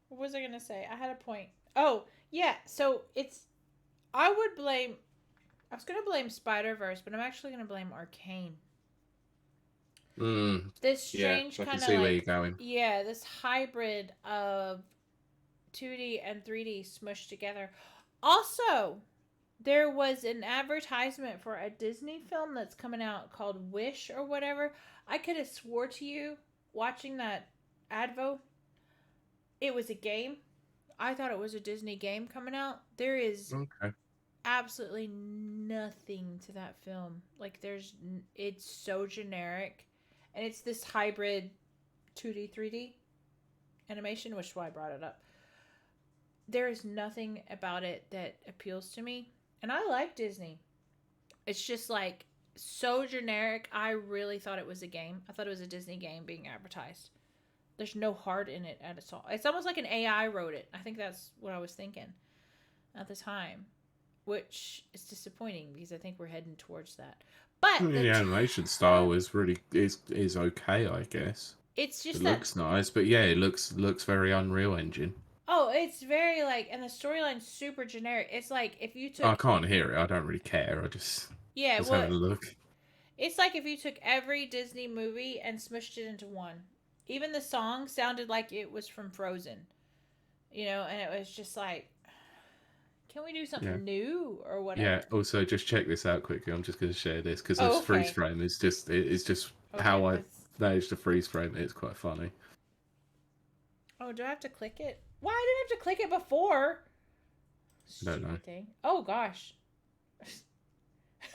what was I gonna say? I had a point. Oh, yeah. So I was gonna blame Spider-Verse, but I'm actually gonna blame Arcane. This strange kind of where you're going. Yeah, this hybrid of 2D and 3D smushed together. Also, there was an advertisement for a Disney film that's coming out called Wish or whatever. I could have swore to you watching that advo, it was a game. I thought it was a Disney game coming out. There is absolutely nothing to that film. Like it's so generic, and it's this hybrid 2D 3D animation, which is why I brought it up. There is nothing about it that appeals to me, and I like Disney. It's just like so generic. I really thought it was a game. I thought it was a Disney game being advertised. There's no heart in it at all. It's almost like an AI wrote it. I think that's what I was thinking at the time, which is disappointing because I think we're heading towards that. But The animation style is really is okay, I guess. It's just it that looks nice, but yeah, it looks very Unreal Engine. oh, it's very like, and the storyline's super generic. It's like if you took I can't hear it. I don't really care. I just well, having a look. it's like if you took every Disney movie and smushed it into one. Even the song sounded like it was from Frozen, and it was just like, can we do something new or whatever? Yeah. Also, just check this out quickly. I'm just going to share this because Oh, this okay. freeze frame is just Okay, how I managed to freeze frame it. It's quite funny. Oh, do I have to click it? Why I didn't have to click it before? I don't know. Thing. Oh gosh.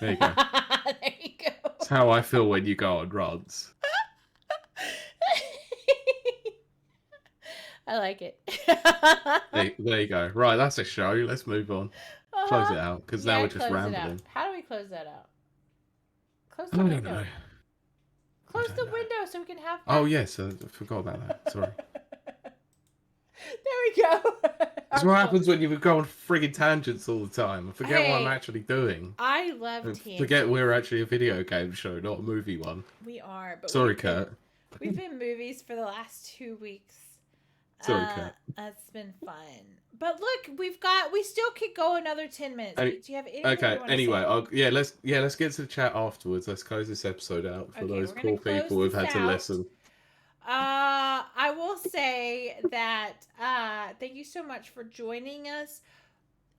There you go. There you go. That's how I feel when you go on rants. I like it. There you go. Right, that's a show. Let's move on. Close it out because now we're just rambling. How do we close that out? Close I the don't window. know. Close the window so we can have. Oh yes, I forgot about that. Sorry. There we go. That's what happens when you go on friggin' tangents all the time. I forget what I'm actually doing. I love tangents. Forget we're actually a video game show, not a movie one. We are, but sorry, Kurt. We've been movies for the last 2 weeks. Sorry, Kurt. It's been fun. But look, we still could go another 10 minutes. Do you have anything okay, you want anyway, to say? let's get to the chat afterwards. Let's close this episode out for those poor close people who've had to listen. I will say that thank you so much for joining us.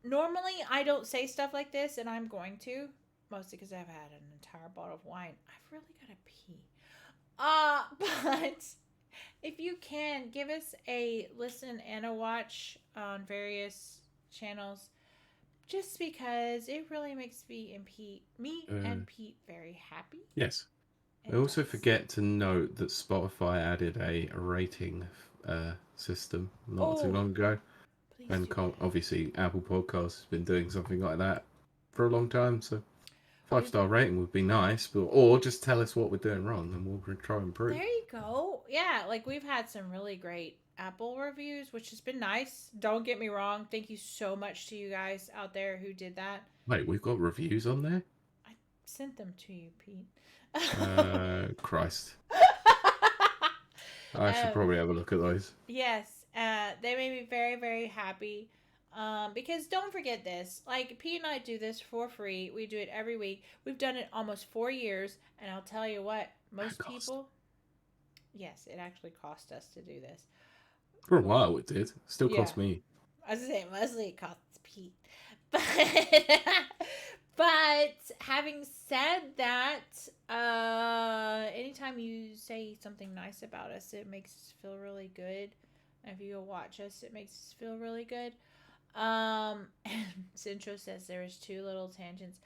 Normally, I don't say stuff like this, and I'm going to, mostly because I've had an entire bottle of wine. I've really got to pee. But if you can, give us a listen and a watch on various channels, just because it really makes me and Pete very happy. Yes. I also forget to note that Spotify added a rating system not too long ago. And obviously Apple Podcasts has been doing something like that for a long time. So 5-star rating would be nice, or just tell us what we're doing wrong and we'll try and improve. There you go. Yeah, like we've had some really great Apple reviews, which has been nice. Don't get me wrong. Thank you so much to you guys out there who did that. Wait, we've got reviews on there? I sent them to you, Pete. Christ. I should probably have a look at those. Yes, they made me very, very happy. Because don't forget this, like Pete and I do this for free. We do it every week. We've done it almost 4 years, and I'll tell you what, most people, yes, it actually cost us to do this. For a while it did. Still cost me. I was saying mostly it costs Pete. But having said that, anytime you say something nice about us, it makes us feel really good. And if you go watch us, it makes us feel really good. And Cincho says there was 2 little tangents.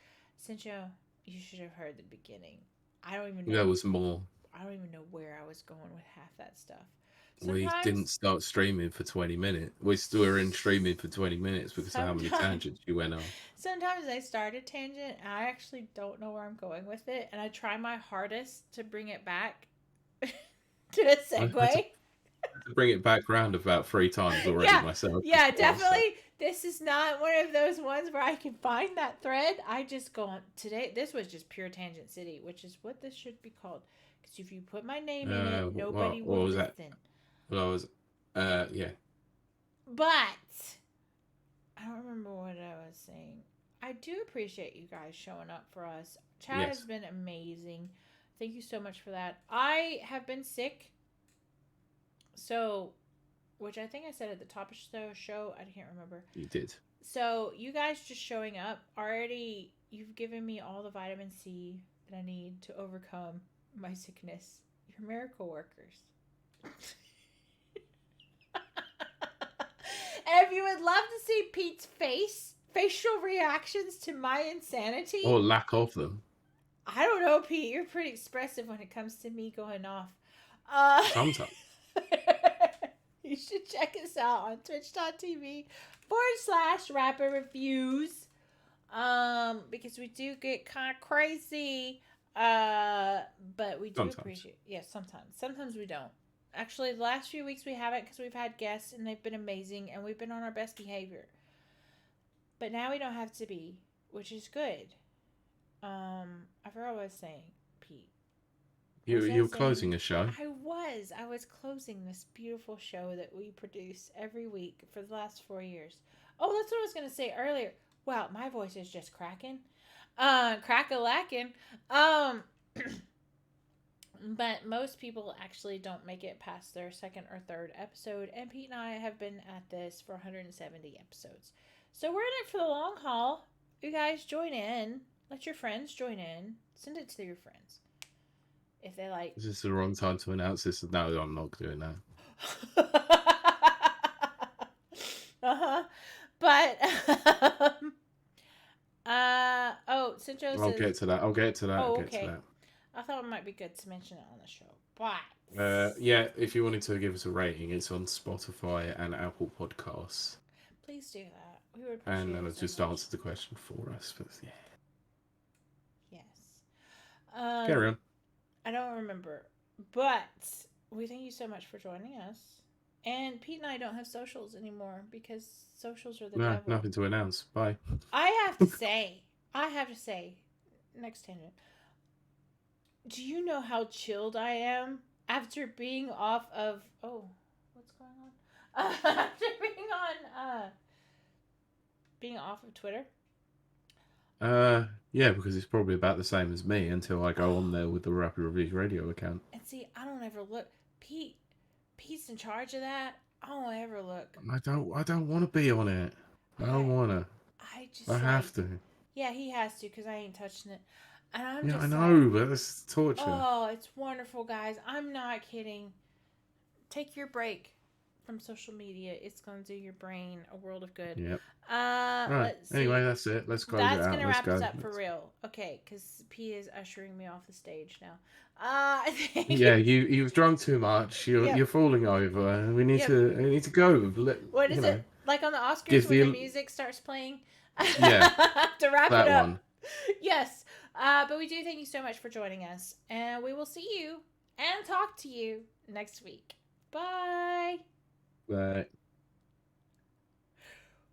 Cincho, you should have heard the beginning. I don't even know. There was more. I don't even know where I was going with half that stuff. We didn't start streaming for 20 minutes. We still were in streaming for 20 minutes because of how many tangents you went on. Sometimes I start a tangent and I actually don't know where I'm going with it. And I try my hardest to bring it back to a segue. To bring it back around about 3 times already myself. Yeah, definitely. This is not one of those ones where I can find that thread. I just go on today. This was just pure Tangent City, which is what this should be called. Because if you put my name in it, nobody will listen. Well, I was, yeah. But I don't remember what I was saying. I do appreciate you guys showing up for us. Chat has been amazing. Thank you so much for that. I have been sick. So, which I think I said at the top of the show. I can't remember. You did. So, you guys just showing up already, you've given me all the vitamin C that I need to overcome my sickness. You're miracle workers. And if you would love to see Pete's facial reactions to my insanity, or lack of them, I don't know, Pete. You're pretty expressive when it comes to me going off. Sometimes. You should check us out on twitch.tv/rapper reviews. Because we do get kind of crazy. But we do Sometimes. appreciate. Yes, sometimes. Sometimes we don't. Actually, the last few weeks we haven't because we've had guests and they've been amazing and we've been on our best behavior. But now we don't have to be, which is good. I forgot what I was saying, Pete. You Was I you were saying? closing a show. I was closing this beautiful show that we produce every week for the last 4 years. Oh, that's what I was gonna say earlier. Wow, my voice is just cracking. Crack-a-lacking. Um, but most people actually don't make it past their second or third episode, and Pete and I have been at this for 170 episodes. So we're in it for the long haul. You guys join in. Let your friends join in. Send it to your friends if they like. Is this the wrong time to announce this? No, I'm not doing that. Uh-huh. But oh, Centro I'll says, get to that. I'll get to that. oh, I'll get okay. to that. I thought it might be good to mention it on the show. But Yeah, if you wanted to give us a rating, it's on Spotify and Apple Podcasts. please do that. We would appreciate And then it I've so just much. answered the question for us. But yeah. Yes. Carry on. I don't remember. But we thank you so much for joining us. And Pete and I don't have socials anymore because socials are the No, devil. nothing to announce. Bye. I have to say, next tangent. Do you know how chilled I am after being off of? Oh, what's going on? After being off of Twitter. Yeah, because it's probably about the same as me until I go on there with the Rapid Reviews Radio account. And see, I don't ever look. Pete's in charge of that. I don't ever look. I don't want to be on it. I don't want to. I have to. Yeah, he has to because I ain't touching it. And I'm Yeah, just I know, like, but that's torture. oh, it's wonderful, guys. I'm not kidding. Take your break from social media. It's going to do your brain a world of good. Yep. Right. Let's see. Anyway, that's it. Let's close it out. That's going to wrap us up Let's... for real. Okay, because P is ushering me off the stage now. Yeah, you've drunk too much. You're falling over. We need to go. What is it? Like on the Oscars when the music starts playing? Yeah. To wrap it up. One. Yes. But we do thank you so much for joining us. And we will see you and talk to you next week. Bye. Bye.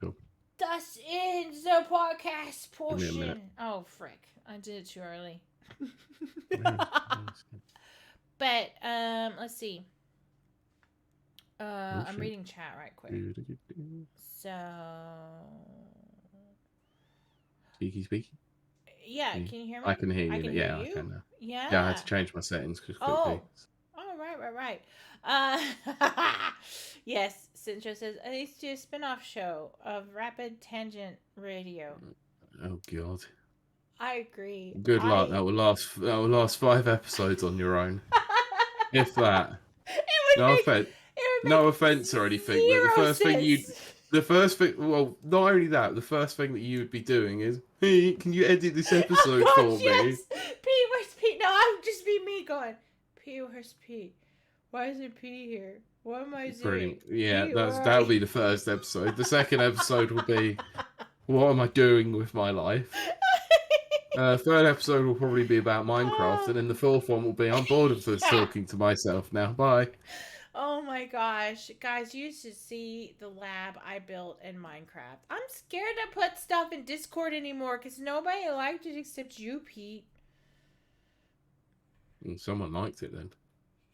Cool. Thus ends the podcast portion. Oh, frick. I did it too early. But, let's see. I'm reading chat right quick. So... Speaky. Yeah, can you hear me? I can hear you. I can hear now. Yeah, I had to change my settings quickly. Oh, right. Yes, Centro says, I used to do a spin-off show of Rapid Tangent Radio. Oh, God. I agree. Good luck. That will last 5 episodes on your own. If that. No offense or anything. The first thing, well, not only that, the first thing that you would be doing is, hey, can you edit this episode for me? Yes. Pete, where's Pete? No, I'll just be me going, Pete, where's Pete? Why isn't Pete here? What am I doing? Brilliant. Yeah, that'll be the first episode. The second episode will be, what am I doing with my life? Third episode will probably be about Minecraft, and then the fourth one will be, I'm bored of this talking to myself now. Bye. Oh my gosh. Guys, you should see the lab I built in Minecraft. I'm scared to put stuff in Discord anymore because nobody liked it except you, Pete. Someone liked it then.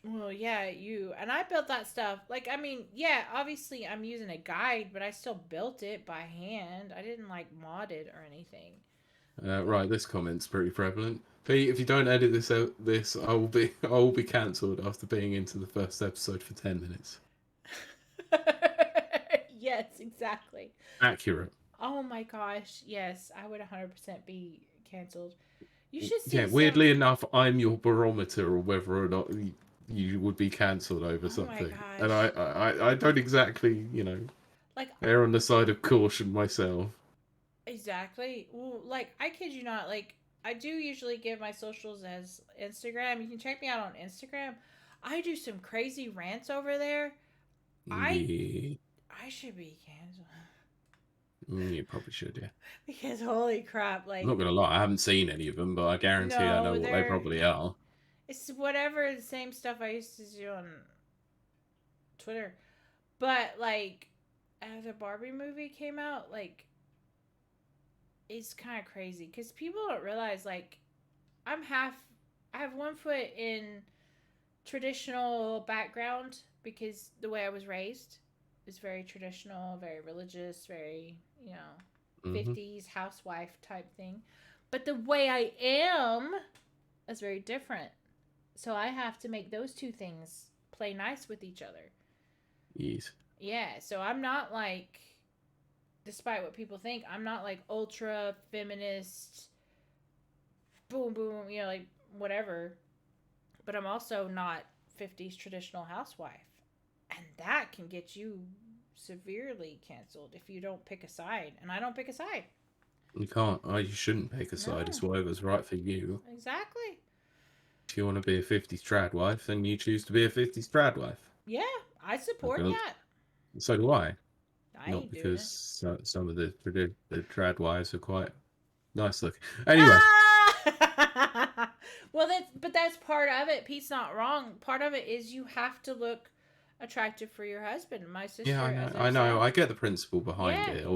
Well, yeah, you. And I built that stuff. Like, I mean, yeah, obviously I'm using a guide, but I still built it by hand. I didn't, like, mod it or anything. Right, this comment's pretty prevalent. Pete, if you don't edit this, I will be cancelled after being into the first episode for 10 minutes. Yes, exactly. Accurate. Oh my gosh, yes, I would 100% be cancelled. You should see. Yeah, weirdly enough, I'm your barometer of whether or not you would be cancelled over something. And I don't exactly, like, err on the side of caution myself. Exactly. Well, like, I kid you not, like, I do usually give my socials as Instagram. You can check me out on Instagram. I do some crazy rants over there. I should be canceled. You probably should, yeah. Because holy crap, I'm like, not gonna lie, I haven't seen any of them, but I guarantee I know no, what they they're, probably are. it's whatever the same stuff I used to do on Twitter. But, like, as the Barbie movie came out, like, it's kind of crazy. Because people don't realize, like, I'm half, I have one foot in traditional background because the way I was raised is very traditional, very religious, very, you know, Hmm. 50s housewife type thing. But the way I am is very different. So I have to make those two things play nice with each other. Yes. Yeah, so I'm not like, despite what people think, I'm not like ultra feminist, boom, boom, you know, like whatever. But I'm also not 50s traditional housewife. And that can get you severely canceled if you don't pick a side. And I don't pick a side. You can't. Oh, you shouldn't pick a side. No, It's whatever's right for you. exactly. If you want to be a 50s trad wife, then you choose to be a 50s trad wife. Yeah, I Not support gonna, that. so do I. I Not ain't doing because it. some of the trad wives are quite nice looking. Anyway, Ah! Well, that's part of it. Pete's not wrong. Part of it is you have to look attractive for your husband. My yeah, sister, as I've I know, said, I get the principle behind yeah. it.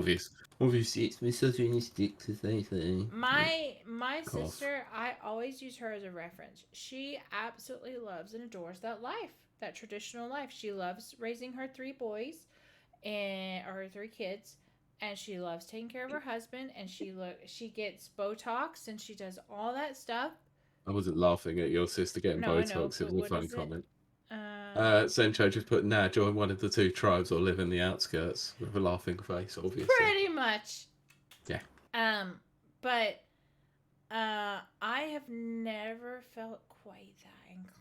Obviously, it's misogynistic to say so. My Cough. sister, I always use her as a reference. She absolutely loves and adores that life, that traditional life. She loves raising her three boys and or her three kids, and she loves taking care of her husband. And she gets Botox and she does all that stuff. I wasn't laughing at your sister getting No, I know, Botox. It but was a what funny is it? comment. Uh, Sencho just put, nah, join one of the two tribes or live in the outskirts with a laughing face, obviously. Pretty much. Yeah. Um, but I have never felt quite that inclined.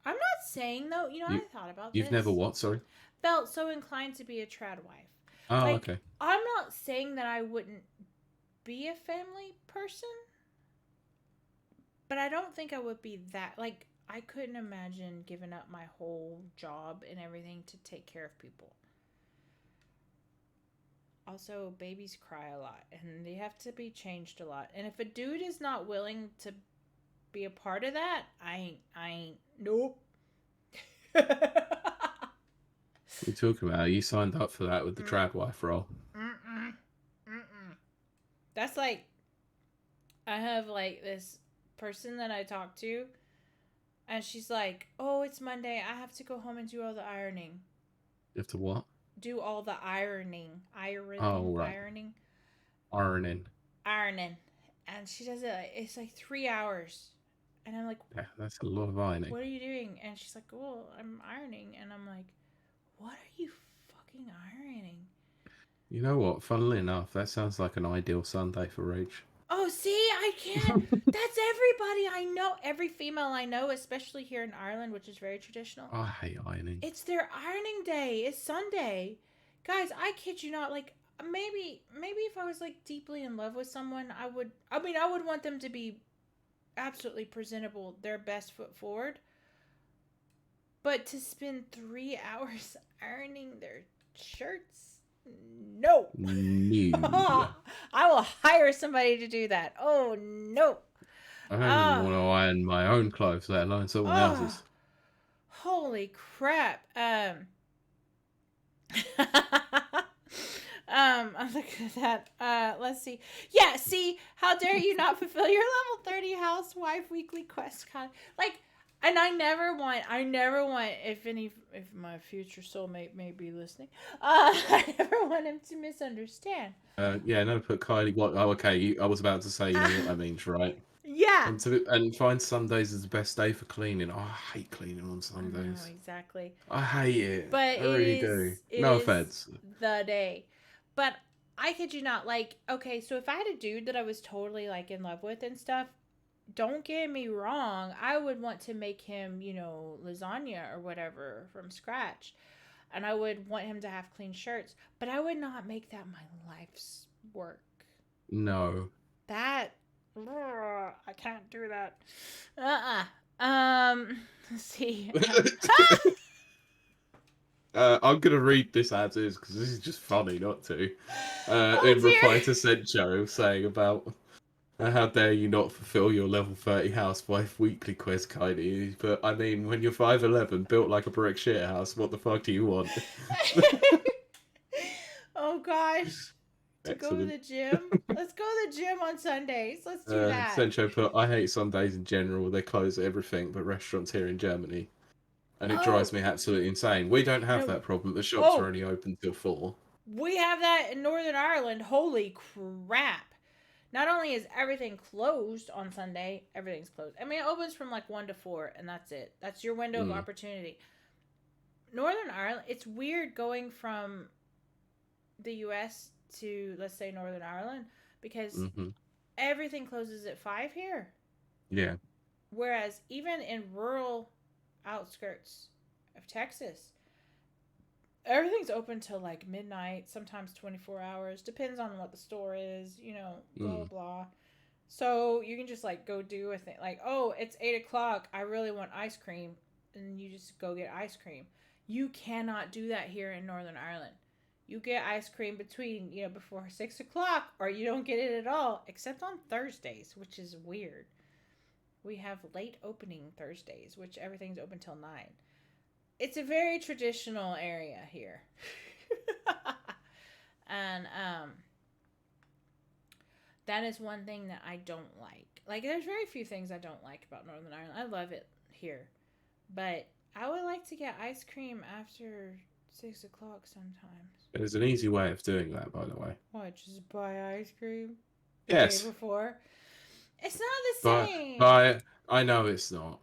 I'm not saying though, you know, You, I thought about you've never this. what, sorry? Felt so inclined to be a trad wife. Oh, Like, okay. I'm not saying that I wouldn't be a family person, but I don't think I would be that. Like, I couldn't imagine giving up my whole job and everything to take care of people. Also, babies cry a lot and they have to be changed a lot. And if a dude is not willing to be a part of that, I ain't, nope. What are you talking about? You signed up for that with the Mm, trad wife role. mm-mm, mm-mm. That's like, I have like this person that I talk to, and she's like, "Oh, it's Monday. I have to go home and do all the ironing. You have to what? Do all the ironing, Oh, right. ironing, Ironing. ironing." And she does it. It's like 3 hours, and I'm like, Yeah, that's a lot of ironing. "What are you doing?" And she's like, "Well, I'm ironing," and I'm like, "What are you fucking ironing?" You know what? Funnily enough, that sounds like an ideal Sunday for Rach. Oh, see, I can't. That's everybody I know. Every female I know, especially here in Ireland, which is very traditional. I hate ironing. It's their ironing day. It's Sunday. Guys, I kid you not. Like, maybe if I was like deeply in love with someone, I would want them to be absolutely presentable, their best foot forward. But to spend 3 hours ironing their shirts, no. No. I will hire somebody to do that. Oh no. I don't even Oh, want to iron my own clothes, let alone someone oh, else's. holy crap. I'm looking at that. Let's see. Yeah, see, how dare you not fulfill your level 30 housewife weekly quest con, like, and I never want, if my future soulmate may be listening, I never want him to misunderstand. Yeah, no, put Kylie. What? Oh, okay. I was about to say, you know what that means, right? Yeah. And find Sundays as the best day for cleaning. Oh, I hate cleaning on I know, Sundays. exactly. I hate it. But I really do. it No is offense. the day. But I kid you not, like, okay, so if I had a dude that I was totally like in love with and stuff, don't get me wrong, I would want to make him, you know, lasagna or whatever from scratch. And I would want him to have clean shirts, but I would not make that my life's work. No. That I can't do that. Let's see. I'm gonna read this as is because this is just funny not to. Oh In dear. reply to Sencho saying about how dare you not fulfill your level 30 housewife weekly quest, Kiley. But I mean, when you're 5'11", built like a brick shit house, what the fuck do you want? Oh gosh. To go to Excellent. the gym. Let's go to the gym on Sundays. Let's do that. Sencho put, I hate Sundays in general. They close everything but restaurants here in Germany. And it drives Oh me absolutely insane. We don't have no. that problem. The shops are Oh, only open till 4. we have that in Northern Ireland. Holy crap. Not only is everything closed on Sunday, everything's closed. I mean, it opens from like 1 to 4, and that's it. That's your window of Mm. opportunity. Northern Ireland, it's weird going from the US to, let's say, Northern Ireland because Mm-hmm. everything closes at 5 here. Yeah. Whereas even in rural outskirts of Texas, everything's open till like midnight, sometimes 24 hours. Depends on what the store is, blah, blah, Mm. blah. So you can just like go do a thing. Like, oh, it's 8 o'clock. I really want ice cream. And you just go get ice cream. You cannot do that here in Northern Ireland. You get ice cream between, before 6 o'clock, or you don't get it at all, except on Thursdays, which is weird. We have late opening Thursdays, which everything's open till 9. It's a very traditional area here. And that is one thing that I don't like. Like, there's very few things I don't like about Northern Ireland. I love it here. But I would like to get ice cream after 6 o'clock sometimes. There's an easy way of doing that, by the way. What, just buy ice cream the day Yes. before? It's not the same. I know it's not.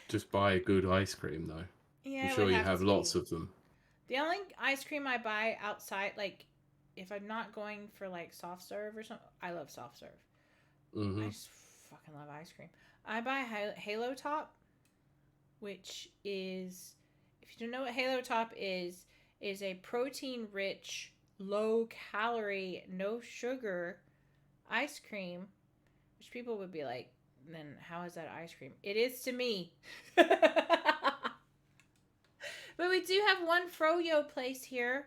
Just buy a good ice cream, though. Yeah, I'm it sure would you have have to lots be. of them. The only ice cream I buy outside, like, if I'm not going for, like, soft serve or something, I love soft serve. Mm-hmm. I just fucking love ice cream. I buy Halo Top, which is, if you don't know what Halo Top is a protein-rich, low-calorie, no sugar ice cream, which people would be like, then how is that ice cream? It is to me. But we do have one froyo place here.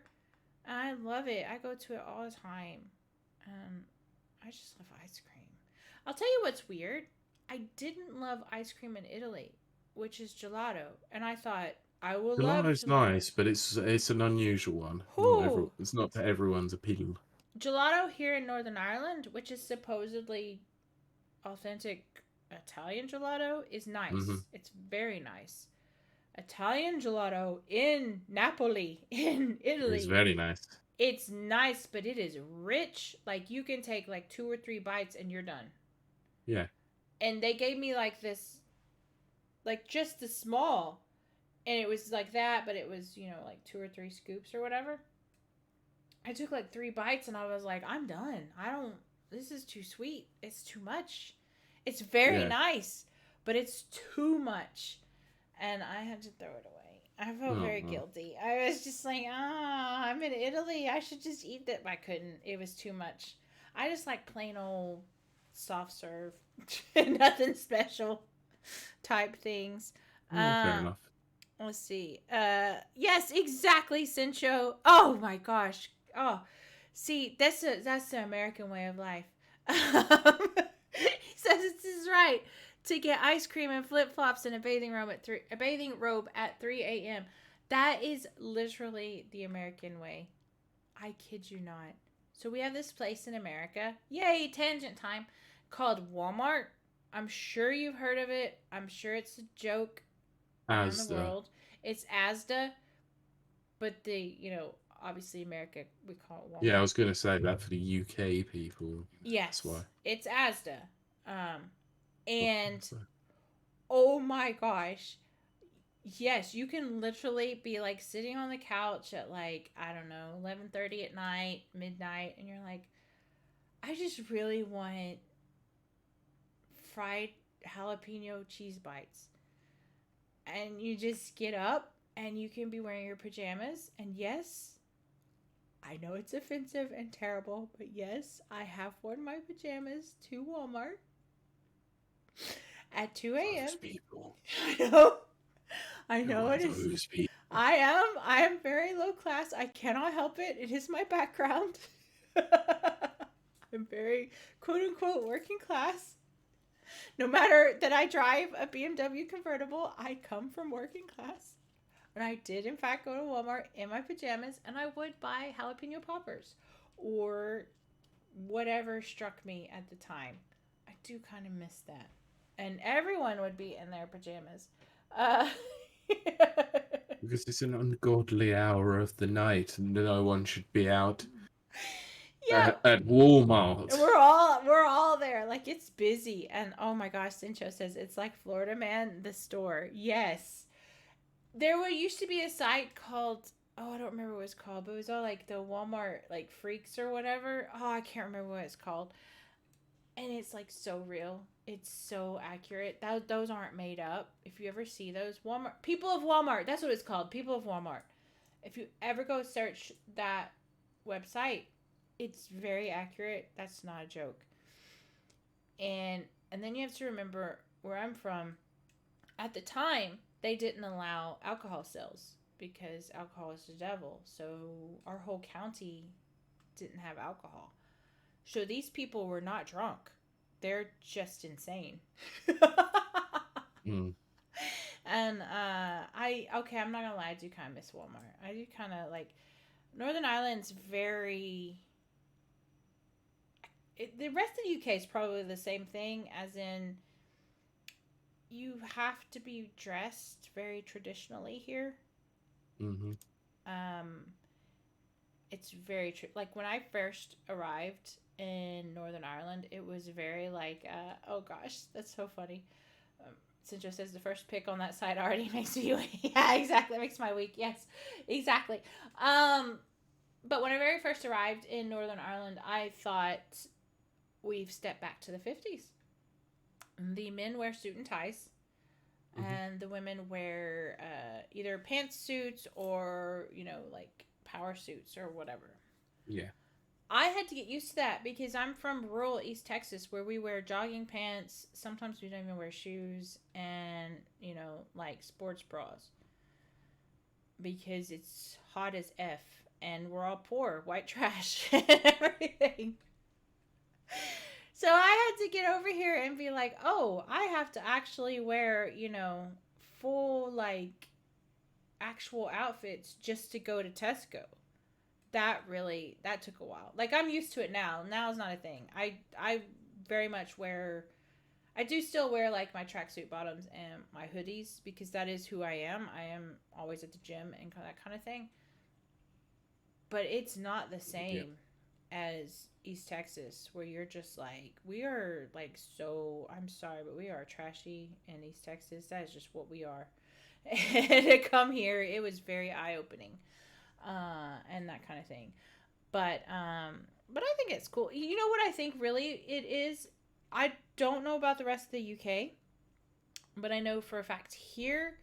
I love it. I go to it all the time. I just love ice cream. I'll tell you what's weird. I didn't love ice cream in Italy, which is gelato. And I thought, I will love Gelato's gelato. nice, but it's an unusual one. Whoo! It's not to everyone's appeal. Gelato here in Northern Ireland, which is supposedly authentic Italian gelato, is nice. Mm-hmm. It's very nice. Italian gelato in Napoli, in Italy. It's very nice. It's nice, but it is rich. Like, you can take like 2 or 3 bites and you're done. Yeah. And they gave me like this, like just the small. And it was like that, but it was, like 2 or 3 scoops or whatever. I took like 3 bites and I was like, I'm done. This is too sweet. It's too much. It's very nice, but it's too much. And I had to throw it away. I felt very guilty. I was just like, I'm in Italy. I should just eat that. But I couldn't. It was too much. I just like plain old soft serve. Nothing special type things. Fair enough. Let's see. Yes, exactly, Cincho. Oh my gosh. Oh, see, that's the American way of life. He says this is right. To get ice cream and flip flops in a bathing robe at 3 a.m. That is literally the American way. I kid you not. So we have this place in America. Yay, tangent time. Called Walmart. I'm sure you've heard of it. I'm sure it's a joke around the world. It's Asda, but obviously America, we call it Walmart. Yeah, I was going to say that for the UK people. Yes, that's why. it's Asda. And oh my gosh, yes, you can literally be like sitting on the couch at like, I don't know, 11:30 at night, midnight, and you're like, I just really want fried jalapeno cheese bites. And you just get up and you can be wearing your pajamas. And yes, I know it's offensive and terrible, but yes, I have worn my pajamas to Walmart at 2 a.m. Those people. I know it is. I am very low class. I cannot help it. It is my background. I'm very quote unquote working class. No matter that I drive a BMW convertible, I come from working class. And I did, in fact, go to Walmart in my pajamas and I would buy jalapeno poppers or whatever struck me at the time. I do kind of miss that. And everyone would be in their pajamas. Uh, Because it's an ungodly hour of the night and no one should be out yeah, at Walmart. we're all there. Like it's busy, and oh my gosh, Cincho says it's like Florida Man, the store. Yes, used to be a site called, oh, I don't remember what it's called, but it was all like the Walmart like freaks or whatever. Oh, I can't remember what it's called. And it's like so real. It's so accurate. Those aren't made up. If you ever see those Walmart people of Walmart, that's what it's called. People of Walmart. If you ever go search that website, it's very accurate. That's not a joke. And then you have to remember where I'm from. At the time, they didn't allow alcohol sales because alcohol is the devil. So our whole county didn't have alcohol. So these people were not drunk. They're just insane. Mm. And I'm not gonna lie, I do kind of miss Walmart. I do kind of like Northern Ireland's very. The rest of the UK is probably the same thing, as in you have to be dressed very traditionally here. Mm-hmm. It's very true. Like when I first arrived in Northern Ireland, it was very like, oh gosh, that's so funny. Cincho says the first pick on that side already makes me yeah, exactly, makes my week. Yes, exactly. But when I very first arrived in Northern Ireland, I thought we've stepped back to the 50s. The men wear suit and ties, and the women wear either pantsuits or like power suits or whatever. Yeah. I had to get used to that because I'm from rural East Texas where we wear jogging pants. Sometimes we don't even wear shoes and, like sports bras because it's hot as F and we're all poor, white trash and everything. So I had to get over here and be like, oh, I have to actually wear, full, like, actual outfits just to go to Tesco. That took a while. Like, I'm used to it now. Now is not a thing. I very much I do still wear, like, my tracksuit bottoms and my hoodies because that is who I am. I am always at the gym and that kind of thing. But it's not the same as East Texas where you're just like, we are, like, so, I'm sorry, but we are trashy in East Texas. That is just what we are. And to come here, it was very eye-opening. And that kind of thing. But I think it's cool. You know what I think really it is? I don't know about the rest of the UK, but I know for a fact here,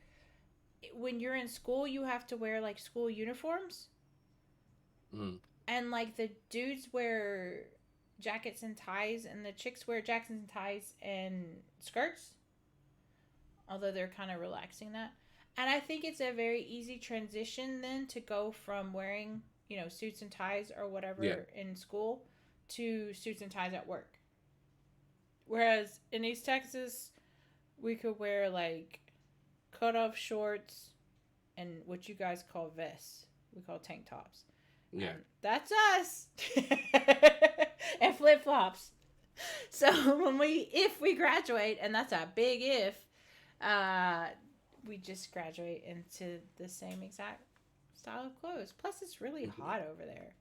when you're in school, you have to wear like school uniforms. And like the dudes wear jackets and ties, and the chicks wear jackets and ties and skirts. Although they're kind of relaxing that. And I think it's a very easy transition then to go from wearing, suits and ties or whatever in school to suits and ties at work. Whereas in East Texas, we could wear like cut-off shorts and what you guys call vests. We call tank tops. Yeah. And that's us. And flip-flops. So if we graduate, and that's a big if, we just graduate into the same exact style of clothes. Plus, it's really hot over there.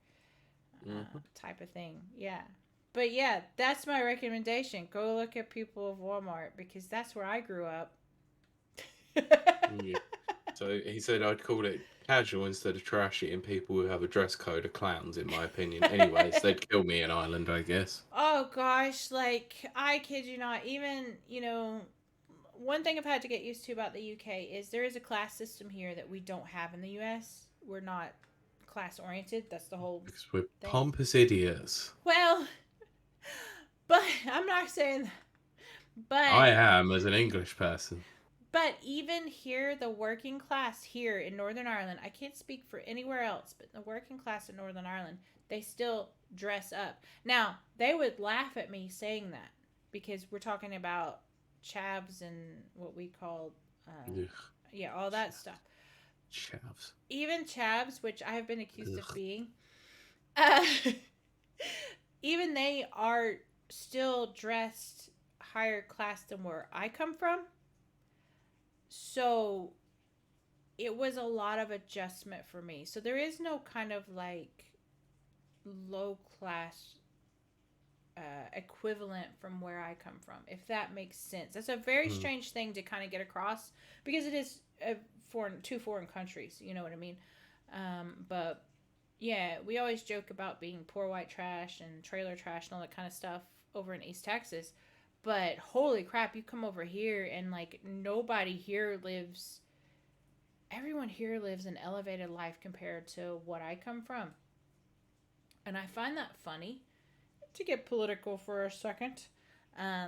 Type of thing. Yeah. But yeah, that's my recommendation. Go look at people of Walmart because that's where I grew up. Yeah. So he said I'd call it casual instead of trashy, and people who have a dress code are clowns, in my opinion. Anyways, they'd kill me in Ireland, I guess. Oh gosh, like I kid you not. Even one thing I've had to get used to about the UK is there is a class system here that we don't have in the US. We're not class oriented. That's the whole because we're thing. Pompous idiots. Well, but I'm not saying that. But I am as an English person. But even here, the working class here in Northern Ireland, I can't speak for anywhere else, but the working class in Northern Ireland, they still dress up. Now, they would laugh at me saying that because we're talking about chavs and what we call, Ugh, yeah, all that stuff. chavs. Even chavs, which I have been accused of Ugh. being, uh, even they are still dressed higher class than where I come from. So it was a lot of adjustment for me. So there is no kind of like low class equivalent from where I come from, if that makes sense. That's a very Hmm. strange thing to kind of get across because it is two foreign countries. You know what I mean? But yeah, we always joke about being poor white trash and trailer trash and all that kind of stuff over in East Texas. But holy crap, you come over here and like nobody here lives. Everyone here lives an elevated life compared to what I come from. And I find that funny. To get political for a second,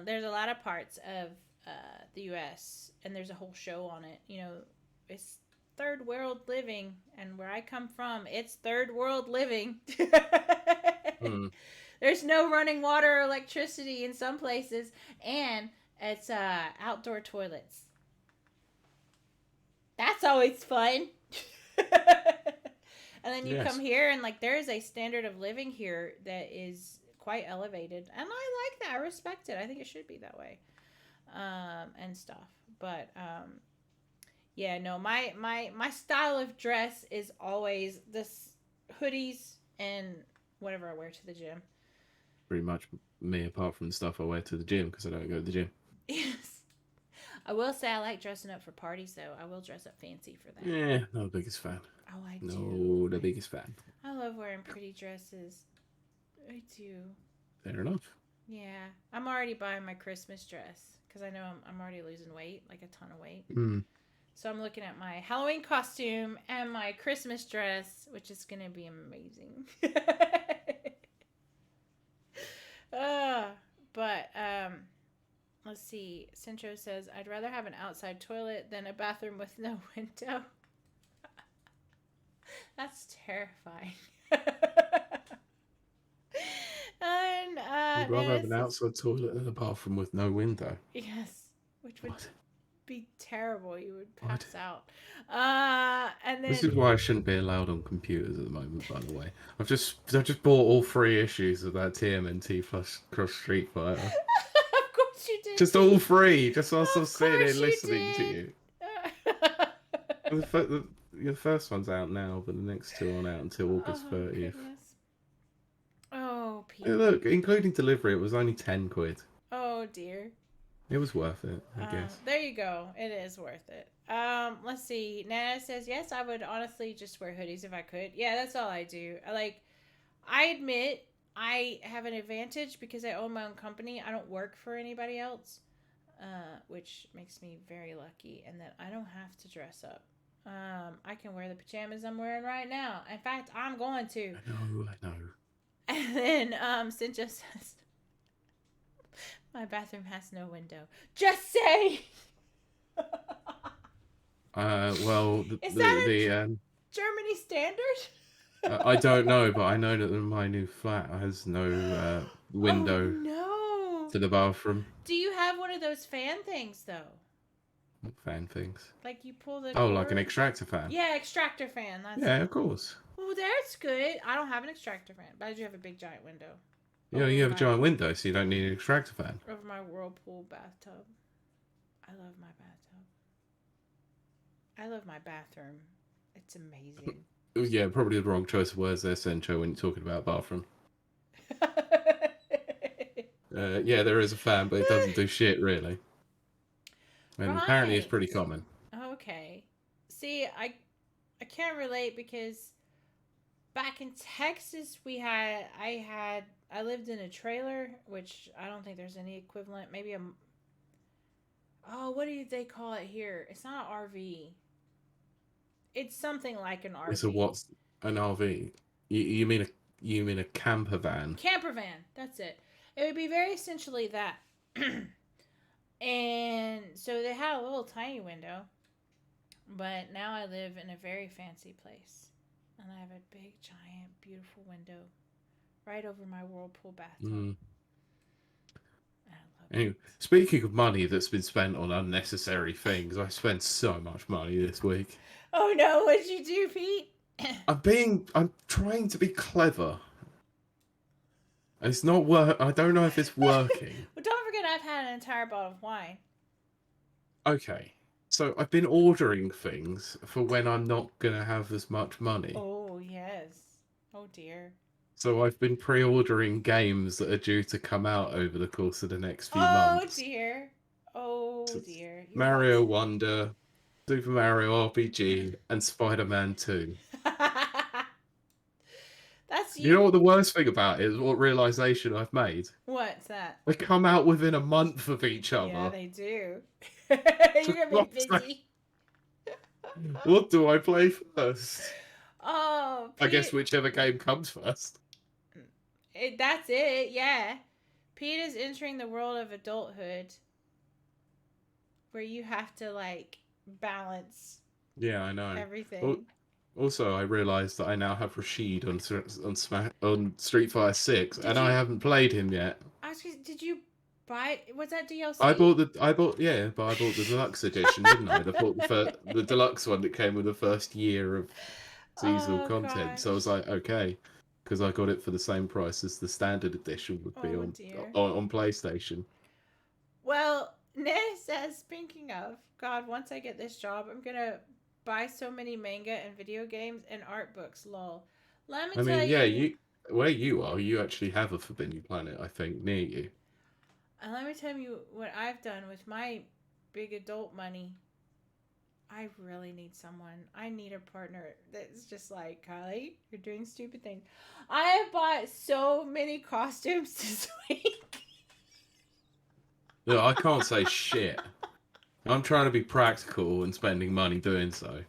there's a lot of parts of the U.S., and there's a whole show on it. You know, it's third world living, and where I come from, it's third world living. Hmm. There's no running water or electricity in some places, and it's outdoor toilets. That's always fun. And then you come Yes. here and like there is a standard of living here that is quite elevated, and I like that. I respect it. I think it should be that way, and stuff. But yeah, no, my style of dress is always this hoodies and whatever I wear to the gym. Pretty much me, apart from the stuff I wear to the gym because I don't go to the gym. Yes, I will say I like dressing up for parties though. I will dress up fancy for that. Yeah, not the biggest fan. Oh, I do. No, the biggest fan. I love wearing pretty dresses. I do. Fair enough. Yeah, I'm already buying my Christmas dress because I know I'm already losing weight, like a ton of weight. Hmm. So I'm looking at my Halloween costume and my Christmas dress, which is gonna be amazing. uh, but let's see. Centro says I'd rather have an outside toilet than a bathroom with no window. That's terrifying. And You'd rather have Nana an says outside toilet than a bathroom with no window. yes, which would What? be terrible. You would What? pass out. And This then is why I shouldn't be allowed on computers at the moment. By the way, I've just bought all 3 issues of that TMNT plus Cross Street Fighter. of course you did. Just all 3, just whilst I'm Of sitting here course you listening to did. you. The first one's out now, but the next 2 aren't out until August Oh 30th. goodness. Oh Yeah, Pete. look, including delivery, it was only 10 quid. Oh dear. It was worth it, I guess. There you go. It is worth it. Let's see. Nana says yes. I would honestly just wear hoodies if I could. Yeah, that's all I do. I admit I have an advantage because I own my own company. I don't work for anybody else, which makes me very lucky, and that I don't have to dress up. I can wear the pajamas I'm wearing right now. In fact, I'm going to. I know. And then Cincha says, my bathroom has no window. Just say. Well, Is that the Germany standard? I don't know, but I know that my new flat has no window Oh no. to the bathroom. Do you have one of those fan things though? Fan things. Like you pull the Oh, cord? like an extractor fan? Yeah, extractor fan. That's Yeah, of course. Oh, that's good. I don't have an extractor fan, but I do have a big giant window. Yeah, you have a my- giant window, so you don't need an extractor fan. Over my whirlpool bathtub. I love my bathtub. I love my bathroom. It's amazing. Yeah, probably the wrong choice of words there, Sencho, when you're talking about bathroom. Yeah, there is a fan, but it doesn't do shit, really. And apparently it's pretty common. Okay. See, I can't relate because back in Texas I lived in a trailer, which I don't think there's any equivalent. Maybe what do they call it here? It's not an RV. It's something like an RV. It's an RV? You mean a camper van? Camper van. That's it. It would be very essentially that. And so they had a little tiny window, but now I live in a very fancy place. And I have a big, giant, beautiful window right over my whirlpool bathtub. Mm. And I love Anyway, it. speaking of money that's been spent on unnecessary things, I spent so much money this week. Oh no, what'd you do, Pete? I'm trying to be clever. It's not work. I don't know if it's working. Well, don't forget I've had an entire bottle of wine. Okay. So I've been ordering things for when I'm not gonna have as much money. Oh, yes. Oh, dear. So I've been pre-ordering games that are due to come out over the course of the next few Oh, months. dear. Oh, dear. You're about Mario to... Wonder, Super Mario RPG, and Spider-Man 2. That's You know you. what the worst thing about it is? What realization I've made? What's that? They come out within a month of each Yeah, other. they do. For You're gonna be God's sake, busy. what do I play first? Oh, I guess Pete. whichever game comes first. That's it, yeah. Pete is entering the world of adulthood where you have to, like, balance Yeah, I know. everything. Also, I realised that I now have Rashid on Street Fighter 6, Did and I you... haven't played him yet. Actually, did you buy... Was that I DLC? bought the I bought yeah, but I bought the deluxe edition, didn't I? I bought the deluxe one that came with the first year of seasonal Oh, content. So I was gosh. like, okay, because I got it for the same price as the standard edition would be Oh, on dear. on PlayStation. Well, Ned says, speaking of, God, once I get this job, I'm gonna buy so many manga and video games and art books, lol. Let me I tell mean, yeah, you, you where you are, you actually have a Forbidden Planet, I think, near you. let me tell you what I've done with my big adult money. I really need someone. I need a partner that's just like, Kylie, you're doing stupid things. I have bought so many costumes this week. No, I can't say shit. I'm trying to be practical and spending money doing so.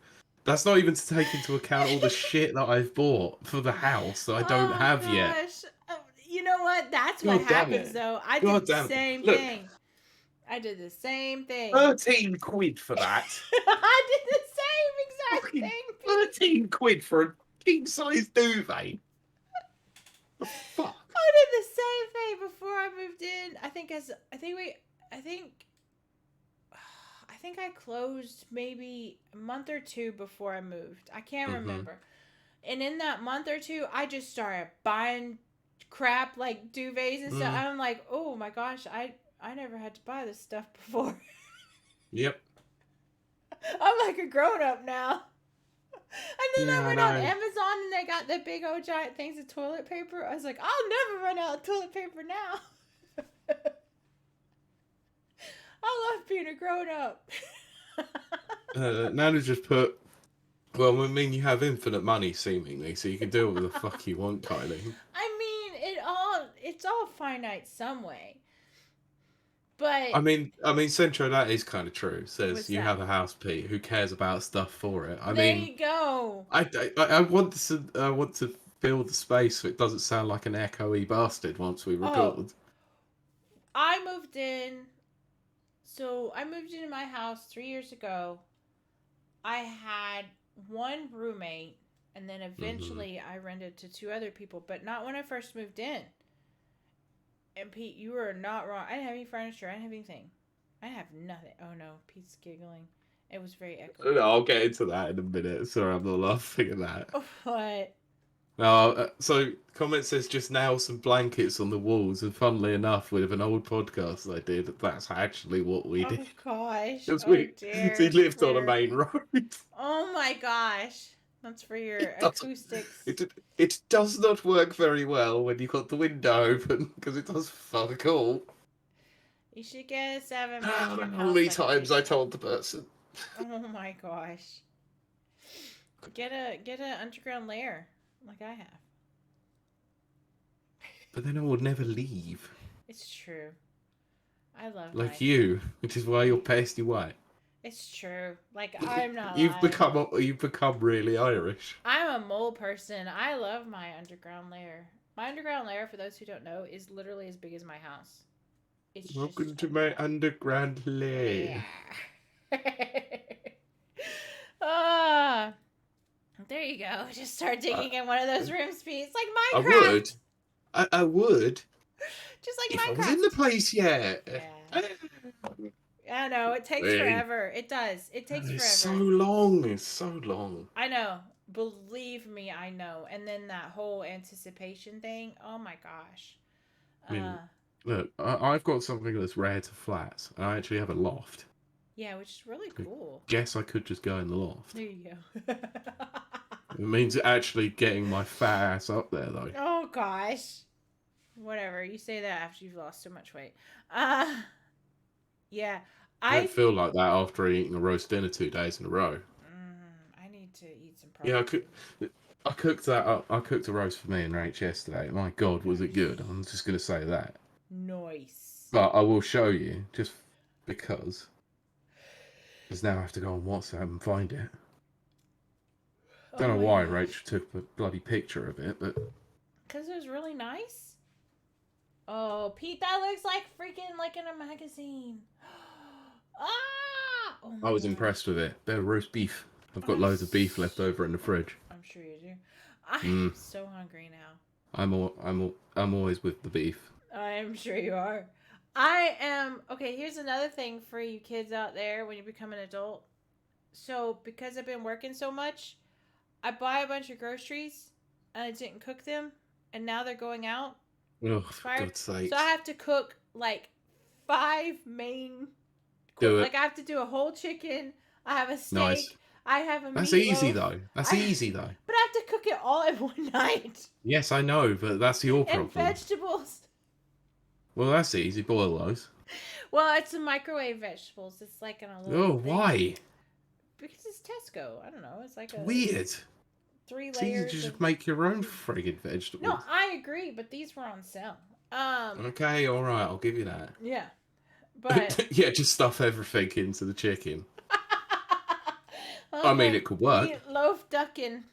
That's not even to take into account all the shit that I've bought for the house that I don't Oh have yet. gosh. You know what? That's what God damn happens it. though. I did God the damn it. same Look, thing. I did the same thing. 13 quid for that. I did the same exact Fucking thing, Pete. 13 quid for a king size duvet. The fuck? I did the same thing before I moved in. I think I closed maybe a month or two before I moved. I can't Mm-hmm. remember. And in that month or two, I just started buying crap like duvets and stuff. Mm. I'm like, oh my gosh, I never had to buy this stuff before. Yep. I'm like a grown up now. And then I Yeah, I went on know. Amazon and they got the big old giant things of toilet paper. I was like, I'll never run out of toilet paper now. I love being a grown up. Nana just put, well, I mean, you have infinite money, seemingly, so you can do whatever the fuck you want, Kylie. I mean, it's all finite some way. But I mean, Centro, that is kind of true. Says what's you that? have a house, Pete. Who cares about stuff for it? I There mean, you go. I want to fill the space so it doesn't sound like an echoey bastard once we Oh, record. I moved in. So I moved into my house 3 years ago. I had one roommate, and then Mm-hmm. eventually I rented to two other people, but not when I first moved in. And Pete, you were not wrong. I didn't have any furniture. I didn't have anything. I didn't have nothing. Oh no, Pete's giggling. It was very echoey. I'll get into that in a minute. Sorry, I'm not laughing at that. What? No, so comment says just nail some blankets on the walls, and funnily enough, with an old podcast I did, that's actually what we did. Oh gosh. Because Oh he dear. lived on a For... main road. Oh my gosh. That's for your It doesn't. acoustics. It does not work very well when you've got the window open because it does fuck all. You should get a seven How bedroom house many like I times I do. told the person? Oh my gosh. Get a underground lair like I have. But then I would never leave. It's true. I love my... Like you, which is why you're pasty white. It's true. Like, I'm not You've lying. become really Irish. I'm a mole person. I love my underground lair. My underground lair, for those who don't know, is literally as big as my house. It's Welcome just to my underground lair. Ah, there you go. Just start I, digging in one of those rooms, Pete. It's like I Minecraft. would. I would. Just like If I was in the Minecraft. place yet. Yeah. I know. It takes forever. It does. It takes It's so forever. long. It's so long. I know. Believe me, I know. And then that whole anticipation thing. Oh my gosh. I mean, look, I've got something that's rare to flats. I actually have a loft. Yeah, which is really cool. Guess I could just go in the loft. There you go. It means actually getting my fat ass up there, though. Oh gosh. Whatever. You say that after you've lost so much weight. Yeah. I don't feel like that after eating a roast dinner 2 days in a row. I need to eat some Yeah, protein. I cooked that up. I cooked a roast for me and Rach yesterday. My God, was it good? I'm just going to say that. Nice. But I will show you, just because now I have to go on WhatsApp and find it. Don't know why Rach took a bloody picture of it, but... Because it was really nice? Oh, Pete, that looks like freaking like in a magazine. Ah! Oh I was impressed with it. They're roast beef. I've got loads of beef left over in the fridge. I'm sure you do. I'm so hungry now. I'm always with the beef. I'm sure you are. I am. Okay, here's another thing for you kids out there when you become an adult. So, because I've been working so much, I buy a bunch of groceries and I didn't cook them, and now they're going out. Oh, for God's sake. So I have to cook like 5 main. Do it. Like I have to do a whole chicken. I have a steak. Nice. I have a That's meatloaf. easy though. That's easy though. But I have to cook it all in one night. Yes, I know, but that's your problem. And vegetables. Well, that's easy. Boil those. Well, it's a microwave vegetables. It's like in a little. Oh, why? Because it's Tesco. I don't know. It's like a weird. 3 layers. It's easy to just make your own friggin' vegetables. No, I agree, but these were on sale. Okay, all right, I'll give you that. Yeah, but yeah, just stuff everything into the chicken. I mean, it could work. Loaf ducking.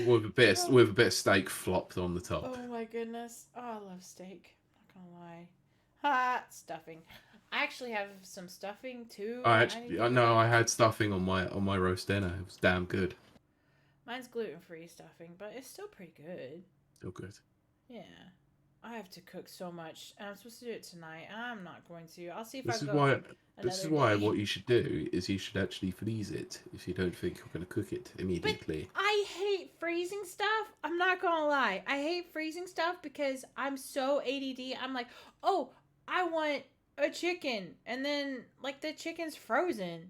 with a bit of steak flopped on the top. Oh my goodness! Oh, I love steak. Not gonna lie. Ha! Stuffing. I actually have some stuffing too. I had stuffing on my roast dinner. It was damn good. Mine's gluten-free stuffing, but it's still pretty good. Still good. Yeah. I have to cook so much. I'm supposed to do it tonight. I'm not going to. I'll see if This I is go. why. This is why day. what you should do is you should actually freeze it if you don't think you're going to cook it immediately. But I hate freezing stuff. I'm not going to lie. I hate freezing stuff because I'm so ADD. I'm like, oh, I want a chicken. And then, like, the chicken's frozen.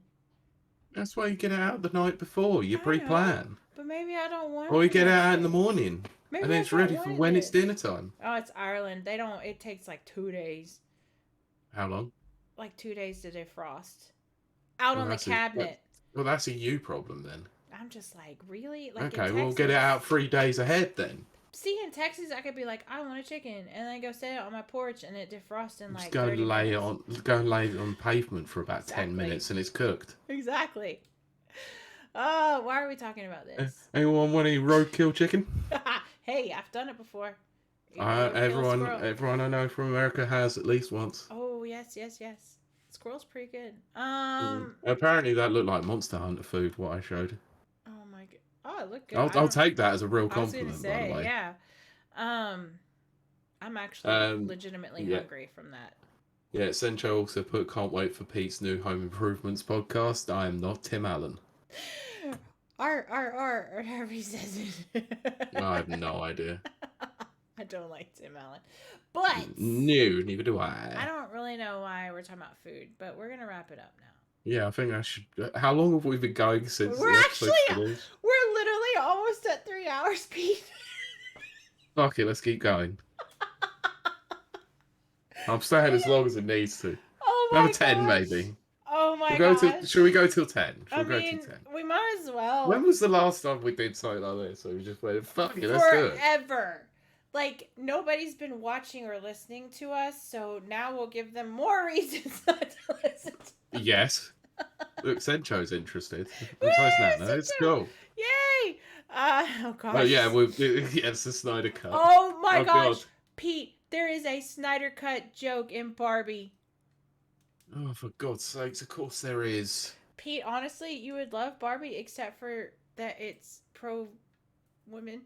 That's why you get it out the night before. You pre-plan. But maybe I don't want Or you get it out in the morning. Maybe and then it's ready for when it's dinner time. Oh, it's Ireland. They don't. It takes like 2 days. How long? Like 2 days to defrost. Out on the cabinet. Well, that's a you problem then. I'm just like, really? Like okay, we'll get it out 3 days ahead then. See, in Texas, I could be like, I want a chicken, and then go set it on my porch, and it defrosts in like. Just go and lay it on pavement for about 10 minutes, and it's cooked. Exactly. Oh, why are we talking about this? Anyone want any roadkill chicken? Hey, I've done it before. Everyone I know from America has at least once. Oh yes. Squirrel's pretty good. Apparently that looked like Monster Hunter food. What I showed. Oh my god. Oh, it looked good. I'll take that as a real compliment. I was gonna say, by the way. Yeah. I'm actually legitimately hungry from that. Yeah, Sencho also put, can't wait for Pete's new home improvements podcast. I am not Tim Allen. or however he says it. I have no idea. I don't like Tim Allen. But no, neither do I. I don't really know why we're talking about food, but we're gonna wrap it up now. Yeah, I think I should. How long have we been going since? We're literally almost at 3 hours, Pete. Fuck it, let's keep going. I'm staying as long as it needs to. Oh my god. 10 maybe. Oh my god. Should we go till 10? We might as well. When was the last time we did something like this? So we just went, fuck it, let's do it. Forever. Like, nobody's been watching or listening to us, so now we'll give them more reasons not to listen to us. Yes. Look, Sencho's interested. It's cool. Yay! Oh gosh. Oh yeah, it's the Snyder Cut. Oh my gosh. God. Pete, There is a Snyder Cut joke in Barbie. Oh, for God's sakes, of course there is. Pete, honestly, you would love Barbie except for that it's pro women.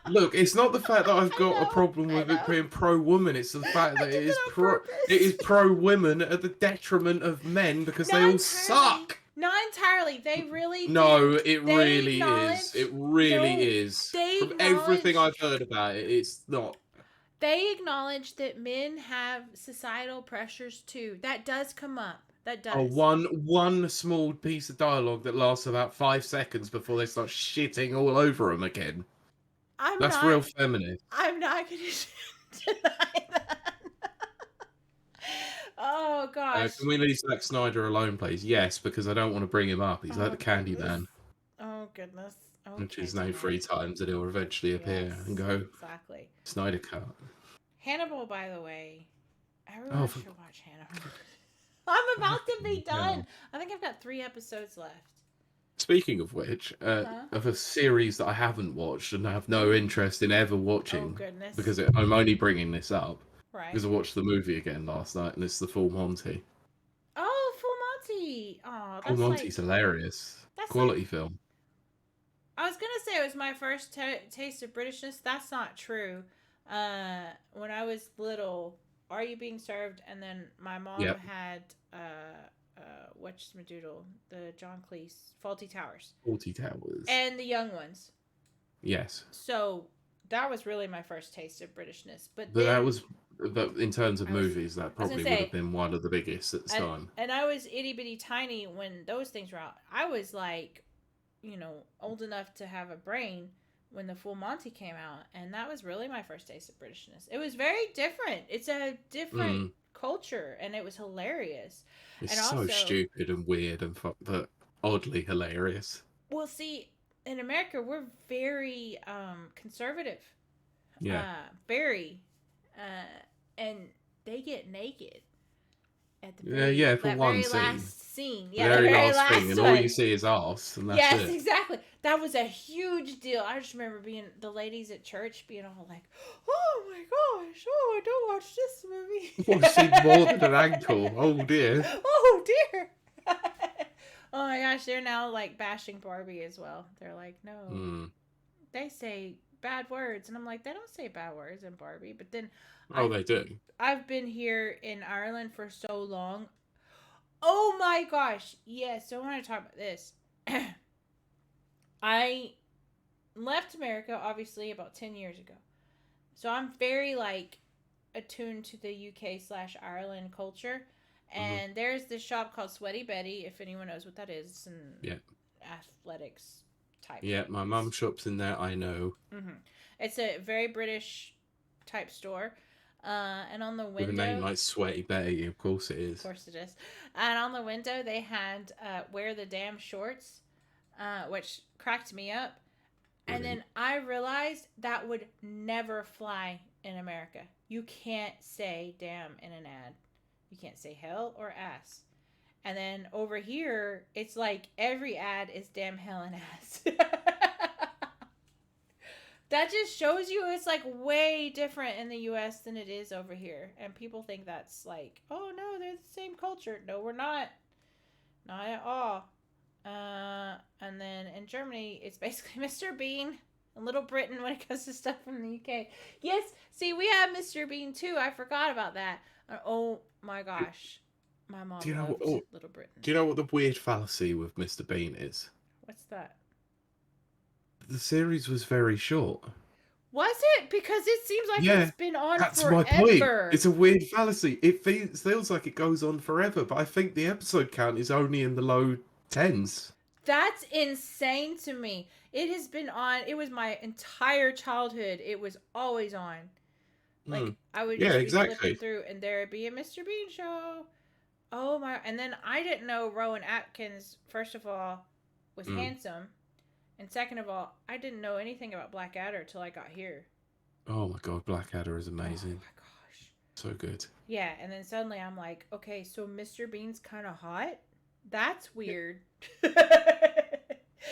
Look, it's not the fact that I've got a problem I with it know. being pro-woman. It's the fact I that did it is that on purpose. it is pro-women at the detriment of men because they all suck. Not entirely. They really No, did. it They really is. It really is. They From everything I've acknowledge. heard about it, it's not. They acknowledge that men have societal pressures too. That does come up. That does. Oh, one small piece of dialogue that lasts about 5 seconds before they start shitting all over them again. That's real feminist. I'm not going to deny that. Oh gosh. Can we leave Zack Snyder alone, please? Yes, because I don't want to bring him up. He's like the Candy Man. Oh goodness. Which is named 3 times, and he'll eventually appear and go. Exactly. Snyder Cut. Hannibal, by the way. Everyone should watch Hannibal. I'm about to be done. I think I've got 3 episodes left. Speaking of which, of a series that I haven't watched and have no interest in ever watching, oh, goodness. because I'm only bringing this up, right? Because I watched the movie again last night, and it's the Full Monty. Oh, Full Monty! Oh, that's Full Monty's hilarious. That's quality film. I was gonna say it was my first taste of Britishness. That's not true. When I was little, Are You Being Served? And then my mom had whatchamadoodle, the John Cleese, Fawlty Towers. Fawlty Towers. And The Young Ones. Yes. So that was really my first taste of Britishness. But in terms of movies, that probably would have been one of the biggest at the time. And I was itty bitty tiny when those things were out. I was like, old enough to have a brain when the Full Monty came out, and that was really my first taste of Britishness. It was very different. It's a different culture, and it was hilarious. It's and so stupid and weird but oddly hilarious. Well, see, in America, we're very conservative. Yeah. Very. And they get naked at the for one scene. Last scene. Yeah, the very last thing, and all you see is arse, and that's it. Yes, exactly. That was a huge deal. I just remember the ladies at church being all like, "Oh my gosh! Oh, I don't watch this movie." I've seen more than an ankle. Oh dear. Oh dear. Oh my gosh, they're now like bashing Barbie as well. They're like, no, they say bad words, and I'm like, they don't say bad words in Barbie, but then. They do. I've been here in Ireland for so long. Oh my gosh. Yes, so I want to talk about this. I left America, obviously, about 10 years ago. So I'm very, attuned to the UK/Ireland culture. And there's this shop called Sweaty Betty, if anyone knows what that is. It's an athletics type. Yeah, my mum shops in there, I know. Mm-hmm. It's a very British type store. And on the window... With a name like Sweaty Betty, of course it is. Of course it is. And on the window, they had Wear the Damn Shorts, which cracked me up. Brilliant. And then I realized that would never fly in America. You can't say damn in an ad. You can't say hell or ass. And then over here, it's like every ad is damn, hell, and ass. That just shows you it's way different in the U.S. than it is over here. And people think that's oh no, they're the same culture. No, we're not. Not at all. And then in Germany, it's basically Mr. Bean and Little Britain when it comes to stuff from the UK. Yes, see, we have Mr. Bean too. I forgot about that. Oh my gosh. My mom loved Little Britain. Do you know what the weird fallacy with Mr. Bean is? What's that? The series was very short. Was it? Because it seems like it's been on that's forever. That's my point. It's a weird fallacy. It feels like it goes on forever, but I think the episode count is only in the low 10s. That's insane to me. It has been on. It was my entire childhood. It was always on. I would just be flipping through, and there'd be a Mr. Bean show. Oh my! And then I didn't know Rowan Atkins, first of all, was handsome. And second of all, I didn't know anything about Blackadder till I got here. Oh my god, Blackadder is amazing. Oh my gosh. So good. Yeah, and then suddenly I'm like, okay, so Mr. Bean's kind of hot? That's weird.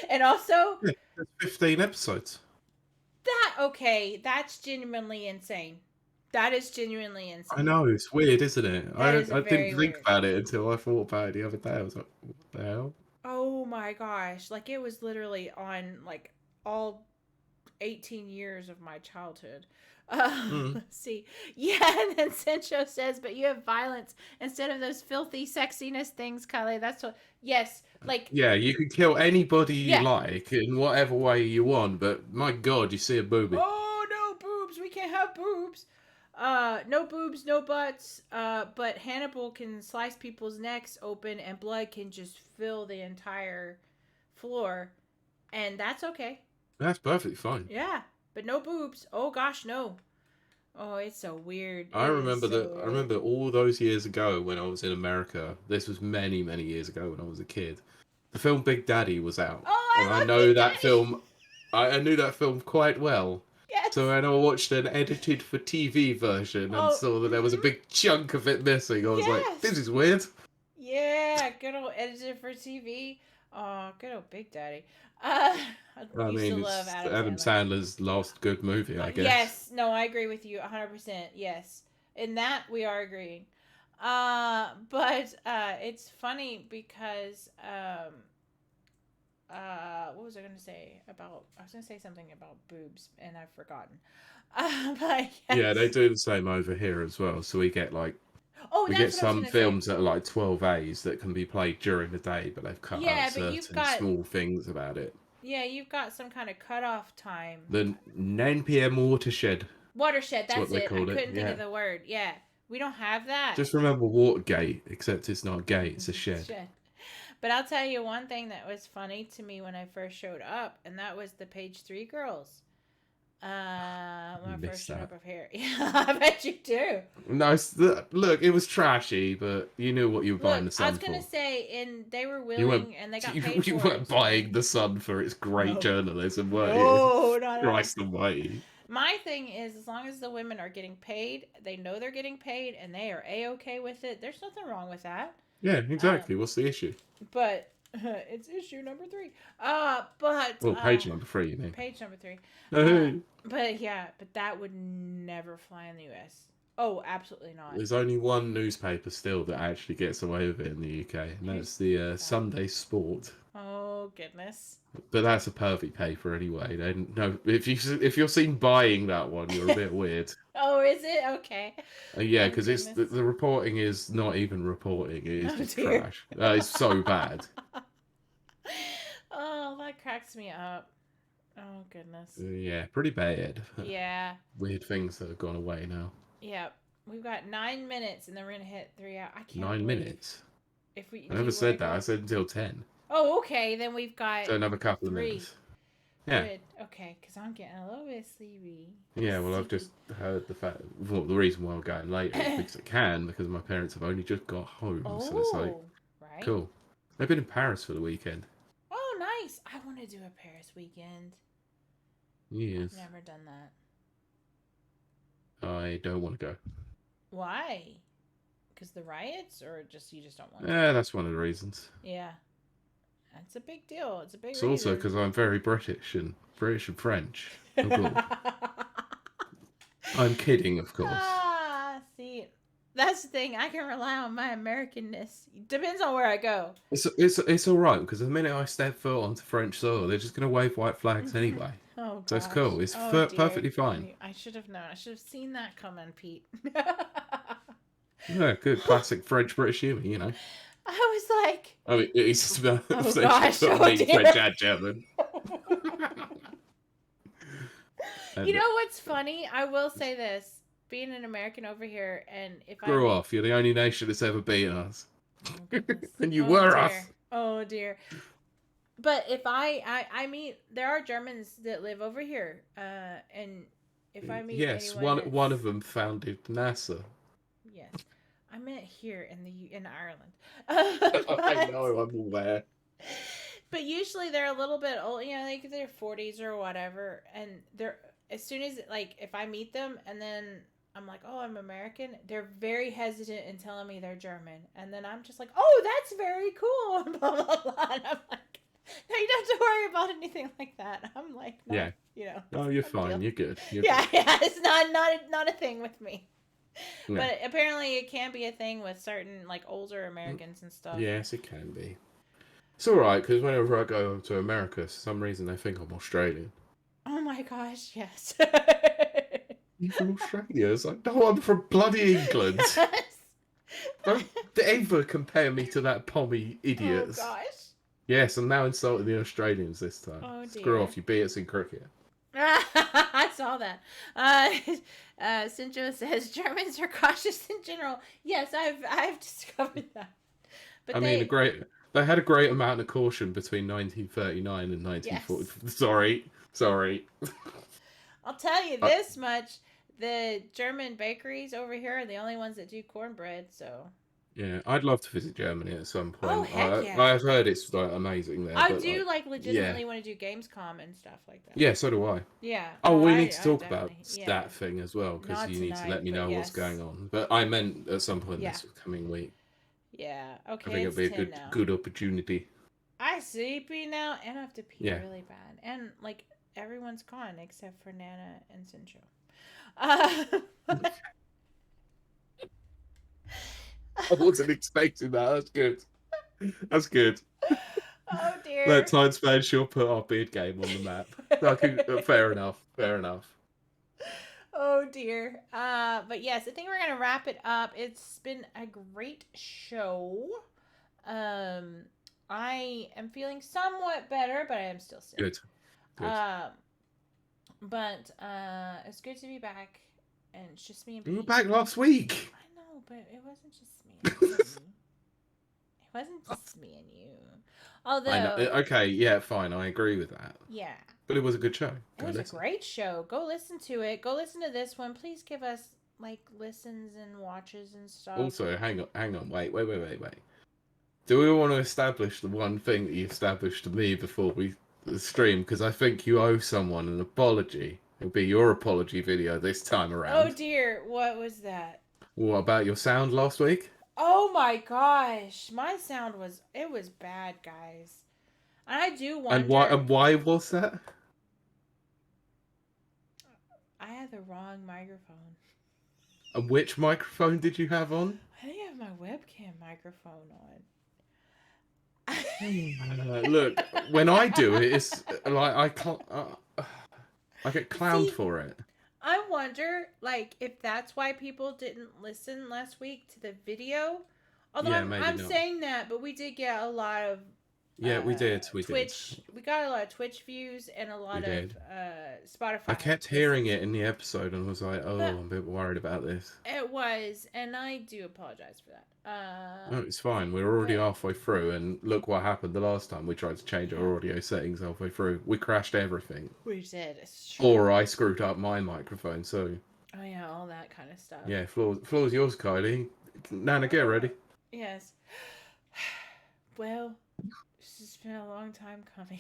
And also... Yeah, there's 15 episodes. That's genuinely insane. That is genuinely insane. I know, it's weird, isn't it? That is I very didn't think weird. about it until I thought about it the other day. I was like, what the hell? Oh my gosh. Like, it was literally on, like, all 18 years of my childhood. Mm. Let's see. Yeah, and then Sencho says, but you have violence instead of those filthy sexiness things, Kylie. That's what. Yes, like, Yeah, you can kill anybody you yeah. like in whatever way you want, but my God, you see a boobie. Oh, no boobs. We can't have boobs. No boobs, no butts. But Hannibal can slice people's necks open and blood can just fill the entire floor. And that's okay. That's perfectly fine. Yeah, but no boobs. Oh gosh, no. Oh, it's so weird. I It is remember so I weird. remember all those years ago when I was in America. This was many, many years ago when I was a kid. The film Big Daddy was out, Oh, and I I love know Big that Daddy. film. I knew that film quite well. So Yes. when I watched an edited for TV version and Oh, saw that there was a big chunk of it missing, I was like, yes. "This is weird." Yeah, good old edited for TV. Oh, good old Big Daddy. I I used to mean, love it's Adam Adam Sandler. Sandler's last good movie, I guess. Yes, no, I agree with you 100%. Yes. In that we are agreeing. But it's funny because what was I going to say about I was going to say something about boobs and I've forgotten. But Yeah, they yes. do the same over here as well. So we get like Oh, we get that's what I was some going to say. films that are like 12As that can be played during the day, but they've cut out Yeah, but certain small things about it. you've got some kind of cutoff time. The 9 p.m. watershed. Watershed, That's what that's they it. I called it. couldn't think Yeah. of the word. Yeah. We don't have that. Just remember Watergate, except it's not a gate, it's a shed. Shed. But I'll tell you one thing that was funny to me when I first showed up, and that was the page 3 girls. When I first Missed showed that. up here. Yeah, I bet you do. Nice. Look, it was trashy, but you knew what you were buying Look, the I sun was gonna for. say, and they were You weren't. willing, and they got paid You for weren't it. So. buying the Sun for its great No, journalism, were you? no, not at all. Christ Almighty. My thing is, as long as the women are getting paid, they know they're getting paid, and they are a-okay with it. There's nothing wrong with that. Yeah, exactly. What's the issue? But it's issue number 3. Well, page number 3, you mean? Page number 3. Hey. But yeah, but that would never fly in the U.S. Oh, absolutely not. There's only one newspaper still that actually gets away with it in the UK, and that's the Sunday Sport. Oh goodness. But that's a pervy paper anyway. They no, if you're seen buying that one, you're a bit weird. Oh, is it okay? Yeah, Oh, because it's the reporting is not even reporting. It is Oh, just dear. trash. It's so bad. Oh, that cracks me up. Oh goodness. Yeah, pretty bad. Yeah. Weird things that have gone away now. Yeah. We've got 9 minutes, and then we're gonna hit 3 hours. I can't. 9 believe minutes. If we. I never said that. I said until 10. Oh, okay. Then we've got. So another couple of 3. minutes. Yeah. Good. Okay, because I'm getting a little bit sleepy. Yeah, well, I've just heard the fact. Well, the reason why I'm going later is because I can, because my parents have only just got home. Oh, so it's like, right. cool. They've been in Paris for the weekend. Oh, nice. I want to do a Paris weekend. Yes. I've never done that. I don't want to go. Why? Because the riots, or just you just don't want to? Yeah, that's one of the reasons. Yeah. That's a big deal. It's a big It's also because I'm very British and French. Of course. I'm kidding, of course. See, that's the thing. I can rely on my Americanness. Depends on where I go. It's all right because the minute I step foot onto French soil, they're just gonna wave white flags anyway. Oh, gosh. So it's cool. It's Oh, perfectly fine. I should have known. I should have seen that coming, Pete. Yeah, good classic French British humour, you know. I was like, I mean, it's oh gosh, oh French dear. and German. You know what's funny? I will say this. Being an American over here, and if Screw off, you're the only nation that's ever beaten us. Oh, And you were dear. us. Oh dear. But if I meet, there are Germans that live over here, and if I meet anyone one of them founded NASA. Yes, I meant here in Ireland. I know, I'm aware. But usually they're a little bit old, you know, like they're 40s or whatever, and they're as soon as like if I meet them and then I'm like, oh, I'm American, they're very hesitant in telling me they're German, and then I'm just like, oh, that's very cool, and blah blah blah. And I'm like, no, you don't have to worry about anything like that. I'm like, no, Yeah. You know. Oh, you're Not a fine. deal. You're good. You're Yeah, good. yeah. It's not a thing with me. No. But apparently, it can be a thing with certain like older Americans and stuff. Yes, it can be. It's all right because whenever I go to America, for some reason they think I'm Australian. Oh my gosh, yes. You from Australia? It's like, no, I'm from bloody England. Yes. Don't ever compare me to that pommy Oh idiots. gosh. Yes, I'm now insulting the Australians this time. Oh Screw dear. off, you idiots in cricket. I saw that. Sinjo says Germans are cautious in general. Yes, I've discovered that. But I mean, they had a great amount of caution between 1939 and 1940. Yes. Sorry. I'll tell you this much: the German bakeries over here are the only ones that do cornbread. So. Yeah, I'd love to visit Germany at some point. Oh heck yeah! I've heard it's like amazing there. I but, do legitimately yeah. want to do Gamescom and stuff like that. Yeah, so do I. Yeah. Oh, no, we need to talk I about yeah. that thing as well because Not you need to tonight, let me but know what's yes. going on. But I meant at some point Yeah. this coming week. Yeah. I Okay. think It's it'll be a 10 now. good opportunity. I sleepy now, and I have to pee Yeah. really bad, and like everyone's gone except for Nana and Sincho. I wasn't expecting that. That's good. That's good. Oh dear. That time span she'll put our beard game on the map. Fair enough. Fair enough. Oh dear. But yes, I think we're gonna wrap it up. It's been a great show. I am feeling somewhat better, but I am still sick. Good. But it's good to be back, and it's just me and We were Pete. back last week. I know, but it wasn't just me. It wasn't just me and you. Although, I know. Okay, yeah, fine. I agree with that. Yeah. But it was a good show. It was a great show. Go listen to it. Go listen to this one. Please give us like listens and watches and stuff. Also, hang on. Wait. Do we want to establish the one thing that you established to me before we stream? Because I think you owe someone an apology. It'll be your apology video this time around. Oh dear, what was that? What about your sound last week? Oh my gosh, my sound was bad, guys. And I do wonder. And why was that? I had the wrong microphone. And which microphone did you have on? I think I have my webcam microphone on. Look, when I do it, it's like I can't. I get clowned for it. I wonder, like, if that's why people didn't listen last week to the video. Although Yeah, I'm saying that, but we did get a lot of. Yeah, we did. Twitch. We got a lot of Twitch views and a lot of Spotify. I kept hearing it in the episode and was like, "Oh, I'm a bit worried about this." It was, and I do apologize for that. No, it's fine. We're already halfway through, and look what happened the last time we tried to change our audio settings halfway through. We crashed everything. We did. It's true. Or I screwed up my microphone. So. Oh yeah, all that kind of stuff. Yeah, floor's yours, Kylie. Nana, get ready. Yes. Well, this has been a long time coming.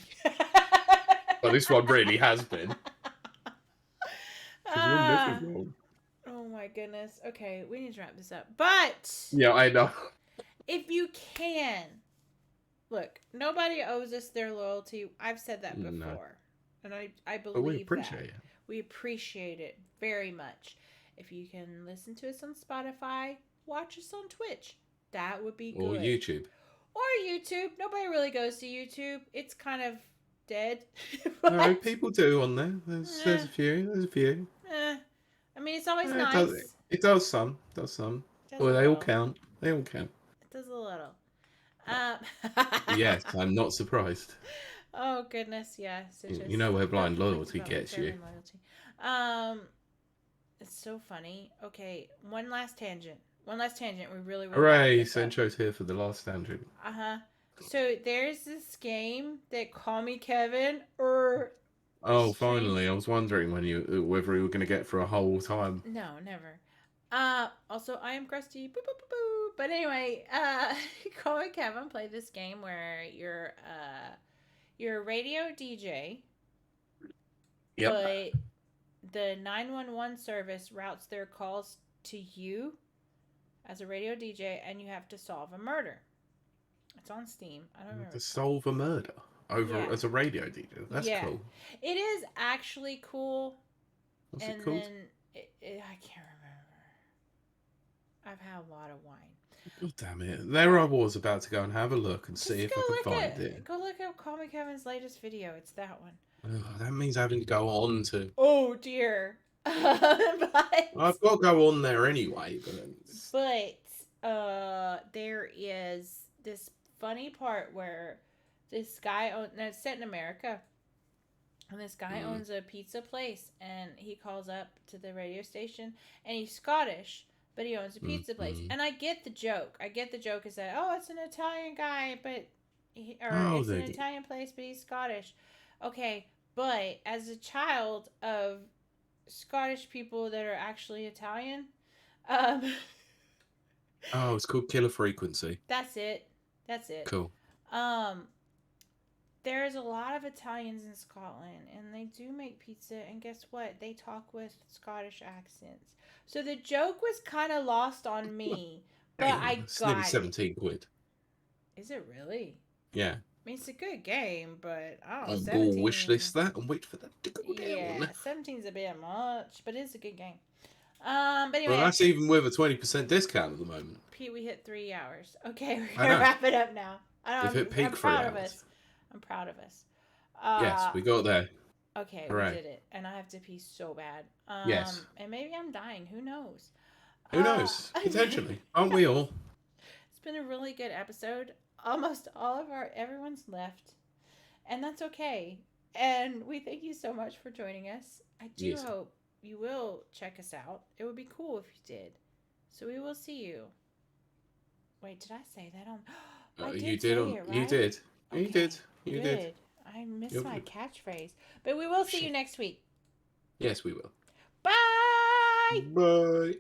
Well, this one really has been. Oh my goodness. Okay, we need to wrap this up. But yeah, I know. If you can, look, nobody owes us their loyalty. I've said that before, and I believe but we appreciate it. We appreciate it very much. If you can listen to us on Spotify, watch us on Twitch. That would be good. Or YouTube. Or YouTube. Nobody really goes to YouTube. It's kind of dead. No, people do on there. There's a few. I mean, it's always nice. It does some. Well, they all count. It does a little. Yes, I'm not surprised. Oh goodness, yeah. You know where blind loyalty gets you. It's so funny. Okay, one last tangent. We really. Hooray! Sencho's here for the last tangent. So there's this game that Call Me Kevin Oh, finally! I was wondering whether you were going to get for a whole time. No, never. Also, I am crusty. Boo, boo, boo, boo. But anyway, Call Me Kevin play this game where you're a radio DJ. Yep. But the 911 service routes their calls to you as a radio DJ, and you have to solve a murder. It's on Steam. I don't remember. To solve a murder. over as a radio DJ. That's cool. It is actually cool. What's it called? Then I can't remember. I've had a lot of wine. Oh, damn it. There I was about to go and have a look and see if I could find it. Go look at Call Me Kevin's latest video. It's that one. Oh, that means having to go on to... Oh, dear. But... I've got to go on there anyway. But there is this funny part where this guy... it's set in America. And this guy owns a pizza place. And he calls up to the radio station. And he's Scottish. But he owns a pizza place. And I get the joke. Is that, oh, it's an Italian guy, but... it's an Italian place, but he's Scottish. Okay, but as a child of Scottish people that are actually Italian... oh, it's called Killer Frequency. That's it. Cool. There's a lot of Italians in Scotland, and they do make pizza, and guess what? They talk with Scottish accents. So the joke was kind of lost on me, but I got it's nearly 17 quid. Is it really? Yeah. I mean, it's a good game, but I don't know. I'll 17... wish list that and wait for that to go down. Yeah, 17's a bit much, but it's a good game. But anyway. Well, that's even with a 20% discount at the moment. Pete, we hit 3 hours. Okay, we're gonna wrap it up now. We've hit peak 3 hours. I'm proud of us. Yes, we got there. Okay, Hooray. we did it, and I have to pee so bad. Yes. And maybe I'm dying. Who knows? Who knows? Potentially, aren't we all? It's been a really good episode. Almost all of everyone's left, and that's okay. And we thank you so much for joining us. I do hope you will check us out. It would be cool if you did. So we will see you. Wait, did I say that on? I did. You did. Say it, right? You did. Okay, you did. You good. did. I missed my catchphrase. But we will see you next week. Yes, we will. Bye! Bye.